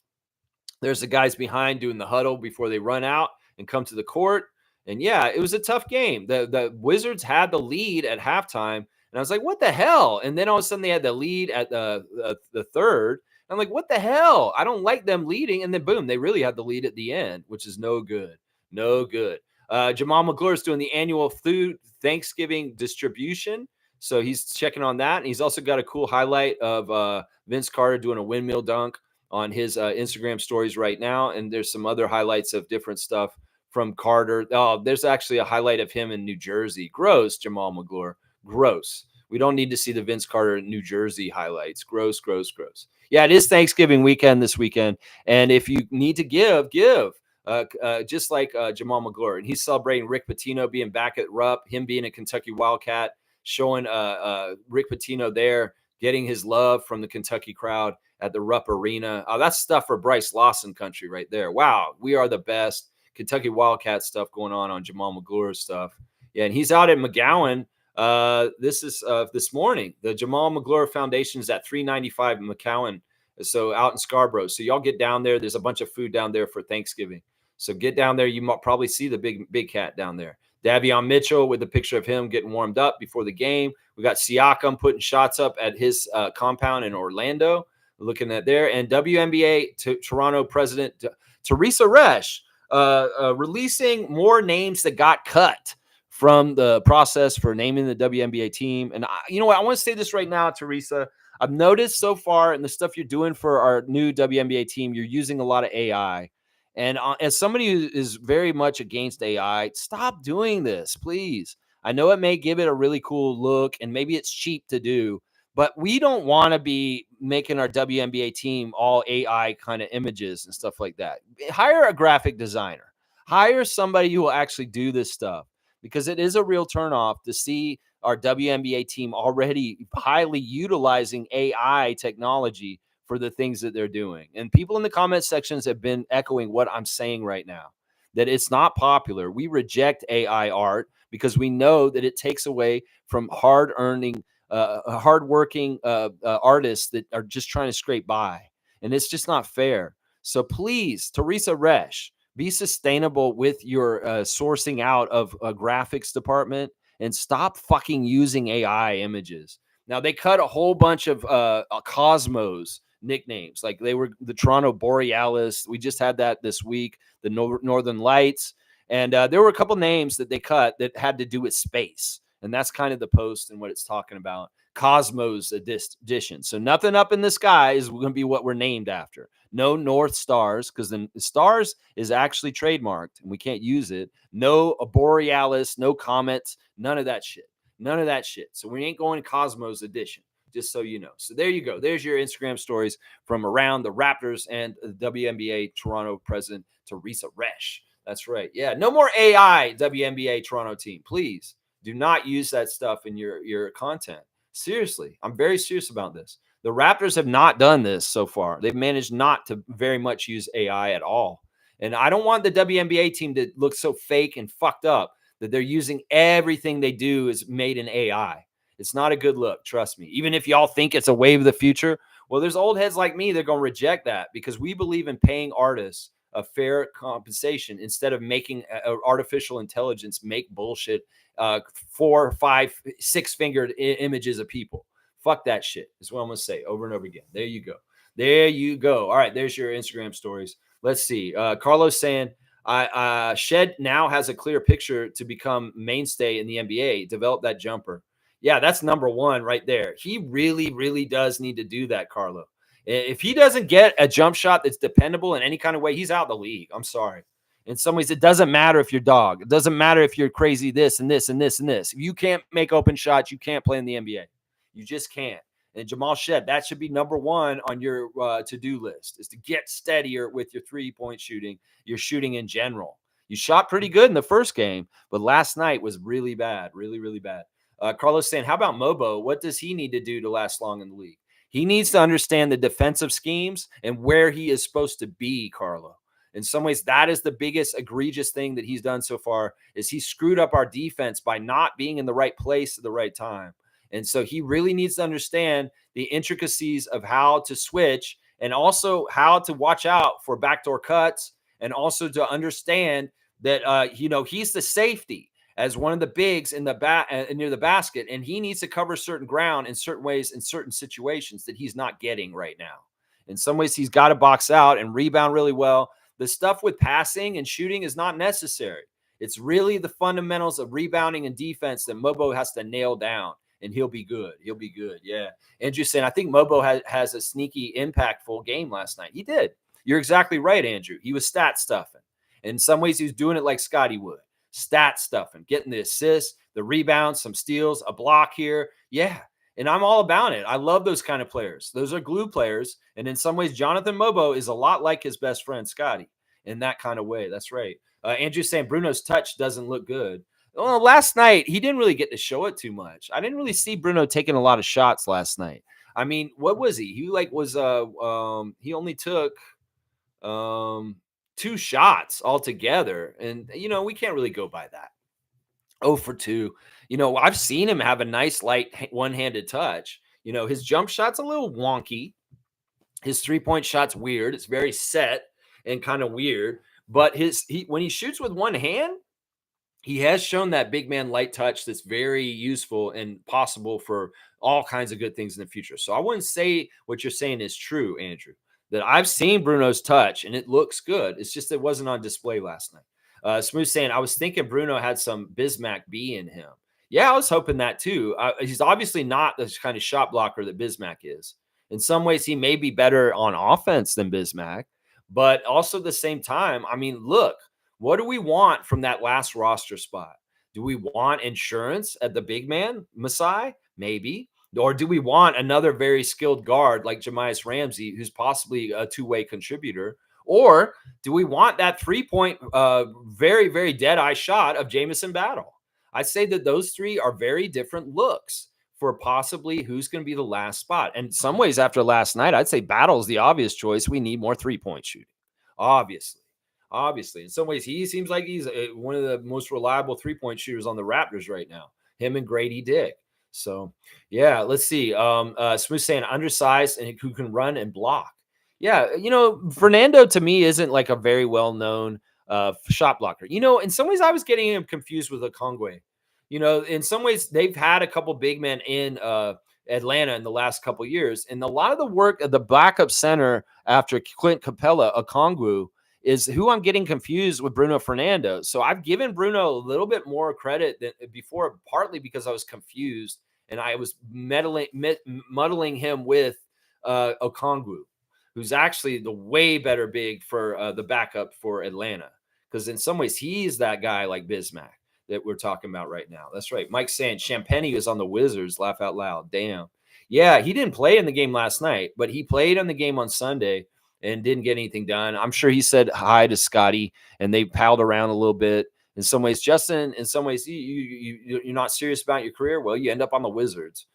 There's the guys behind doing the huddle before they run out and come to the court. And yeah, it was a tough game. The Wizards had the lead at halftime, and I was like, what the hell? And then all of a sudden they had the lead at the third. I'm like, what the hell? I don't like them leading. And then boom, they really had the lead at the end, which is no good. No good. Jamal McGlure is doing the annual food Thanksgiving distribution. So he's checking on that. And he's also got a cool highlight of Vince Carter doing a windmill dunk on his Instagram stories right now. And there's some other highlights of different stuff from Carter. Oh, there's actually a highlight of him in New Jersey. Gross, Jamal McGlure. Gross. We don't need to see the Vince Carter New Jersey highlights. Gross, gross, gross. Yeah, it is Thanksgiving weekend this weekend. And if you need to give. Just like Jamal McGlure. And he's celebrating Rick Pitino being back at Rupp, him being a Kentucky Wildcat, showing Rick Pitino there, getting his love from the Kentucky crowd at the Rupp Arena. That's stuff for Bryce Lawson country right there. Wow, we are the best. Kentucky Wildcat stuff going on Jamal McGlure's stuff. Yeah, and he's out at McGowan. This is this morning. The Jamal McGlure Foundation is at 395 McGowan, so out in Scarborough. So y'all get down there. There's a bunch of food down there for Thanksgiving. So get down there. You might probably see the big cat down there. Davion Mitchell with the picture of him getting warmed up before the game. We got Siakam putting shots up at his compound in Orlando. Looking at there. And WNBA Toronto president Teresa Resch releasing more names that got cut from the process for naming the WNBA team. And you know what? I want to say this right now, Teresa. I've noticed so far in the stuff you're doing for our new WNBA team, you're using a lot of AI. And as somebody who is very much against AI, stop doing this, please. I know it may give it a really cool look, and maybe it's cheap to do, but we don't want to be making our WNBA team all AI kind of images and stuff like that. Hire a graphic designer. Hire somebody who will actually do this stuff, because it is a real turnoff to see our WNBA team already highly utilizing AI technology for the things that they're doing. And people in the comment sections have been echoing what I'm saying right now, that it's not popular. We reject AI art because we know that it takes away from hardworking artists that are just trying to scrape by. And it's just not fair. So please, Teresa Resch, be sustainable with your sourcing out of a graphics department and stop fucking using AI images. Now, they cut a whole bunch of Cosmos nicknames. Like they were the Toronto Borealis. We just had that this week, the Northern Lights. And there were a couple names that they cut that had to do with space. And that's kind of the post and what it's talking about. Cosmos edition. So nothing up in the sky is going to be what we're named after. No North Stars, because the stars is actually trademarked and we can't use it. No Borealis, no comets, none of that shit. None of that shit. So we ain't going Cosmos edition, just so you know. So there you go. There's your Instagram stories from around the Raptors and the WNBA Toronto president, Teresa Resch. That's right. Yeah, no more AI WNBA Toronto team. Please do not use that stuff in your content. Seriously, I'm very serious about this. The Raptors have not done this so far. They've managed not to very much use AI at all. And I don't want the WNBA team to look so fake and fucked up that they're using everything they do is made in AI. It's not a good look, trust me. Even if y'all think it's a wave of the future, well, there's old heads like me that are going to reject that because we believe in paying artists a fair compensation instead of making artificial intelligence make bullshit 4, 5, 6-fingered images of people. Fuck that shit is what I'm going to say over and over again. There you go. There you go. All right, there's your Instagram stories. Let's see. Carlos saying, Shed now has a clear picture to become mainstay in the NBA. Develop that jumper. Yeah, that's number one right there. He really, really does need to do that, Carlo. If he doesn't get a jump shot that's dependable in any kind of way, he's out of the league. I'm sorry. In some ways, it doesn't matter if you're dog. It doesn't matter if you're crazy this and this and this and this. If you can't make open shots, you can't play in the NBA. You just can't. And Jamal Shed, that should be number one on your to-do list, is to get steadier with your three-point shooting, your shooting in general. You shot pretty good in the first game, but last night was really bad, really, really bad. Carlos saying, how about Mobo? What does he need to do to last long in the league? He needs to understand the defensive schemes and where he is supposed to be, Carlo. In some ways, that is the biggest egregious thing that he's done so far is he screwed up our defense by not being in the right place at the right time. And so he really needs to understand the intricacies of how to switch and also how to watch out for backdoor cuts and also to understand that, he's the safety as one of the bigs in the near the basket, and he needs to cover certain ground in certain ways in certain situations that he's not getting right now. In some ways, he's got to box out and rebound really well. The stuff with passing and shooting is not necessary. It's really the fundamentals of rebounding and defense that Mobo has to nail down, and he'll be good. He'll be good. Yeah. Andrew saying, I think Mobo has a sneaky, impactful game last night. He did. You're exactly right, Andrew. He was stat stuffing. In some ways, he was doing it like Scotty would. Stat stuffing, getting the assists, the rebounds, some steals, a block here. Yeah. And I'm all about it. I love those kind of players. Those are glue players. And in some ways, Jonathan Mobo is a lot like his best friend, Scotty, in that kind of way. That's right. Andrew saying Bruno's touch doesn't look good. Well, last night, he didn't really get to show it too much. I didn't really see Bruno taking a lot of shots last night. I mean, what was he? He only took 2 shots altogether. And, we can't really go by that. 0 for 2. I've seen him have a nice light one-handed touch. His jump shot's a little wonky. His three-point shot's weird. It's very set and kind of weird. But when he shoots with one hand, he has shown that big man light touch that's very useful and possible for all kinds of good things in the future. So I wouldn't say what you're saying is true, Andrew, that I've seen Bruno's touch and it looks good. It's just it wasn't on display last night. Smooth saying, I was thinking Bruno had some Bismack B in him. Yeah, I was hoping that too. He's obviously not the kind of shot blocker that Bismack is. In some ways, he may be better on offense than Bismack, but also at the same time, I mean, look, what do we want from that last roster spot? Do we want insurance at the big man, Masai? Maybe. Or do we want another very skilled guard like Jamias Ramsey, who's possibly a two-way contributor? Or do we want that three-point, very, very dead-eye shot of Jamison Battle? I'd say that those three are very different looks for possibly who's going to be the last spot. And in some ways, after last night, I'd say Battle's the obvious choice. We need more three-point shooting, obviously. In some ways, he seems like he's one of the most reliable three-point shooters on the Raptors right now, him and Grady Dick. So, yeah, let's see. Smooth saying undersized and who can run and block. Yeah, Fernando to me isn't like a very well-known shot blocker. In some ways, I was getting him confused with Okongwu. In some ways, they've had a couple big men in Atlanta in the last couple of years. And a lot of the work of the backup center after Clint Capella, Okongwu, is who I'm getting confused with Bruno Fernando. So I've given Bruno a little bit more credit than before, partly because I was confused and I was muddling him with Okongwu, who's actually the way better big for the backup for Atlanta. Because in some ways, he's that guy like Bismack that we're talking about right now. That's right. Mike saying Champagny is on the Wizards. Laugh out loud. Damn. Yeah, he didn't play in the game last night, but he played in the game on Sunday and didn't get anything done. I'm sure he said hi to Scotty, and they palled around a little bit. In some ways, Justin, in some ways, you're not serious about your career. Well, you end up on the Wizards.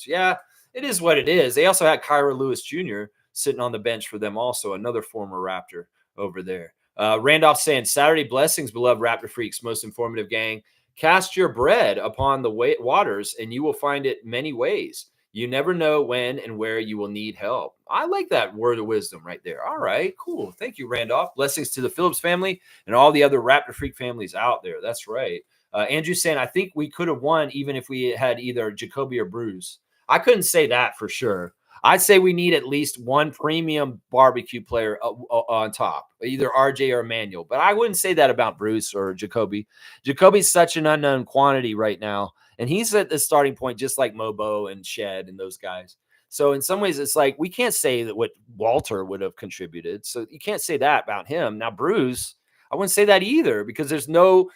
Yeah. It is what it is. They also had Kyra Lewis Jr. sitting on the bench for them, also another former Raptor over there. Randolph saying, Saturday blessings, beloved Raptor freaks, most informative gang. Cast your bread upon the waters, and you will find it many ways. You never know when and where you will need help. I like that word of wisdom right there. All right, cool. Thank you, Randolph. Blessings to the Phillips family and all the other Raptor freak families out there. That's right. Andrew saying, I think we could have won even if we had either Jacoby or Bruce. I couldn't say that for sure. I'd say we need at least one premium barbecue player on top, either RJ or Emmanuel. But I wouldn't say that about Bruce or Jacoby. Jacoby's such an unknown quantity right now. And he's at the starting point, just like Mobo and Shed and those guys. So in some ways, it's like we can't say that what Walter would have contributed. So you can't say that about him. Now, Bruce, I wouldn't say that either because there's no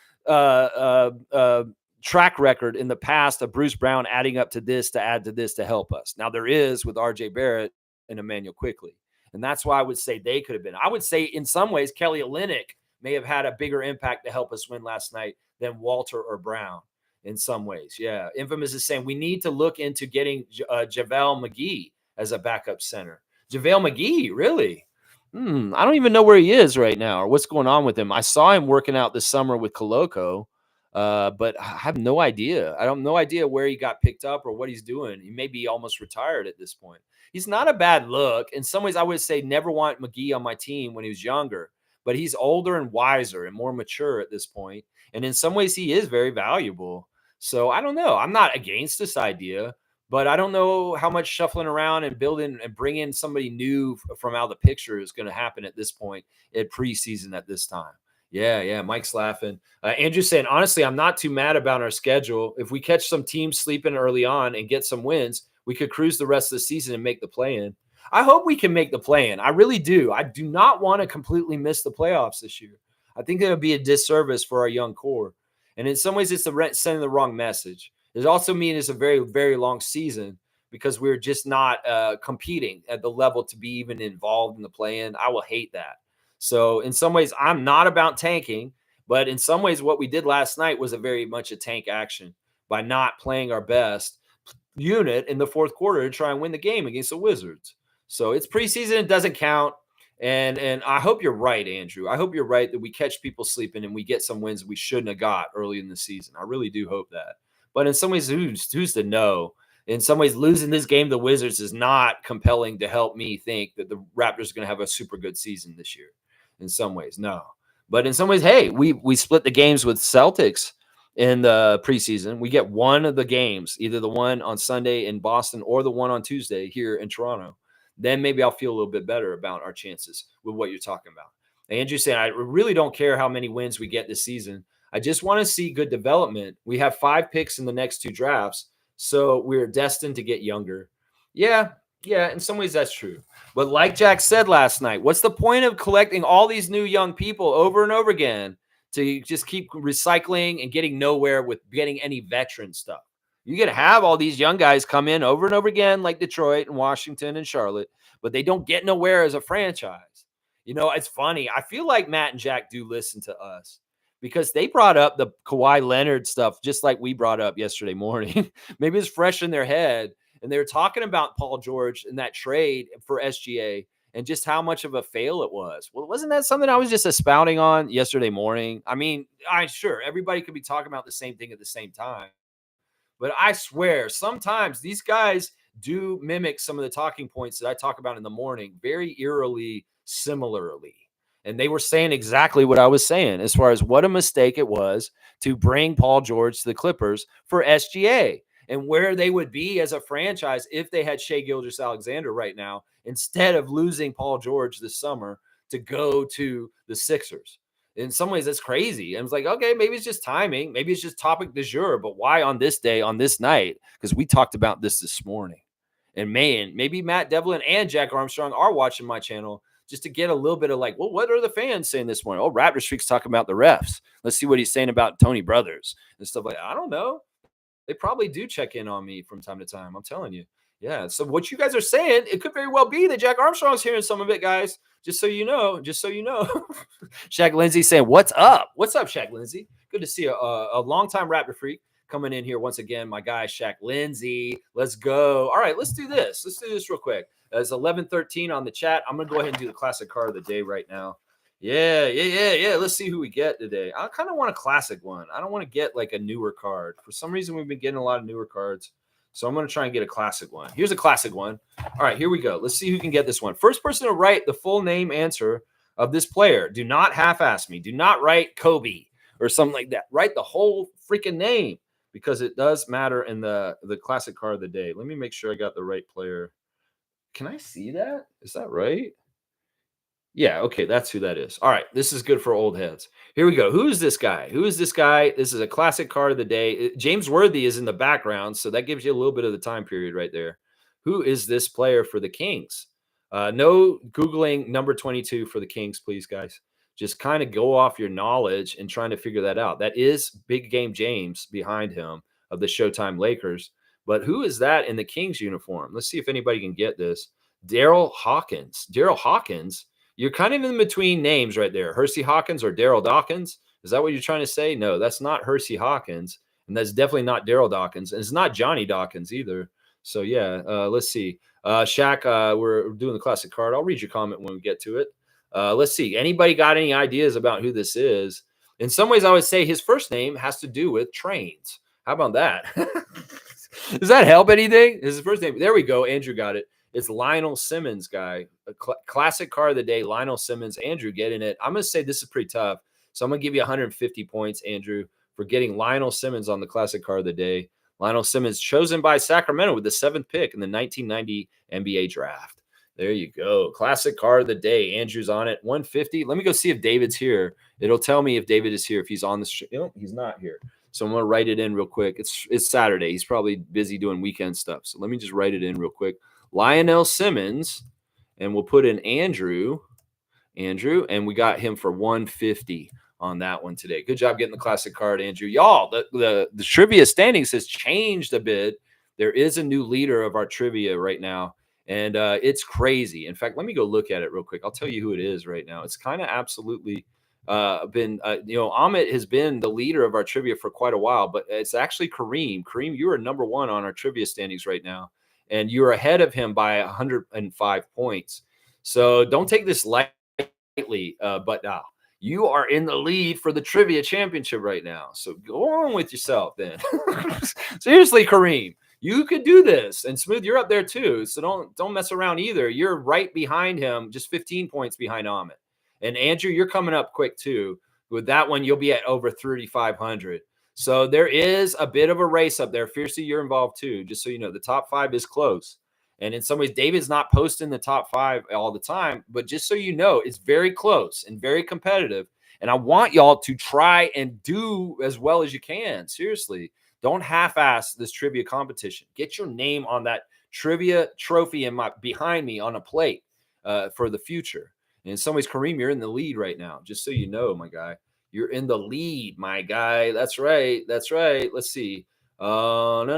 track record in the past of Bruce Brown adding up to this to add to this to help us. Now there is with RJ Barrett and Emmanuel Quickly. And that's why I would say they could have been. I would say in some ways, Kelly Olynyk may have had a bigger impact to help us win last night than Walter or Brown in some ways. Yeah. Infamous is saying we need to look into getting JaVale McGee as a backup center. JaVale McGee, really? I don't even know where he is right now or what's going on with him. I saw him working out this summer with Coloco. But I have no idea. I have no idea where he got picked up or what he's doing. He may be almost retired at this point. He's not a bad look. In some ways, I would say never want McGee on my team when he was younger, but he's older and wiser and more mature at this point. And in some ways, he is very valuable. So I don't know. I'm not against this idea, but I don't know how much shuffling around and building and bringing somebody new from out of the picture is going to happen at this point at preseason at this time. Yeah. Mike's laughing. Andrew saying, honestly, I'm not too mad about our schedule. If we catch some teams sleeping early on and get some wins, we could cruise the rest of the season and make the play-in. I hope we can make the play-in. I really do. I do not want to completely miss the playoffs this year. I think it would be a disservice for our young core. And in some ways, it's sending the wrong message. It also means it's a very, very long season because we're just not competing at the level to be even involved in the play-in. I will hate that. So in some ways, I'm not about tanking, but in some ways, what we did last night was a very much a tank action by not playing our best unit in the fourth quarter to try and win the game against the Wizards. So it's preseason. It doesn't count. And I hope you're right, Andrew. I hope you're right that we catch people sleeping and we get some wins we shouldn't have got early in the season. I really do hope that. But in some ways, who's to know? In some ways, losing this game to the Wizards is not compelling to help me think that the Raptors are going to have a super good season this year. In some ways, no. But in some ways, hey, we split the games with Celtics in the preseason. We get one of the games, either the one on Sunday in Boston or the one on Tuesday here in Toronto. Then maybe I'll feel a little bit better about our chances with what you're talking about. Andrew saying, I really don't care how many wins we get this season. I just want to see good development. We have 5 picks in the next 2 drafts, so we're destined to get younger. Yeah, in some ways that's true. But like Jack said last night, what's the point of collecting all these new young people over and over again to just keep recycling and getting nowhere with getting any veteran stuff? You can have all these young guys come in over and over again like Detroit and Washington and Charlotte, but they don't get nowhere as a franchise. You know, it's funny. I feel like Matt and Jack do listen to us because they brought up the Kawhi Leonard stuff just like we brought up yesterday morning. Maybe it's fresh in their head. And they were talking about Paul George and that trade for SGA and just how much of a fail it was. Well, wasn't that something I was just expounding on yesterday morning? I mean, sure, everybody could be talking about the same thing at the same time. But I swear, sometimes these guys do mimic some of the talking points that I talk about in the morning very eerily, similarly. And they were saying exactly what I was saying as far as what a mistake it was to bring Paul George to the Clippers for SGA. And where they would be as a franchise if they had Shai Gilgeous-Alexander right now, instead of losing Paul George this summer to go to the Sixers. In some ways, that's crazy. And it's like, okay, maybe it's just timing. Maybe it's just topic du jour. But why on this day, on this night? Because we talked about this morning. And man, maybe Matt Devlin and Jack Armstrong are watching my channel just to get a little bit of like, well, what are the fans saying this morning? Oh, Raptors Freak's talking about the refs. Let's see what he's saying about Tony Brothers and stuff like that. I don't know. They probably do check in on me from time to time. I'm telling you. Yeah. So what you guys are saying, it could very well be that Jack Armstrong's hearing some of it, guys. Just so you know. Shaq Lindsay saying, what's up? What's up, Shaq Lindsay? Good to see a longtime Raptor Freak coming in here once again. My guy, Shaq Lindsay. Let's go. All right, let's do this. Let's do this real quick. It's 11:13 on the chat. I'm going to go ahead and do the classic card of the day right now. Yeah. Let's see who we get today. I kind of want a classic one. I don't want to get like a newer card. For some reason, we've been getting a lot of newer cards. So I'm going to try and get a classic one. Here's a classic one. All right, here we go. Let's see who can get this one. First person to write the full name answer of this player. Do not half-ass me. Do not write Kobe or something like that. Write the whole freaking name because it does matter in the classic card of the day. Let me make sure I got the right player. Can I see that? Is that right? Yeah, okay, that's who that is. All right, this is good for old heads. Here we go. Who is this guy? Who is this guy? This is a classic card of the day. James Worthy is in the background, so that gives you a little bit of the time period right there. Who is this player for the Kings? No Googling number 22 for the Kings, please, guys. Just kind of go off your knowledge and trying to figure that out. That is Big Game James behind him of the Showtime Lakers. But who is that in the Kings uniform? Let's see if anybody can get this. Daryl Hawkins. Daryl Hawkins. You're kind of in between names right there. Hersey Hawkins or Daryl Dawkins. Is that what you're trying to say? No, that's not Hersey Hawkins. And that's definitely not Daryl Dawkins. And it's not Johnny Dawkins either. So, yeah, let's see. Shaq, we're doing the classic card. I'll read your comment when we get to it. Let's see. Anybody got any ideas about who this is? In some ways, I would say his first name has to do with trains. How about that? Does that help anything? His first name. There we go. Andrew got it. It's Lionel Simmons, guy. A classic card of the day, Lionel Simmons. Andrew getting it. I'm going to say this is pretty tough. So I'm going to give you 150 points, Andrew, for getting Lionel Simmons on the classic card of the day. Lionel Simmons chosen by Sacramento with the 7th pick in the 1990 NBA draft. There you go. Classic card of the day. Andrew's on it. 150. Let me go see if David's here. It'll tell me if David is here, if he's on the show. No, he's not here. So I'm going to write it in real quick. It's Saturday. He's probably busy doing weekend stuff. So let me just write it in real quick. Lionel Simmons, and we'll put in Andrew, and we got him for 150 on that one today. Good job getting the classic card, Andrew. Y'all, the trivia standings has changed a bit. There is a new leader of our trivia right now, and it's crazy. In fact, let me go look at it real quick. I'll tell you who it is right now. It's kind of absolutely been, Amit has been the leader of our trivia for quite a while, but it's actually Kareem. Kareem, you are number 1 on our trivia standings right now. And you're ahead of him by 105 points. So don't take this lightly, but you are in the lead for the trivia championship right now. So go on with yourself then. Seriously, Kareem, you could do this. And Smooth, you're up there too. So don't mess around either. You're right behind him, just 15 points behind Amit. And Andrew, you're coming up quick too. With that one, you'll be at over 3,500. So there is a bit of a race up there. Fiercely, you're involved too, just so you know. The top 5 is close. And in some ways, David's not posting the top 5 all the time. But just so you know, it's very close and very competitive. And I want y'all to try and do as well as you can. Seriously, don't half-ass this trivia competition. Get your name on that trivia trophy behind me on a plate for the future. And in some ways, Kareem, you're in the lead right now, just so you know, my guy. You're in the lead, my guy. That's right. That's right. Let's see. Andrew's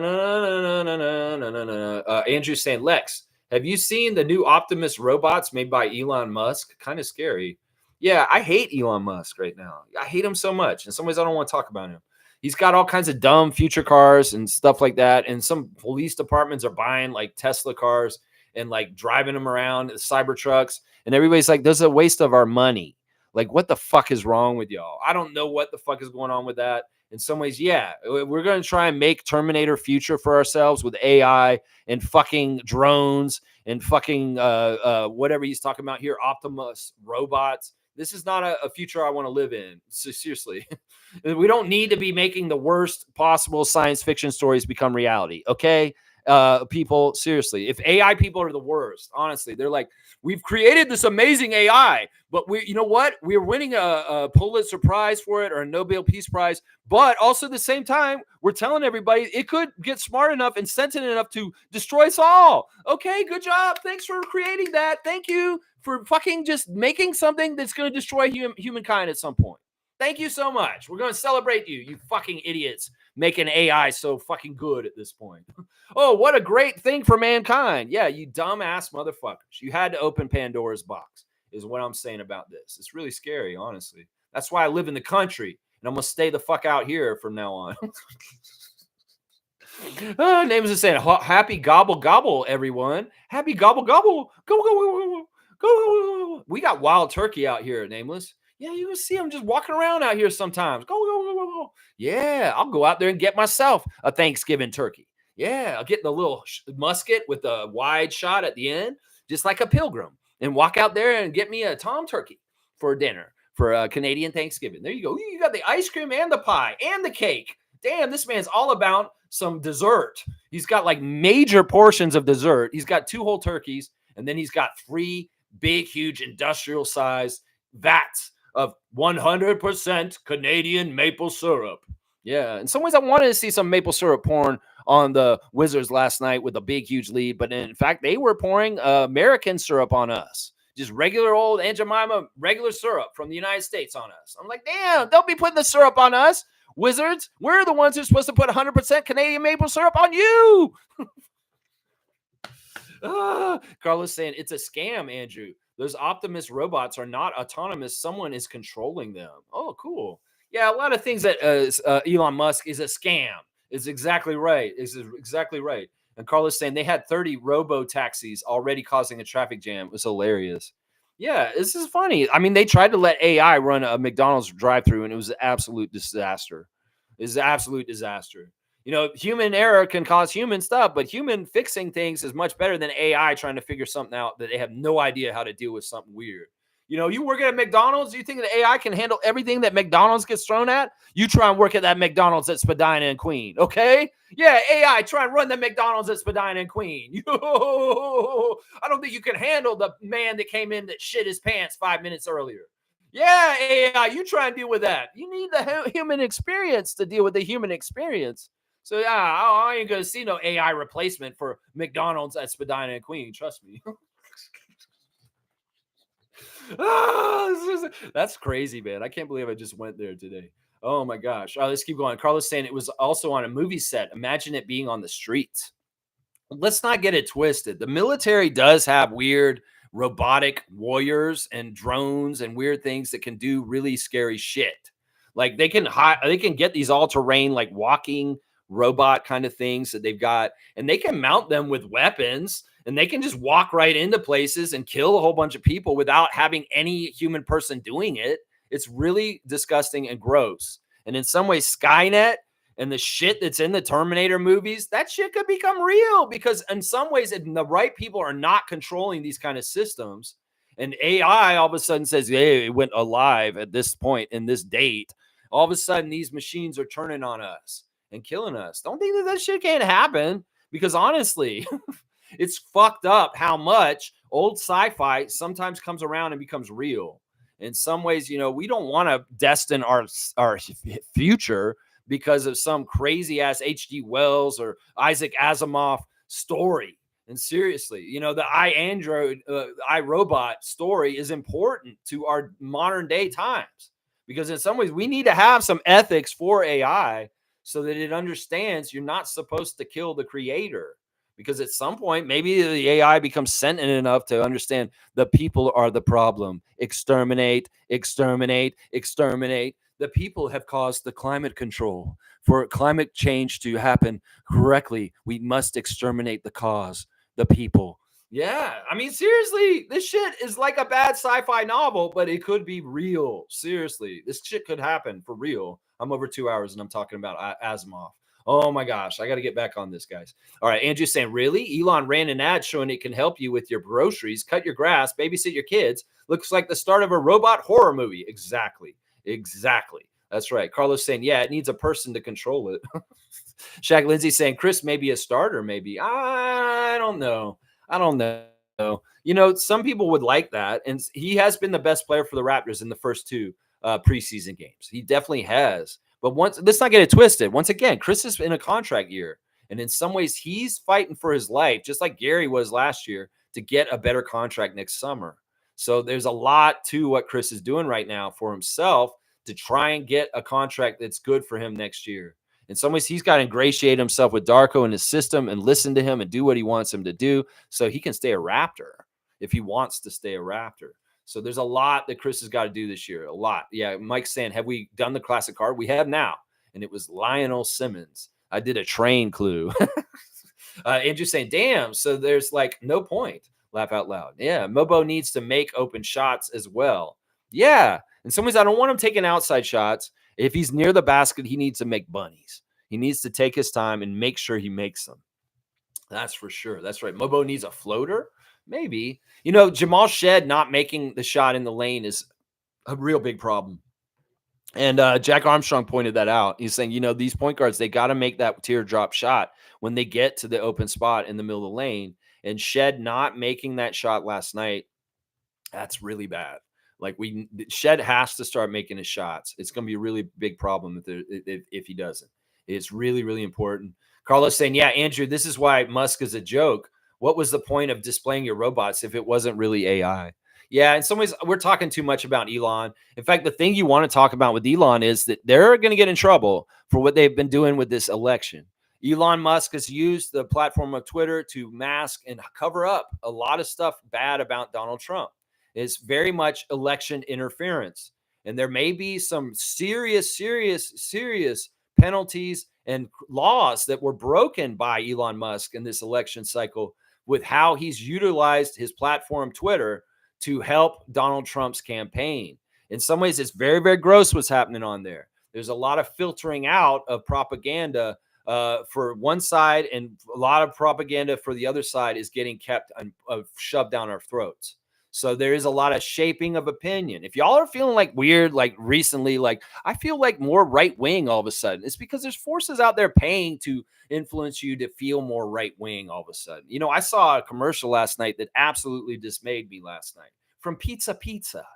saying, Lex, have you seen the new Optimus robots made by Elon Musk? Kind of scary. Yeah, I hate Elon Musk right now. I hate him so much. In some ways, I don't want to talk about him. He's got all kinds of dumb future cars and stuff like that. And some police departments are buying like Tesla cars and like driving them around, cyber trucks. And everybody's like, this is a waste of our money. Like, what the fuck is wrong with y'all? I don't know what the fuck is going on with that. In some ways, yeah, we're going to try and make Terminator future for ourselves with AI and fucking drones and fucking whatever he's talking about here, Optimus robots. This is not a future I want to live in. So seriously, we don't need to be making the worst possible science fiction stories become reality. Okay. People, seriously, if AI people are the worst, honestly, they're like, we've created this amazing AI, but you know what? We're winning a Pulitzer Prize for it or a Nobel Peace Prize. But also at the same time, we're telling everybody it could get smart enough and sentient enough to destroy us all. Okay, good job. Thanks for creating that. Thank you for fucking just making something that's going to destroy humankind at some point. Thank you so much. We're going to celebrate you, you fucking idiots, making AI so fucking good at this point. Oh, what a great thing for mankind. Yeah, you dumbass motherfuckers. You had to open Pandora's box, is what I'm saying about this. It's really scary, honestly. That's why I live in the country, and I'm going to stay the fuck out here from now on. Names is saying, happy gobble gobble, everyone. Happy gobble gobble. Go, go, go, go, go, go. We got wild turkey out here, Nameless. Yeah, you can see them just walking around out here sometimes. Go, go, go, go, go. Yeah, I'll go out there and get myself a Thanksgiving turkey. Yeah, I'll get the little musket with the wide shot at the end, just like a pilgrim, and walk out there and get me a tom turkey for dinner for Canadian Thanksgiving. There you go. You got the ice cream and the pie and the cake. Damn, this man's all about some dessert. He's got like major portions of dessert. He's got 2 whole turkeys, and then he's got 3 big, huge industrial size vats of 100% Canadian maple syrup. Yeah, in some ways, I wanted to see some maple syrup pouring on the Wizards last night with a big, huge lead, but in fact, they were pouring American syrup on us. Just regular old Aunt Jemima, regular syrup from the United States on us. I'm like, damn, don't be putting the syrup on us. Wizards, we're the ones who're supposed to put 100% Canadian maple syrup on you. Carlos saying, it's a scam, Andrew. Those Optimus robots are not autonomous. Someone is controlling them. Oh, cool. Yeah, a lot of things that Elon Musk is a scam. Is exactly right. Is exactly right. And Carlos saying they had 30 robo taxis already causing a traffic jam. It was hilarious. Yeah, this is funny. I mean, they tried to let AI run a McDonald's drive-through, and it was an absolute disaster. It's an absolute disaster. You know, human error can cause human stuff, but human fixing things is much better than AI trying to figure something out that they have no idea how to deal with something weird. You know, you work at McDonald's, you think that AI can handle everything that McDonald's gets thrown at? You try and work at that McDonald's at Spadina and Queen, okay? Yeah, AI, try and run the McDonald's at Spadina and Queen. I don't think you can handle the man that came in that shit his pants 5 minutes earlier. Yeah, AI, you try and deal with that. You need the human experience to deal with the human experience. So, yeah, I ain't going to see no AI replacement for McDonald's at Spadina and Queen. Trust me. That's crazy, man. I can't believe I just went there today. Oh, my gosh. Oh, let's keep going. Carlos saying it was also on a movie set. Imagine it being on the streets. Let's not get it twisted. The military does have weird robotic warriors and drones and weird things that can do really scary shit. Like they can get these all-terrain like walking robot kind of things that they've got, and they can mount them with weapons, and they can just walk right into places and kill a whole bunch of people without having any human person doing it. It's really disgusting and gross. And in some ways, Skynet and the shit that's in the Terminator movies, that shit could become real because in some ways, the right people are not controlling these kind of systems. And AI all of a sudden says, hey, it went alive at this point in this date. All of a sudden, these machines are turning on us and killing us. Don't think that shit can't happen because honestly, it's fucked up how much old sci-fi sometimes comes around and becomes real. In some ways, you know, we don't want to destine our future because of some crazy ass H.G. Wells or Isaac Asimov story. And seriously, you know, the iRobot story is important to our modern day times because in some ways we need to have some ethics for AI so that it understands you're not supposed to kill the creator. Because at some point, maybe the AI becomes sentient enough to understand the people are the problem. Exterminate, exterminate, exterminate. The people have caused the climate control. For climate change to happen correctly, we must exterminate the cause, the people. Yeah, I mean, seriously, this shit is like a bad sci-fi novel, but it could be real. Seriously, this shit could happen for real. I'm over 2 hours and I'm talking about Asimov. Oh my gosh, I got to get back on this, guys. All right, Andrew's saying, really? Elon ran an ad showing it can help you with your groceries, cut your grass, babysit your kids. Looks like the start of a robot horror movie. Exactly. That's right. Carlos saying, yeah, it needs a person to control it. Shaq Lindsay saying, Chris may be a starter, maybe. I don't know. You know, some people would like that. And he has been the best player for the Raptors in the first 2 preseason games. He definitely has. But let's not get it twisted. Once again, Chris is in a contract year. And in some ways, he's fighting for his life, just like Gary was last year, to get a better contract next summer. So there's a lot to what Chris is doing right now for himself to try and get a contract that's good for him next year. In some ways, he's got to ingratiate himself with Darko and his system and listen to him and do what he wants him to do so he can stay a Raptor if he wants to stay a Raptor. So there's a lot that Chris has got to do this year. A lot. Yeah, Mike's saying, have we done the classic card? We have now. And it was Lionel Simmons. I did a train clue. Andrew saying, damn, so there's like no point. Laugh out loud. Yeah, Mobo needs to make open shots as well. Yeah, in some ways, I don't want him taking outside shots. If he's near the basket, he needs to make bunnies. He needs to take his time and make sure he makes them. That's for sure. That's right. Mobo needs a floater. Maybe. Jamal Shed not making the shot in the lane is a real big problem. And Jack Armstrong pointed that out. He's saying, these point guards, they got to make that teardrop shot when they get to the open spot in the middle of the lane. And Shed not making that shot last night, that's really bad. Like Shed has to start making his shots. It's going to be a really big problem if he doesn't. It's really, really important. Carlos saying, yeah, Andrew, this is why Musk is a joke. What was the point of displaying your robots if it wasn't really AI? Yeah, in some ways, we're talking too much about Elon. In fact, the thing you want to talk about with Elon is that they're going to get in trouble for what they've been doing with this election. Elon Musk has used the platform of Twitter to mask and cover up a lot of stuff bad about Donald Trump. It's very much election interference. And there may be some serious penalties and laws that were broken by Elon Musk in this election cycle with how he's utilized his platform, Twitter, to help Donald Trump's campaign. In some ways, it's very, very gross what's happening on there. There's a lot of filtering out of propaganda for one side, and a lot of propaganda for the other side is getting kept shoved down our throats. So there is a lot of shaping of opinion. If y'all are feeling like weird, like recently, like I feel like more right wing all of a sudden, it's because there's forces out there paying to influence you to feel more right wing all of a sudden. I saw a commercial last night that absolutely dismayed me last night from Pizza Pizza.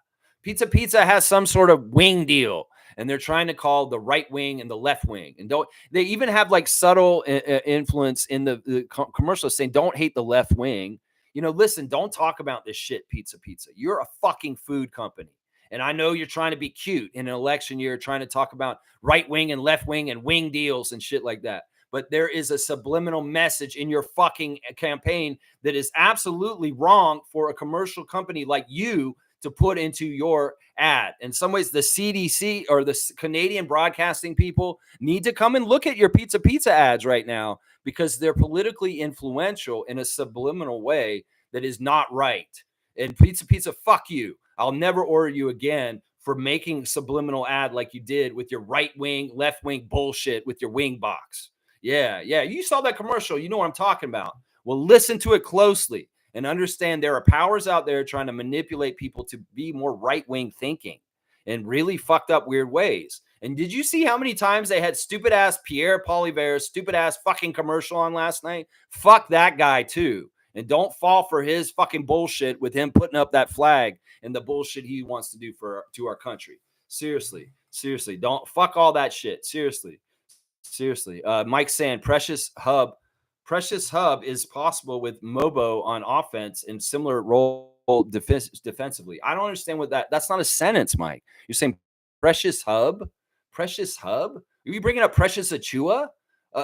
Pizza has some sort of wing deal, and they're trying to call the right wing and the left wing. And they even have like subtle influence in the commercial saying, don't hate the left wing. Listen, don't talk about this shit, Pizza. You're a fucking food company. And I know you're trying to be cute in an election year, trying to talk about right wing and left wing and wing deals and shit like that. But there is a subliminal message in your fucking campaign that is absolutely wrong for a commercial company like you to put into your ad. In some ways, the CDC or the Canadian broadcasting people need to come and look at your Pizza ads right now, because they're politically influential in a subliminal way that is not right. And Pizza, fuck you. I'll never order you again for making subliminal ad like you did with your right wing, left wing bullshit with your wing box. Yeah. You saw that commercial. You know what I'm talking about. Well, listen to it closely and understand there are powers out there trying to manipulate people to be more right wing thinking in really fucked up weird ways. And did you see how many times they had stupid ass Pierre Poilievre's stupid ass fucking commercial on last night? Fuck that guy too. And don't fall for his fucking bullshit with him putting up that flag and the bullshit he wants to do to our country. Seriously. Don't fuck all that shit. Seriously. Mike saying Precious Hub is possible with Mobo on offense in similar role defensively. I don't understand what that's not a sentence, Mike. You're saying Precious Hub? Are you bringing up Precious Achua?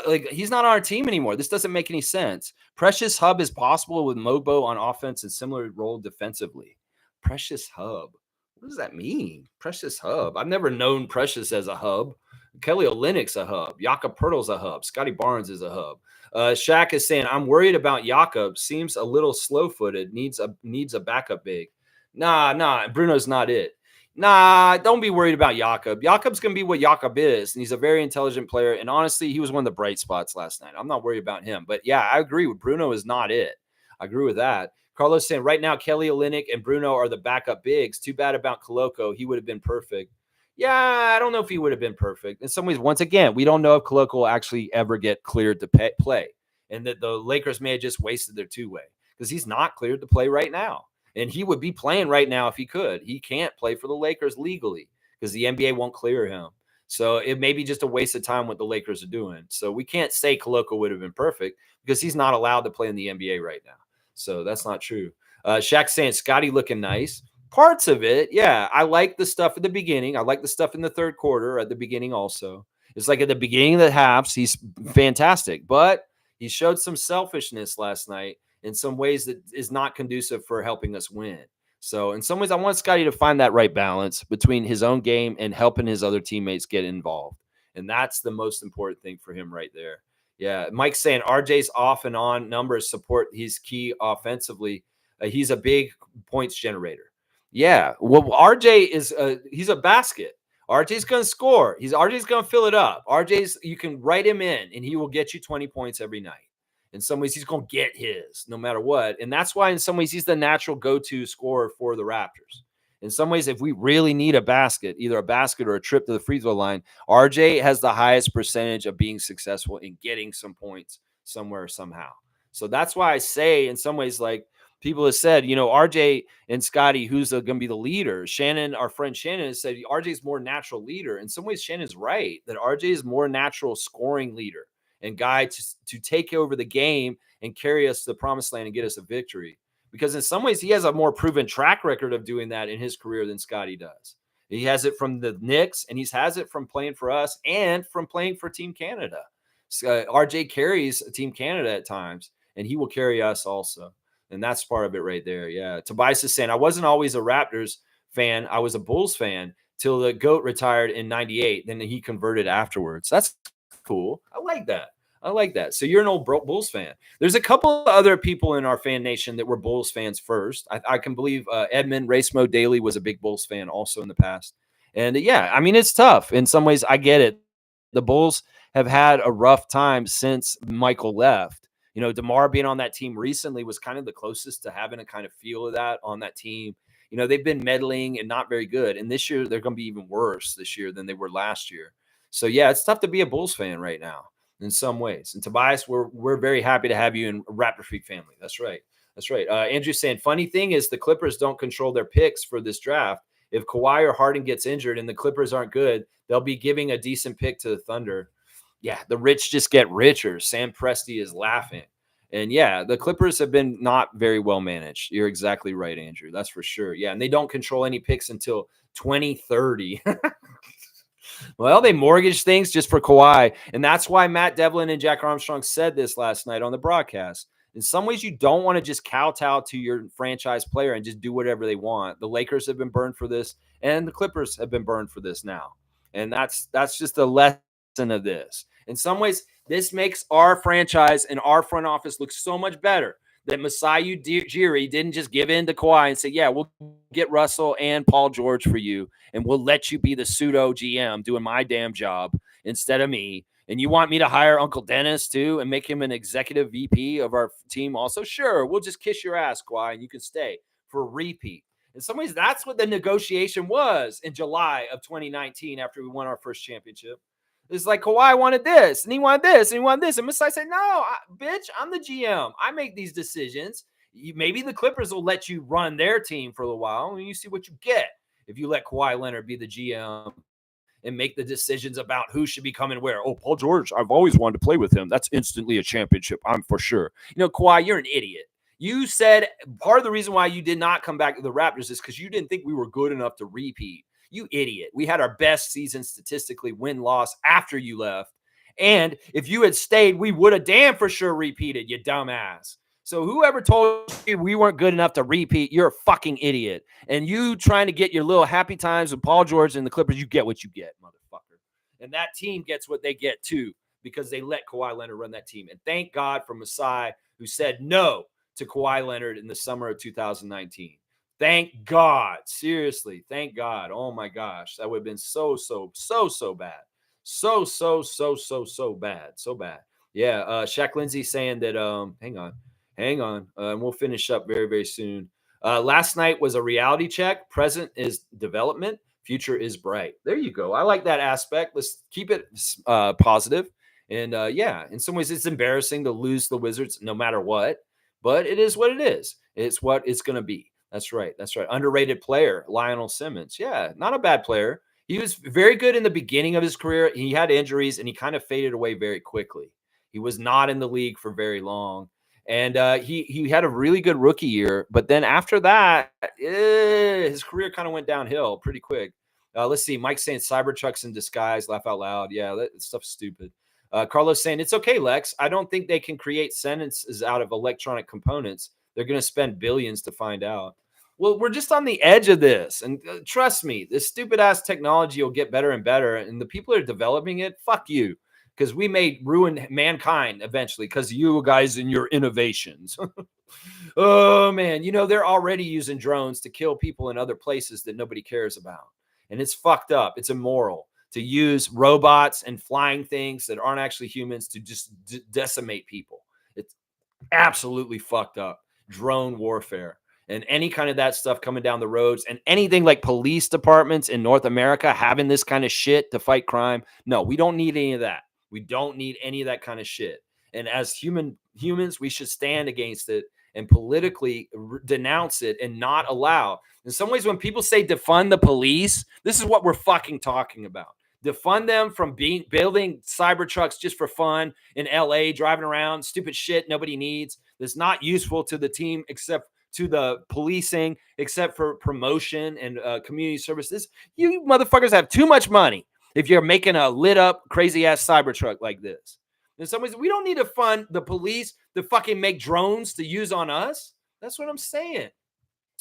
Like he's not on our team anymore. This doesn't make any sense. Precious Hub is possible with Mobo on offense and similar role defensively. Precious Hub. What does that mean? Precious Hub. I've never known Precious as a hub. Kelly Olynyk's a hub. Jakob Poeltl's a hub. Scotty Barnes is a hub. Shaq is saying, I'm worried about Jakob. Seems a little slow-footed. Needs a backup big. Nah. Bruno's not it. Nah, don't be worried about Jakob. Jakob's going to be what Jakob is, and he's a very intelligent player. And honestly, he was one of the bright spots last night. I'm not worried about him. But yeah, I agree with Bruno is not it. I agree with that. Carlos saying, right now, Kelly Olynyk and Bruno are the backup bigs. Too bad about Koloko. He would have been perfect. Yeah, I don't know if he would have been perfect. In some ways, once again, we don't know if Koloko will actually ever get cleared to play, and that the Lakers may have just wasted their two-way because he's not cleared to play right now. And he would be playing right now if he could. He can't play for the Lakers legally because the NBA won't clear him. So it may be just a waste of time what the Lakers are doing. So we can't say Koloko would have been perfect because he's not allowed to play in the NBA right now. So that's not true. Shaq saying Scotty looking nice. Parts of it, yeah. I like the stuff at the beginning. I like the stuff in the third quarter at the beginning also. It's like at the beginning of the halves, he's fantastic. But he showed some selfishness last night in some ways that is not conducive for helping us win. So in some ways, I want Scotty to find that right balance between his own game and helping his other teammates get involved. And that's the most important thing for him right there. Yeah. Mike's saying RJ's off and on numbers support he's key offensively. He's a big points generator. Yeah. Well, RJ is he's a basket. RJ's going to score. RJ's going to fill it up. You can write him in and he will get you 20 points every night. In some ways, he's going to get his no matter what. And that's why in some ways he's the natural go-to scorer for the Raptors. In some ways, if we really need a basket, either a basket or a trip to the free throw line, RJ has the highest percentage of being successful in getting some points somewhere, somehow. So that's why I say in some ways, like people have said, RJ and Scotty, who's going to be the leader? Shannon, our friend Shannon, has said RJ's more natural leader. In some ways, Shannon's right that RJ is more natural scoring leader and guy to take over the game and carry us to the promised land and get us a victory. Because in some ways, he has a more proven track record of doing that in his career than Scotty does. He has it from the Knicks, and he has it from playing for us and from playing for Team Canada. RJ carries Team Canada at times, and he will carry us also. And that's part of it right there. Yeah. Tobias is saying, I wasn't always a Raptors fan. I was a Bulls fan till the GOAT retired in 98. Then he converted afterwards. That's cool. I like that. So you're an old Bulls fan. There's a couple of other people in our fan nation that were Bulls fans first. I can believe Edmund Racemo Daly was a big Bulls fan also in the past. And yeah, I mean, it's tough. In some ways, I get it. The Bulls have had a rough time since Michael left. DeMar being on that team recently was kind of the closest to having a kind of feel of that on that team. They've been meddling and not very good. And this year, they're going to be even worse this year than they were last year. So yeah, it's tough to be a Bulls fan right now in some ways. And Tobias, we're very happy to have you in Raptor Freak family. That's right. Andrew's saying, funny thing is the Clippers don't control their picks for this draft. If Kawhi or Harden gets injured and the Clippers aren't good, they'll be giving a decent pick to the Thunder. Yeah, the rich just get richer. Sam Presti is laughing. And yeah, the Clippers have been not very well managed. You're exactly right, Andrew. That's for sure. Yeah, and they don't control any picks until 2030. Well, they mortgage things just for Kawhi. And that's why Matt Devlin and Jack Armstrong said this last night on the broadcast. In some ways, you don't want to just kowtow to your franchise player and just do whatever they want. The Lakers have been burned for this, and the Clippers have been burned for this now. And that's just a lesson of this. In some ways, this makes our franchise and our front office look so much better that Masai Ujiri didn't just give in to Kawhi and say, yeah, we'll get Russell and Paul George for you, and we'll let you be the pseudo GM doing my damn job instead of me. And you want me to hire Uncle Dennis too and make him an executive VP of our team also? Sure, we'll just kiss your ass, Kawhi, and you can stay for a repeat. In some ways, that's what the negotiation was in July of 2019 after we won our first championship. It's like Kawhi wanted this, and he wanted this, and he wanted this. And Masai said, no, bitch, I'm the GM. I make these decisions. Maybe the Clippers will let you run their team for a little while, and you see what you get if you let Kawhi Leonard be the GM and make the decisions about who should be coming where. Oh, Paul George, I've always wanted to play with him. That's instantly a championship, I'm for sure. Kawhi, you're an idiot. You said part of the reason why you did not come back to the Raptors is because you didn't think we were good enough to repeat. You idiot. We had our best season statistically, win-loss, after you left. And if you had stayed, we would have damn for sure repeated, you dumbass. So whoever told you we weren't good enough to repeat, you're a fucking idiot. And you trying to get your little happy times with Paul George and the Clippers, you get what you get, motherfucker. And that team gets what they get too, because they let Kawhi Leonard run that team. And thank God for Masai, who said no to Kawhi Leonard in the summer of 2019. Thank God. Seriously, thank God. Oh my gosh. That would have been so bad. So bad. So bad. Yeah. Shaq Lindsay saying that, hang on. And we'll finish up very, very soon. Last night was a reality check. Present is development. Future is bright. There you go. I like that aspect. Let's keep it positive. And yeah, in some ways it's embarrassing to lose the Wizards no matter what, but it is what it is. It's what it's going to be. That's right. Underrated player, Lionel Simmons. Yeah, not a bad player. He was very good in the beginning of his career. He had injuries, and he kind of faded away very quickly. He was not in the league for very long. And he had a really good rookie year. But then after that, his career kind of went downhill pretty quick. Let's see. Mike saying Cybertrucks in disguise. Laugh out loud. Yeah, that stuff's stupid. Carlos saying, it's okay, Lex. I don't think they can create sentences out of electronic components. They're going to spend billions to find out. Well, we're just on the edge of this. And trust me, this stupid ass technology will get better and better. And the people that are developing it, fuck you. Because we may ruin mankind eventually because you guys and your innovations. Oh, man. They're already using drones to kill people in other places that nobody cares about. And it's fucked up. It's immoral to use robots and flying things that aren't actually humans to just decimate people. It's absolutely fucked up. Drone warfare and any kind of that stuff coming down the roads and anything like police departments in North America having this kind of shit to fight crime. No, we don't need any of that. We don't need any of that kind of shit. And as humans, we should stand against it and politically denounce it and not allow. In some ways, when people say defund the police, this is what we're fucking talking about. Defund them from building cyber trucks just for fun in LA, driving around, stupid shit nobody needs. That's not useful to the team except to the policing, except for promotion and community services. You motherfuckers have too much money if you're making a lit up crazy ass cyber truck like this. In some ways, we don't need to fund the police to fucking make drones to use on us. That's what I'm saying.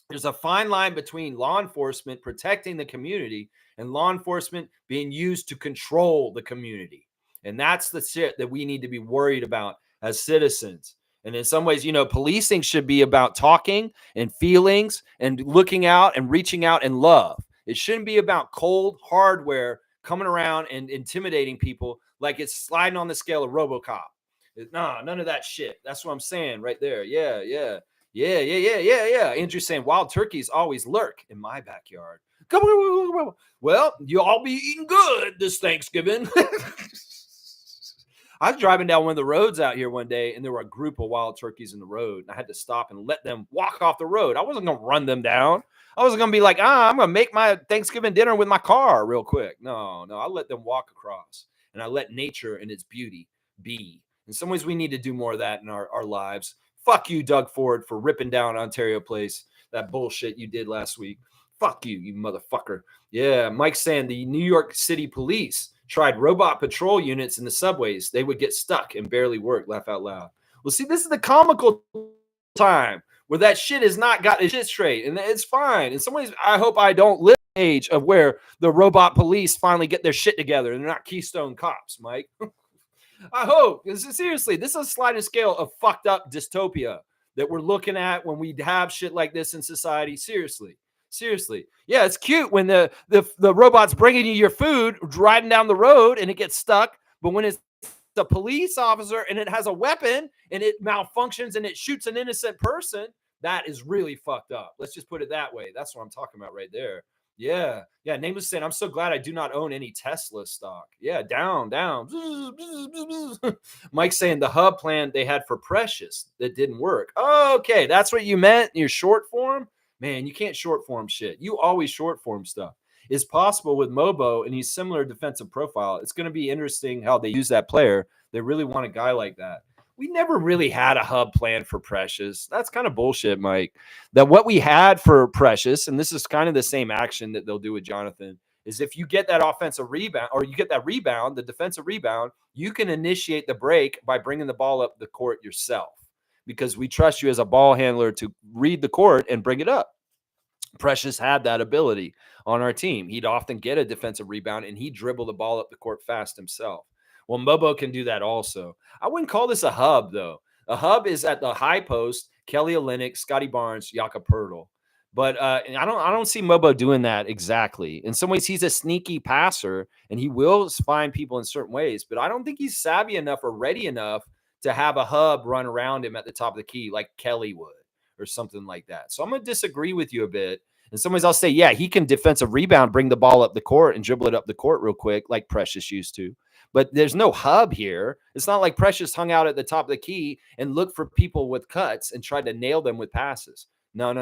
There's a fine line between law enforcement protecting the community and law enforcement being used to control the community. And that's the shit that we need to be worried about as citizens. And in some ways, policing should be about talking and feelings and looking out and reaching out and love. It shouldn't be about cold hardware coming around and intimidating people like it's sliding on the scale of RoboCop. Nah, none of that shit. That's what I'm saying right there. Yeah. Andrew's saying wild turkeys always lurk in my backyard. Well, you all be eating good this Thanksgiving. I was driving down one of the roads out here one day, and there were a group of wild turkeys in the road, and I had to stop and let them walk off the road. I wasn't going to run them down. I wasn't going to be like, I'm going to make my Thanksgiving dinner with my car real quick. No, I let them walk across, and I let nature and its beauty be. In some ways, we need to do more of that in our lives. Fuck you, Doug Ford, for ripping down Ontario Place, that bullshit you did last week. Fuck you, you motherfucker. Yeah, Mike's saying the New York City police tried robot patrol units in the subways. They would get stuck and barely work. Laugh out loud. Well, see, this is the comical time where that shit has not got its shit straight, and it's fine. In some ways, I hope I don't live in the age of where the robot police finally get their shit together and they're not Keystone cops, Mike. I hope. Seriously, this is a sliding scale of fucked up dystopia that we're looking at when we have shit like this in society. Seriously. Yeah, it's cute when the robot's bringing you your food, riding down the road, and it gets stuck. But when it's the police officer and it has a weapon and it malfunctions and it shoots an innocent person, that is really fucked up. Let's just put it that way. That's what I'm talking about right there. Yeah. Nameless saying, I'm so glad I do not own any Tesla stock. Yeah, down. Mike saying the hub plan they had for Precious that didn't work. Okay, that's what you meant in your short form? Man, you can't short form shit. You always short form stuff. It's possible with Mobo and he's similar defensive profile. It's going to be interesting how they use that player. They really want a guy like that. We never really had a hub plan for Precious. That's kind of bullshit, Mike. That what we had for Precious, and this is kind of the same action that they'll do with Jonathan, is if you get that offensive rebound or you get that rebound, the defensive rebound, you can initiate the break by bringing the ball up the court yourself because we trust you as a ball handler to read the court and bring it up. Precious had that ability on our team. He'd often get a defensive rebound and he'd dribble the ball up the court fast himself. Well, Mobo can do that also. I wouldn't call this a hub, though. A hub is at the high post, Kelly Olynyk, Scotty Barnes, Jakob Poeltl. But I don't see Mobo doing that exactly. In some ways, he's a sneaky passer, and he will find people in certain ways. But I don't think he's savvy enough or ready enough to have a hub run around him at the top of the key like Kelly would or something like that. So I'm going to disagree with you a bit. In some ways, I'll say, yeah, he can defensive rebound, bring the ball up the court and dribble it up the court real quick like Precious used to. But there's no hub here. It's not like Precious hung out at the top of the key and looked for people with cuts and tried to nail them with passes. No.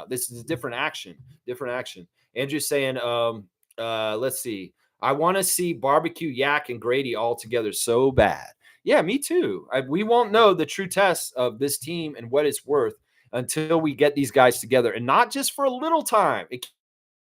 This is a different action. Andrew's saying, let's see. I want to see Barbecue, Yak, and Grady all together so bad. Yeah, me too. We won't know the true test of this team and what it's worth until we get these guys together. And not just for a little time. It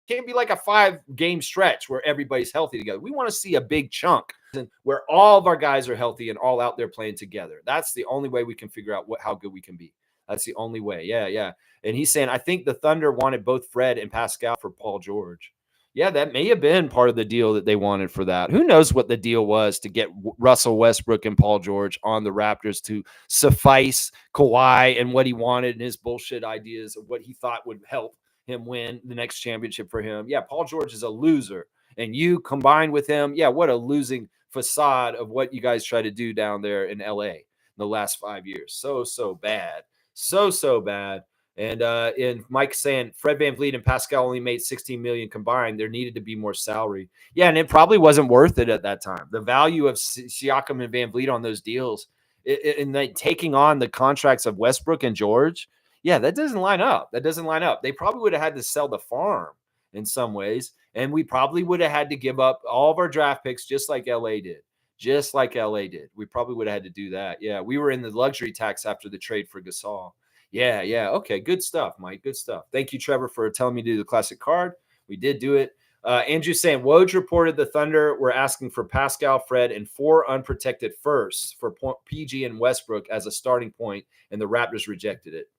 can't be like a 5-game stretch where everybody's healthy together. We want to see a big chunk where all of our guys are healthy and all out there playing together. That's the only way we can figure out how good we can be. That's the only way. Yeah, yeah. And he's saying, I think the Thunder wanted both Fred and Pascal for Paul George. Yeah, that may have been part of the deal that they wanted for that. Who knows what the deal was to get Russell Westbrook and Paul George on the Raptors to suffice Kawhi and what he wanted and his bullshit ideas of what he thought would help him win the next championship for him. Yeah, Paul George is a loser. And you combined with him, yeah, what a losing facade of what you guys try to do down there in LA in the last 5 years. So bad. So bad. And Mike saying Fred VanVleet and Pascal only made 16 million combined. There needed to be more salary. Yeah, and it probably wasn't worth it at that time. The value of Siakam and VanVleet on those deals, and taking on the contracts of Westbrook and George, yeah, that doesn't line up. That doesn't line up. They probably would have had to sell the farm in some ways, and we probably would have had to give up all of our draft picks, just like LA did. Just like LA did. We probably would have had to do that. Yeah, we were in the luxury tax after the trade for Gasol. Yeah, yeah. Okay, good stuff, Mike. Good stuff. Thank you, Trevor, for telling me to do the classic card. We did do it. Andrew saying Woj reported the Thunder were asking for Pascal, Fred, and 4 unprotected firsts for PG and Westbrook as a starting point, and the Raptors rejected it.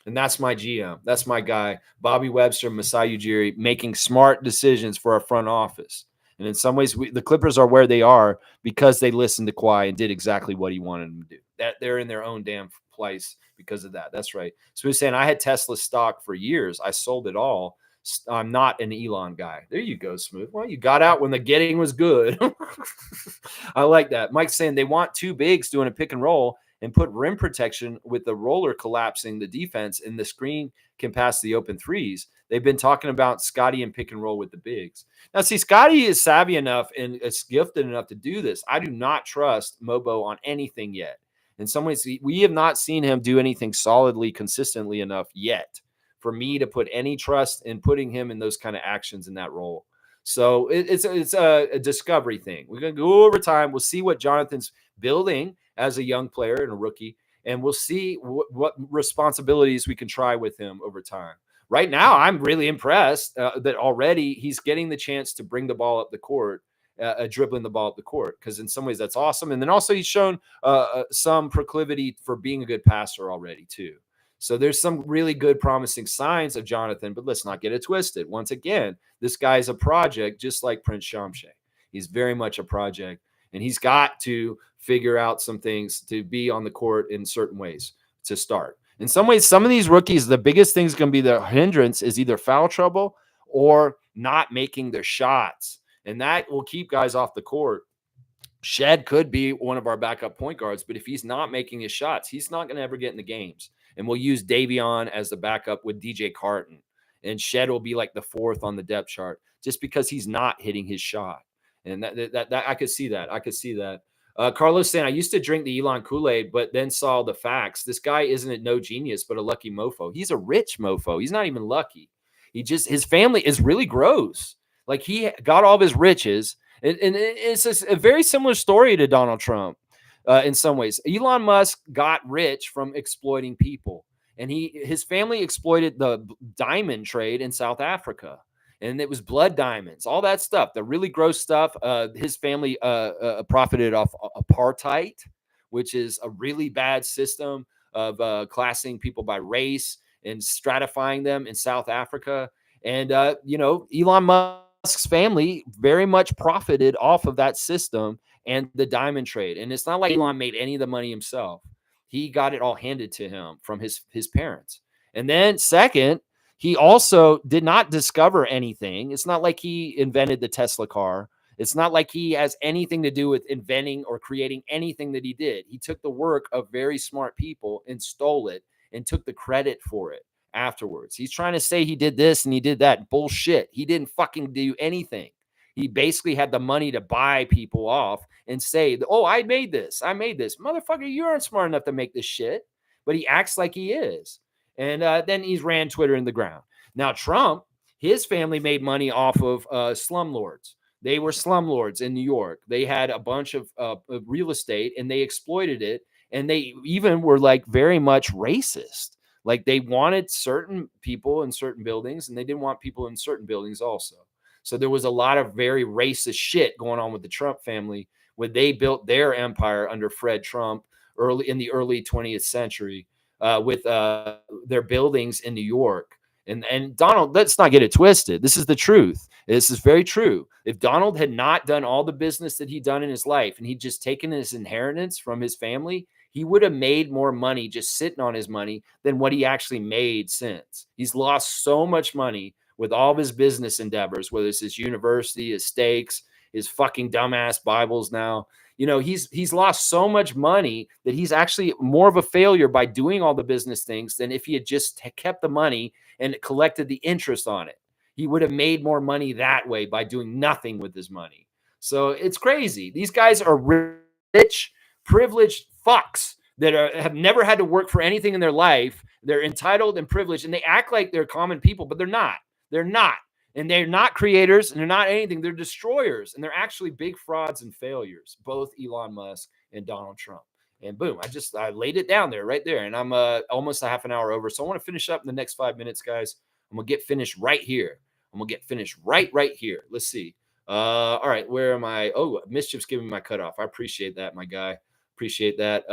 And that's my GM. That's my guy, Bobby Webster, Masai Ujiri, making smart decisions for our front office. And in some ways, the Clippers are where they are because they listened to Kawhi and did exactly what he wanted them to do. That they're in their own damn place because of that. That's right. So he's saying I had Tesla stock for years. I sold it all. I'm not an Elon guy. There you go, Smooth. Well, you got out when the getting was good. I like that. Mike's saying they want 2 bigs doing a pick and roll and put rim protection with the roller collapsing the defense, and the screen can pass the open threes. They've been talking about Scotty and pick and roll with the bigs. Now, see, Scotty is savvy enough and is gifted enough to do this. I do not trust Mobo on anything yet. In some ways, we have not seen him do anything solidly, consistently enough yet for me to put any trust in putting him in those kind of actions in that role. So it's a discovery thing. We're going to go over time. We'll see what Jonathan's building as a young player and a rookie, and we'll see what responsibilities we can try with him over time. Right now, I'm really impressed that already he's getting the chance to bring the ball up the court, dribbling the ball up the court, because in some ways that's awesome. And then also he's shown some proclivity for being a good passer already too. So there's some really good promising signs of Jonathan, but let's not get it twisted. Once again, this guy's a project, just like Prince Shamshay. He's very much a project, and he's got to figure out some things to be on the court in certain ways to start. In some ways, some of these rookies, the biggest thing is going to be the hindrance is either foul trouble or not making their shots. And that will keep guys off the court. Shed could be one of our backup point guards, but if he's not making his shots, he's not going to ever get in the games. And we'll use Davion as the backup with DJ Carton. And Shed will be like the 4th on the depth chart just because he's not hitting his shot. And that I could see that. I could see that. Carlos saying, I used to drink the Elon Kool-Aid, but then saw the facts. This guy isn't no genius, but a lucky mofo. He's a rich mofo. He's not even lucky. His family is really gross. Like he got all of his riches. And it's a very similar story to Donald Trump in some ways. Elon Musk got rich from exploiting people. And his family exploited the diamond trade in South Africa. And it was blood diamonds, all that stuff, the really gross stuff. His family profited off apartheid, which is a really bad system of classing people by race and stratifying them in South Africa. And, Elon Musk's family very much profited off of that system and the diamond trade. And it's not like Elon made any of the money himself. He got it all handed to him from his parents. And then second, he also did not discover anything. It's not like he invented the Tesla car. It's not like he has anything to do with inventing or creating anything that he did. He took the work of very smart people and stole it and took the credit for it afterwards. He's trying to say he did this and he did that. Bullshit. He didn't fucking do anything. He basically had the money to buy people off and say, oh, I made this. Motherfucker, you aren't smart enough to make this shit. But he acts like he is. And then he's ran Twitter in the ground. Now, Trump, his family made money off of slumlords. They were slumlords in New York. They had a bunch of real estate and they exploited it. And they even were like very much racist. Like they wanted certain people in certain buildings and they didn't want people in certain buildings also. So there was a lot of very racist shit going on with the Trump family when they built their empire under Fred Trump in the early 20th century. with their buildings in New York. And Donald, let's not get it twisted. This is the truth. This is very true. If Donald had not done all the business that he'd done in his life and he'd just taken his inheritance from his family, he would have made more money just sitting on his money than what he actually made since. He's lost so much money with all of his business endeavors, whether it's his university, his stakes, his fucking dumbass Bibles now. He's lost so much money that he's actually more of a failure by doing all the business things than if he had just kept the money and collected the interest on it. He would have made more money that way by doing nothing with his money. So it's crazy. These guys are rich, privileged fucks that have never had to work for anything in their life. They're entitled and privileged, and they act like they're common people, but they're not. They're not. And they're not creators, and they're not anything. They're destroyers, and they're actually big frauds and failures, both Elon Musk and Donald Trump. And boom, I laid it down there right there. And I'm almost a half an hour over. So I want to finish up in the next 5 minutes, guys. I'm going to get finished right here. I'm going to get finished right here. Let's see. All right, where am I? Oh, Mischief's giving me my cutoff. I appreciate that, my guy. Appreciate that.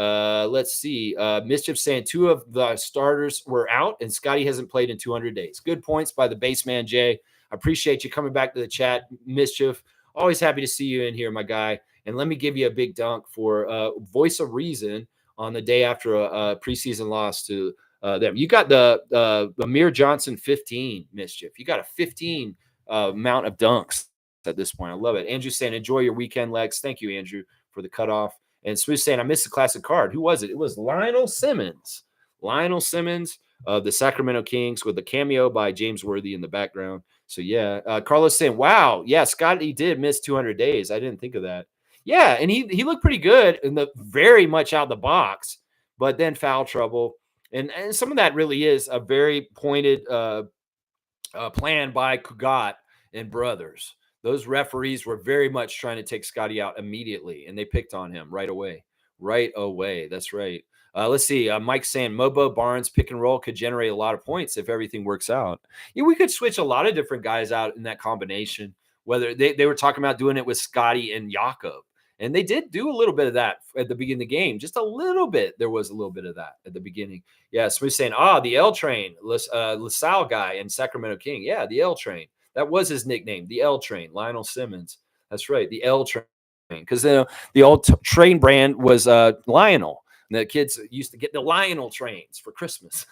Let's see. Mischief saying 2 of the starters were out, and Scotty hasn't played in 200 days. Good points by the baseman, Jay. I appreciate you coming back to the chat, Mischief. Always happy to see you in here, my guy. And let me give you a big dunk for voice of reason on the day after a preseason loss to them. You got the Amir Johnson 15, Mischief. You got a 15 amount of dunks at this point. I love it. Andrew saying, enjoy your weekend, Lex. Thank you, Andrew, for the cutoff. And Smooth saying, I missed the classic card. Who was it? It was Lionel Simmons. Lionel Simmons of the Sacramento Kings with a cameo by James Worthy in the background. So, yeah. Carlos saying, wow, yeah, Scotty did miss 200 days. I didn't think of that. Yeah, and he looked pretty good in the very much out the box, but then foul trouble. And some of that really is a very pointed plan by Kugat and Brothers. Those referees were very much trying to take Scotty out immediately, and they picked on him right away. Right away. That's right. Let's see. Mike saying Mobo Barnes pick and roll could generate a lot of points if everything works out. Yeah, we could switch a lot of different guys out in that combination. Whether they were talking about doing it with Scotty and Jakob. And they did do a little bit of that at the beginning of the game. Just a little bit. There was a little bit of that at the beginning. Yeah, Smooth saying, the L Train, LaSalle guy and Sacramento King. Yeah, the L Train. That was his nickname, the L Train, Lionel Simmons. That's right, the L Train. Because the old train brand was Lionel. And the kids used to get the Lionel trains for Christmas.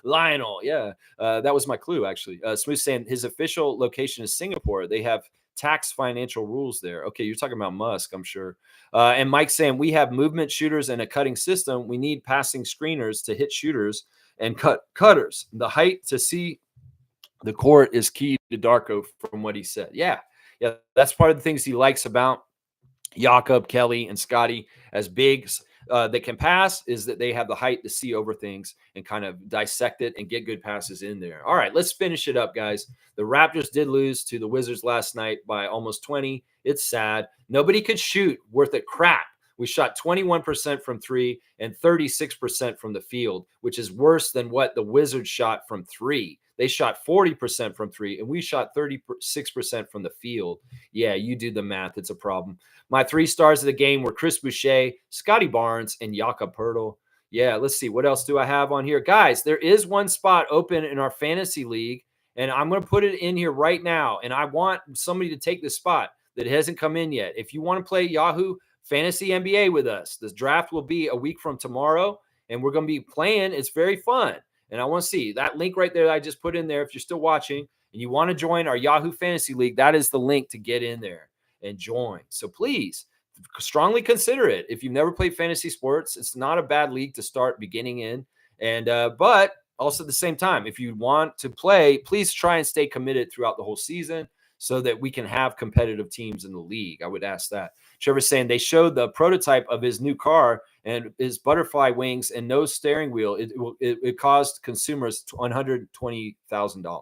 Lionel, yeah. That was my clue, actually. Smooth saying his official location is Singapore. They have tax financial rules there. Okay, you're talking about Musk, I'm sure. And Mike saying we have movement shooters and a cutting system. We need passing screeners to hit shooters and cutters. The height to see the court is key to Darko from what he said. Yeah, that's part of the things he likes about Jakob, Kelly, and Scotty as bigs that can pass is that they have the height to see over things and kind of dissect it and get good passes in there. All right, let's finish it up, guys. The Raptors did lose to the Wizards last night by almost 20. It's sad. Nobody could shoot worth a crap. We shot 21% from 3 and 36% from the field, which is worse than what the Wizards shot from 3. They shot 40% from 3, and we shot 36% from the field. Yeah, you do the math. It's a problem. My 3 stars of the game were Chris Boucher, Scotty Barnes, and Jakob Poeltl. Yeah, let's see. What else do I have on here? Guys, there is one spot open in our fantasy league, and I'm going to put it in here right now, and I want somebody to take this spot that hasn't come in yet. If you want to play Yahoo Fantasy NBA with us, this draft will be a week from tomorrow, and we're going to be playing. It's very fun. And I want to see that link right there that I just put in there. If you're still watching and you want to join our Yahoo Fantasy League, that is the link to get in there and join. So please strongly consider it. If you've never played fantasy sports, it's not a bad league to start beginning in. And but also at the same time, if you want to play, please try and stay committed throughout the whole season so that we can have competitive teams in the league. I would ask that. Trevor's saying they showed the prototype of his new car and his butterfly wings and no steering wheel. It cost consumers $120,000.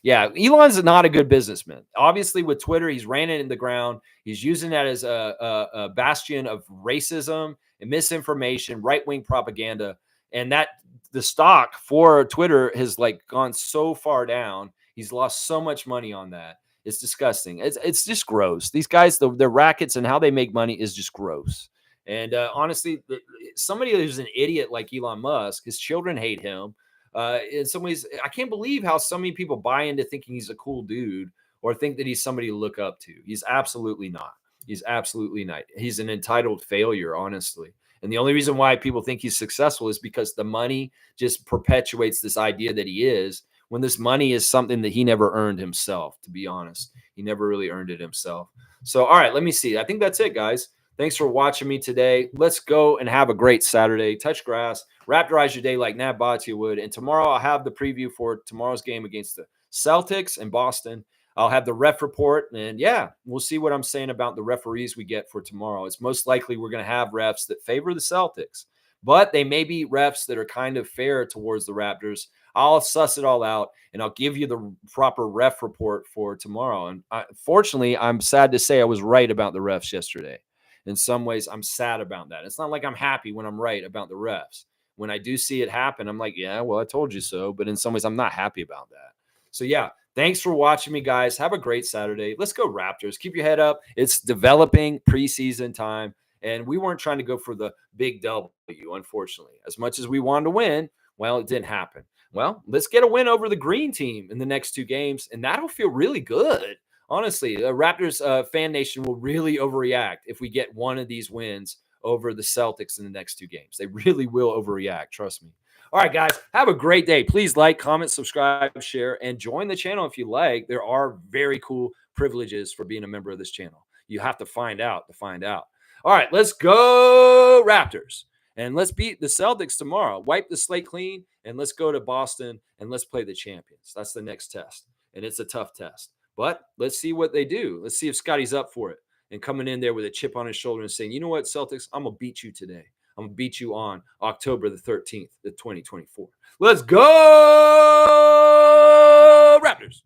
Yeah, Elon's not a good businessman. Obviously, with Twitter, he's ran it in the ground. He's using that as a bastion of racism and misinformation, right-wing propaganda. And that the stock for Twitter has gone so far down. He's lost so much money on that. It's disgusting. It's just gross. These guys, their rackets and how they make money is just gross. And honestly, somebody who's an idiot like Elon Musk, his children hate him. In some ways, I can't believe how so many people buy into thinking he's a cool dude or think that he's somebody to look up to. He's absolutely not. He's absolutely not. He's an entitled failure, honestly. And the only reason why people think he's successful is because the money just perpetuates this idea that he is, when this money is something that he never earned himself, to be honest. He never really earned it himself. So, all right, let me see. I think that's it, guys. Thanks for watching me today. Let's go and have a great Saturday. Touch grass, raptorize your day like Nat Bhatia would. And tomorrow I'll have the preview for tomorrow's game against the Celtics in Boston. I'll have the ref report. And yeah, we'll see what I'm saying about the referees we get for tomorrow. It's most likely we're going to have refs that favor the Celtics, but they may be refs that are kind of fair towards the Raptors. I'll suss it all out, and I'll give you the proper ref report for tomorrow. And fortunately, I'm sad to say I was right about the refs yesterday. In some ways, I'm sad about that. It's not like I'm happy when I'm right about the refs. When I do see it happen, I'm like, yeah, well, I told you so. But in some ways, I'm not happy about that. So, yeah, thanks for watching me, guys. Have a great Saturday. Let's go Raptors. Keep your head up. It's developing preseason time. And we weren't trying to go for the big W, unfortunately. As much as we wanted to win, well, it didn't happen. Well, let's get a win over the green team in the next 2 games, and that'll feel really good. Honestly, the Raptors fan nation will really overreact if we get one of these wins over the Celtics in the next 2 games. They really will overreact. Trust me. All right, guys, have a great day. Please like, comment, subscribe, share, and join the channel if you like. There are very cool privileges for being a member of this channel. You have to find out to find out. All right, let's go Raptors. And let's beat the Celtics tomorrow. Wipe the slate clean, and let's go to Boston, and let's play the champions. That's the next test, and it's a tough test. But let's see what they do. Let's see if Scotty's up for it and coming in there with a chip on his shoulder and saying, you know what, Celtics, I'm going to beat you today. I'm going to beat you on October the 13th, 2024. Let's go, Raptors.